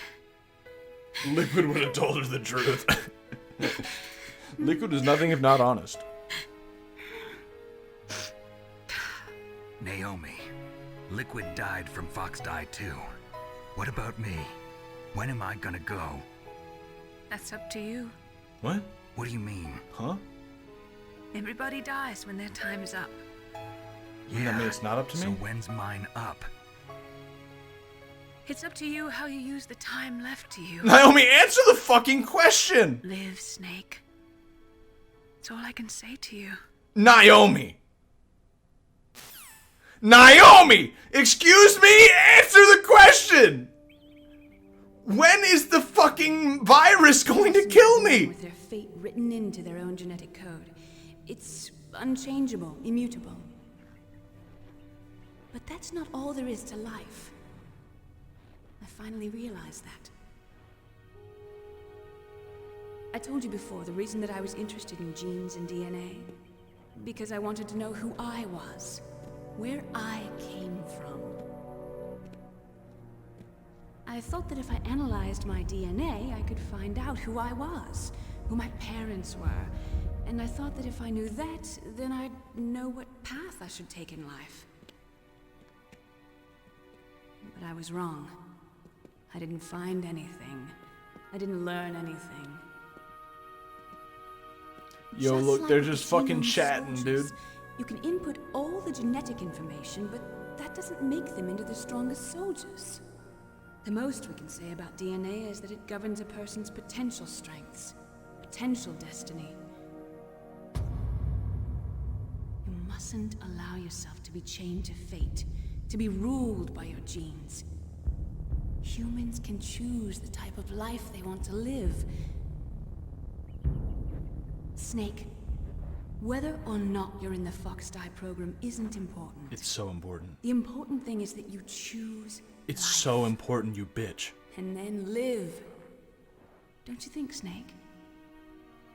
Liquid would have told her the truth. Liquid is nothing if not honest. Naomi, Liquid died from Fox Die too. What about me? When am I gonna go? That's up to you. What? What do you mean? Huh? Everybody dies when their time is up. Yeah, I mean, it's not up to so me? when's mine up? It's up to you how you use the time left to you. Naomi, answer the fucking question! Live, Snake. That's all I can say to you. Naomi! Naomi! Excuse me? Answer the question! When is the fucking virus going to kill me? With their fate written into their own genetic code. It's unchangeable, immutable. But that's not all there is to life. I finally realized that. I told you before the reason that I was interested in genes and DNA. Because I wanted to know who I was. Where I came from. I thought that if I analyzed my DNA, I could find out who I was, who my parents were, and I thought that if I knew that, then I'd know what path I should take in life. But I was wrong. I didn't find anything. I didn't learn anything. Yo, Just look, like they're with the just fucking genome chatting, soldiers, dude. You can input all the genetic information, but that doesn't make them into the strongest soldiers. The most we can say about DNA is that it governs a person's potential strengths, potential destiny. You mustn't allow yourself to be chained to fate, to be ruled by your genes. Humans can choose the type of life they want to live. Snake, whether or not you're in the Fox-Die program isn't important. It's so important. The important thing is that you choose It's so important, you bitch. and then live. Don't you think, Snake?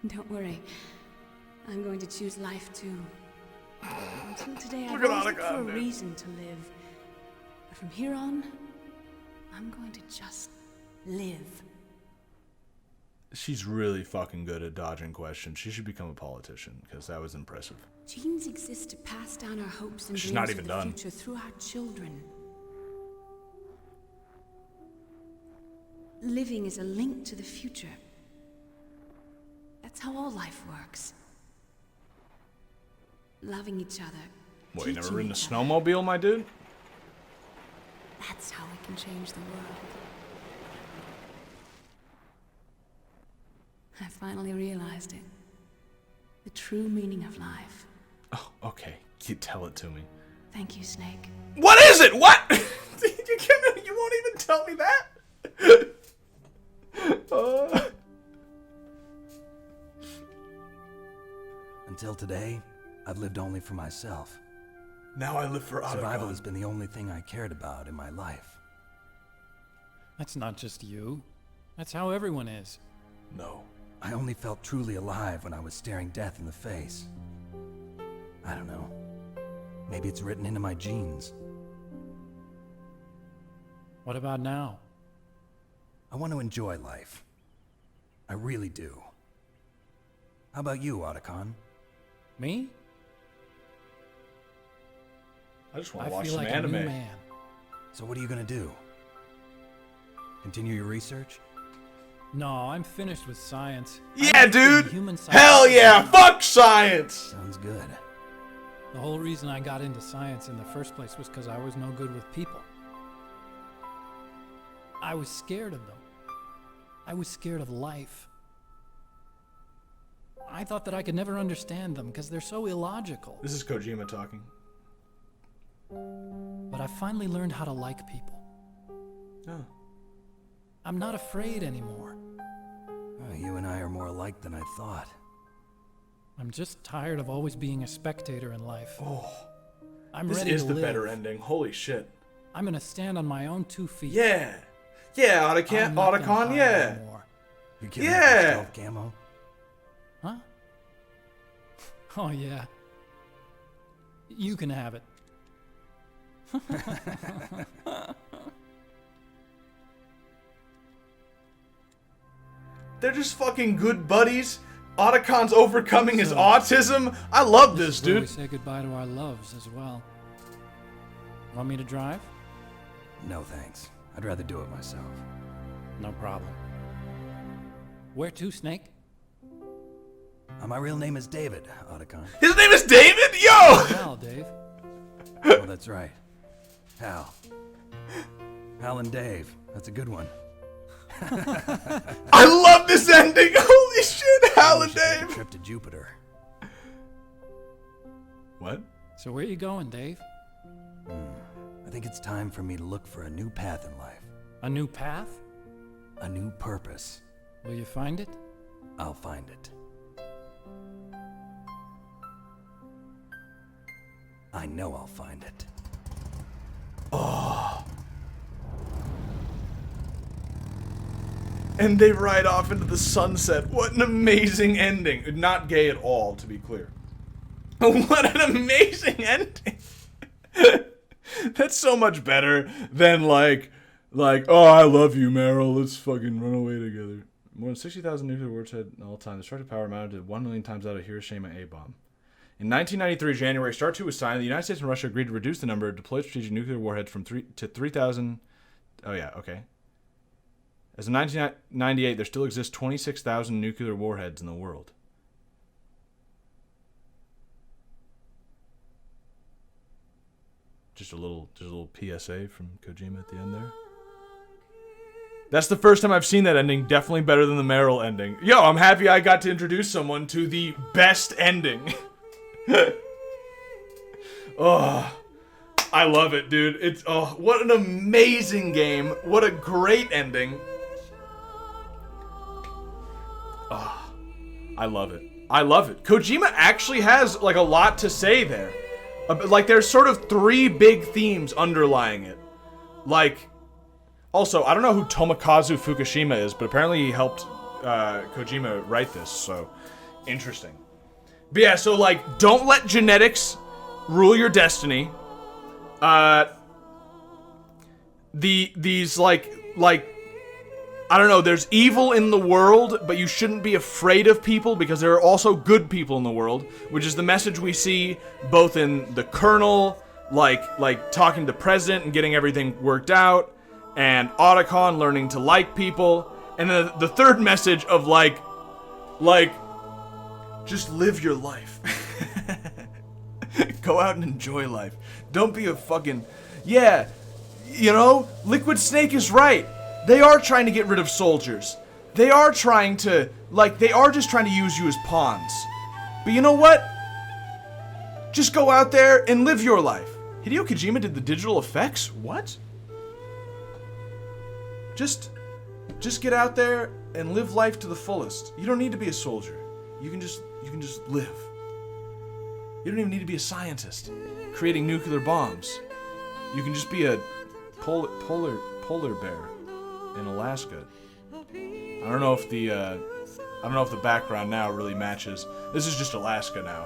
Don't worry. I'm going to choose life too. Until today, I've Look at always looked Otacon, for a dude. reason to live. But from here on, I'm going to just live. She's really fucking good at dodging questions. She should become a politician, because that was impressive. Genes exist to pass down our hopes and She's dreams not for even the done. future through our children. Living is a link to the future. That's how all life works. Loving each other. What, you never teaching ridden a each other. snowmobile, my dude? That's how we can change the world. I finally realized it. The true meaning of life. Oh, okay. You tell it to me. Thank you, Snake. What is it? What? You won't even tell me that? Until today, I've lived only for myself. Now I live for Survival Otacon. has been the only thing I cared about in my life. That's not just you. That's how everyone is. No. I only felt truly alive when I was staring death in the face. I don't know. Maybe it's written into my genes. What about now? I want to enjoy life. I really do. How about you, Otacon? Me? I just want I to watch feel some like anime. a new man. So what are you gonna do? Continue your research? No, I'm finished with science. Yeah, I'm interested in dude! human Hell psychology. yeah! Fuck science! Sounds good. The whole reason I got into science in the first place was because I was no good with people. I was scared of them. I was scared of life. I thought that I could never understand them because they're so illogical. This is Kojima talking. But I finally learned how to like people. Oh. I'm not afraid anymore. You and I are more alike than I thought. I'm just tired of always being a spectator in life. Oh. I'm This ready is to the live. better ending. Holy shit. I'm gonna stand on my own 2 feet. Yeah. Yeah, I'm not gonna Otacon, hide yeah. anymore. You giving Yeah. up your stealth camo? Huh? Oh yeah. You can have it. They're just fucking good buddies. Otacon's overcoming his autism. I love this, is where dude. We say goodbye to our loves as well. Want me to drive? No thanks. I'd rather do it myself. No problem. Where to, Snake? My real name is David, Otacon. His name is David? Yo! Hal, Dave. Oh, that's right. Hal. Hal and Dave. That's a good one. I love this ending. Holy shit, Hal and We should take a Dave. trip to Jupiter. What? So where you going, Dave? I think it's time for me to look for a new path in life. A new path? A new purpose. Will you find it? I'll find it. I know I'll find it. Oh. And they ride off into the sunset. What an amazing ending. Not gay at all, to be clear. What an amazing ending. That's so much better than like, oh, I love you, Meryl. Let's fucking run away together. More than 60,000 nuclear warheads had all time. Destructive power amounted to 1 million times out of Hiroshima A-bomb. In 1993, January, START 2 was signed. The United States and Russia agreed to reduce the number of deployed strategic nuclear warheads from 3 to 3,000. Oh, yeah, okay. As of 1998, there still exists 26,000 nuclear warheads in the world. Just a little PSA from Kojima at the end there. That's the first time I've seen that ending. Definitely better than the Meryl ending. Yo, I'm happy I got to introduce someone to the best ending. Oh, I love it, dude. It's what an amazing game. What a great ending. Oh, I love it. I love it. Kojima actually has like a lot to say there. Like there's sort of 3 big themes underlying it. Like, also, I don't know who Tomokazu Fukushima is, but apparently he helped Kojima write this, so interesting. But yeah, so like, don't let genetics rule your destiny. These like I don't know, there's evil in the world, but you shouldn't be afraid of people because there are also good people in the world, which is the message we see both in the Colonel, like talking to the President and getting everything worked out, and Otacon learning to like people, and then the third message of like just live your life. Go out and enjoy life. Don't be a fucking... Yeah, you know, Liquid Snake is right. They are trying to get rid of soldiers. They are trying to... Like, they are just trying to use you as pawns. But you know what? Just go out there and live your life. Hideo Kojima did the digital effects? What? Just get out there and live life to the fullest. You don't need to be a soldier. You can just live. You don't even need to be a scientist creating nuclear bombs. You can just be a polar bear in Alaska. I don't know if the background now really matches. This is just Alaska now.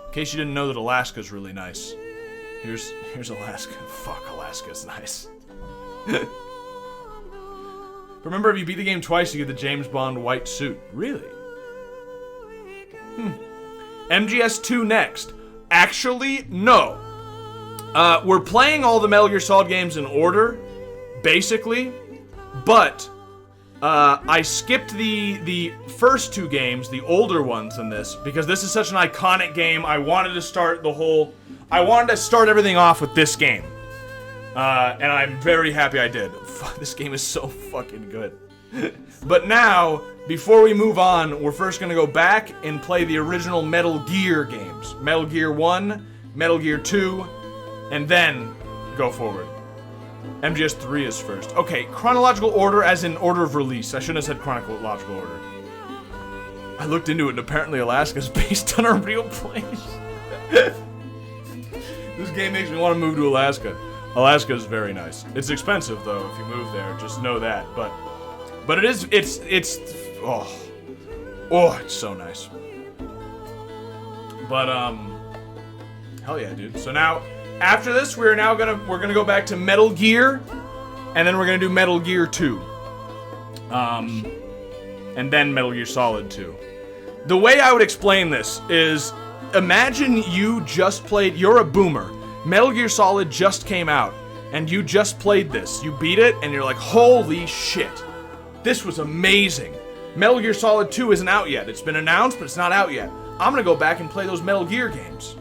In case you didn't know that Alaska's really nice. Here's Alaska. Fuck, Alaska's nice. Remember, if you beat the game twice, you get the James Bond white suit. Really? MGS2 next. Actually, no. We're playing all the Metal Gear Solid games in order, basically, but I skipped the first 2 games, the older ones than this, because this is such an iconic game. I wanted to start everything off with this game. And I'm very happy I did. This game is so fucking good. But now, before we move on, we're first gonna go back and play the original Metal Gear games. Metal Gear 1, Metal Gear 2, and then go forward. MGS3 is first. Okay, chronological order as in order of release. I shouldn't have said chronological order. I looked into it and apparently Alaska's based on a real place. This game makes me want to move to Alaska. Alaska is very nice. It's expensive though if you move there, just know that. But it's it's so nice. But hell yeah, dude. So now after this we're gonna go back to Metal Gear, and then we're gonna do Metal Gear 2. And then Metal Gear Solid 2. The way I would explain this is, imagine you're a boomer. Metal Gear Solid just came out, and you just played this. You beat it, and you're like, holy shit. This was amazing. Metal Gear Solid 2 isn't out yet. It's been announced, but it's not out yet. I'm gonna go back and play those Metal Gear games.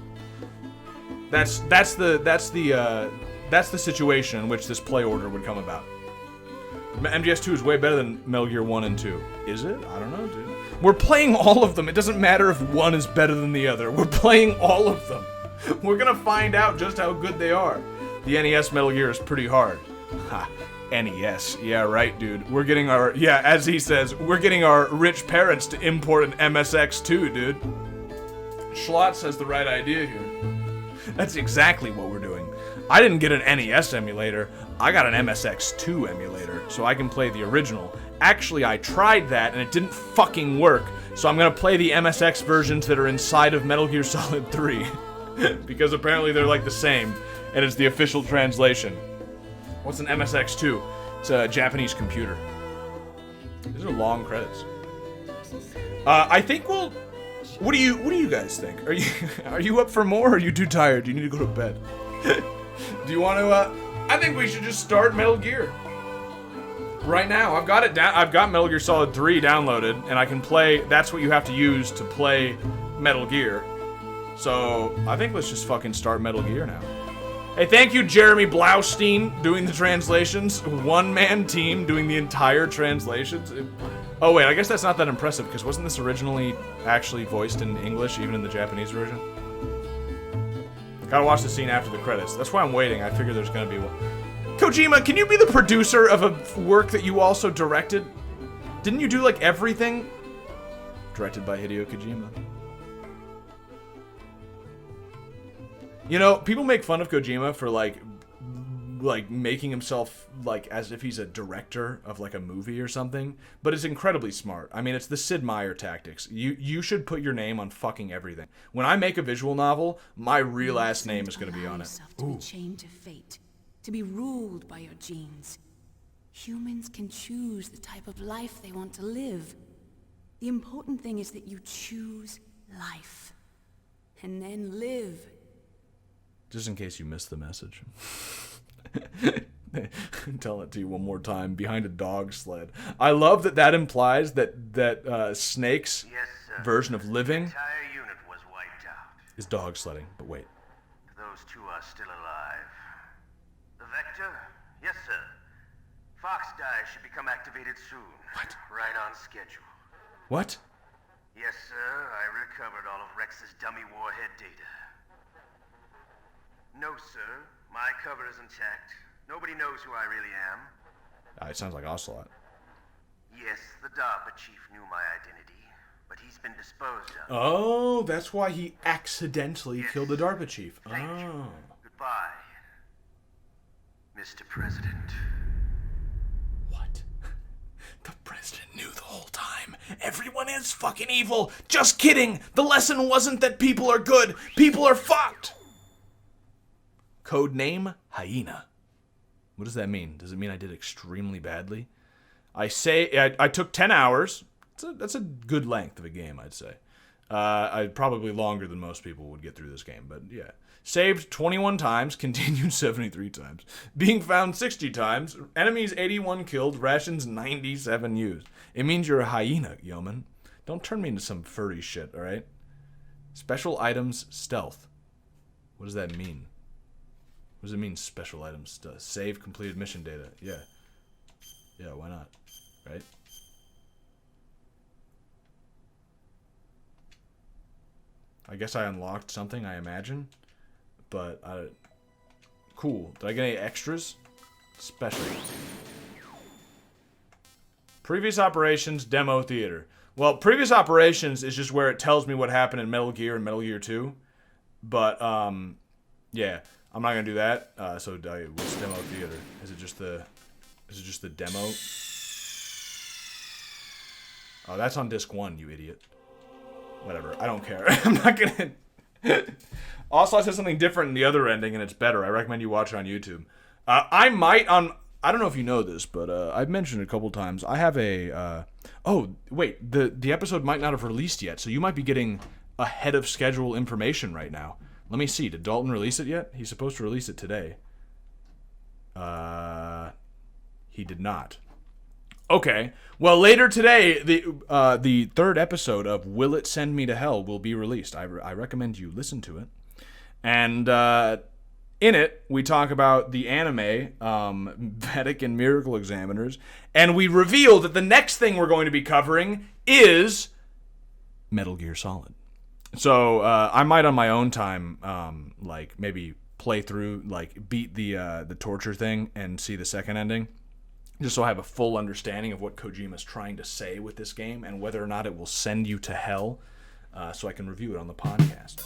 That's the situation in which this play order would come about. MGS2 is way better than Metal Gear 1 and 2. Is it? I don't know, dude. We're playing all of them. It doesn't matter if one is better than the other. We're playing all of them. We're gonna find out just how good they are. The NES Metal Gear is pretty hard. Ha, NES. Yeah, right, dude. We're getting as he says, we're getting our rich parents to import an MSX2, dude. Schlotz has the right idea here. That's exactly what we're doing. I didn't get an NES emulator. I got an MSX2 emulator, so I can play the original. Actually, I tried that, and it didn't fucking work, so I'm gonna play the MSX versions that are inside of Metal Gear Solid 3. Because apparently they're like the same, and it's the official translation. What's an MSX2? It's a Japanese computer. These are long credits. I think we'll What do you guys think? Are you up for more, or are you too tired? Do you need to go to bed? Do you want to? I think we should just start Metal Gear right now. I've got it down. I've got Metal Gear Solid 3 downloaded, and I can play. That's what you have to use to play Metal Gear. So I think let's just fucking start Metal Gear now. Hey, thank you, Jeremy Blaustein, doing the translations. One-man team doing the entire translations. Oh wait, I guess that's not that impressive, because wasn't this originally actually voiced in English, even in the Japanese version? Gotta watch the scene after the credits. That's why I'm waiting. I figure there's gonna be one. Kojima, can you be the producer of a work that you also directed? Didn't you do, like, everything? Directed by Hideo Kojima. You know, people make fun of Kojima for, like making himself, like, as if he's a director of, like, a movie or something. But it's incredibly smart. I mean, it's the Sid Meier tactics. You should put your name on fucking everything. When I make a visual novel, my real ass name is going to be on it. To be chained to fate, to be ruled by your genes. Humans can choose the type of life they want to live. The important thing is that you choose life. And then live. Just in case you missed the message. Tell it to you one more time. Behind a dog sled. I love that implies that Snake's version of living unit was wiped out. is dog sledding. But wait. Those two are still alive. The Vector? Yes, sir. Fox Die should become activated soon. What? Right on schedule. What? Yes, sir. I recovered all of Rex's dummy warhead data. No, sir. My cover is intact. Nobody knows who I really am. It sounds like Ocelot. Yes, the DARPA chief knew my identity, but he's been disposed of. Oh, that's why he accidentally killed the DARPA chief. Thank you. Goodbye, Mr. President. What? The president knew the whole time. Everyone is fucking evil. Just kidding. The lesson wasn't that people are good. People are fucked. Code name, Hyena. What does that mean? Does it mean I did extremely badly? I took 10 hours. That's a good length of a game, I'd say. Probably longer than most people would get through this game, but yeah. Saved 21 times, continued 73 times. Being found 60 times, enemies 81 killed, rations 97 used. It means you're a hyena, yeoman. Don't turn me into some furry shit, alright? Special items, stealth. What does that mean? What does it mean, special items? Save completed mission data. Yeah. Yeah, why not? Right? I guess I unlocked something, I imagine. But, cool. Did I get any extras? Special. Previous operations, demo theater. Well, previous operations is just where it tells me what happened in Metal Gear and Metal Gear 2. But, yeah. I'm not gonna do that. So what's demo theater? Is it just the demo? Oh, that's on disc 1, you idiot. Whatever. I don't care. I'm not gonna. Also, I said something different in the other ending, and it's better. I recommend you watch it on YouTube. I don't know if you know this, but I've mentioned it a couple times. I have a. Oh wait, the episode might not have released yet, so you might be getting ahead of schedule information right now. Let me see. Did Dalton release it yet? He's supposed to release it today. He did not. Okay. Well, later today, the third episode of Will It Send Me to Hell will be released. I recommend you listen to it. And in it, we talk about the anime, Vedic and Miracle Examiners, and we reveal that the next thing we're going to be covering is Metal Gear Solid. So I might on my own time, like maybe play through, like beat the torture thing and see the second ending, just so I have a full understanding of what Kojima's trying to say with this game and whether or not it will send you to hell, so I can review it on the podcast.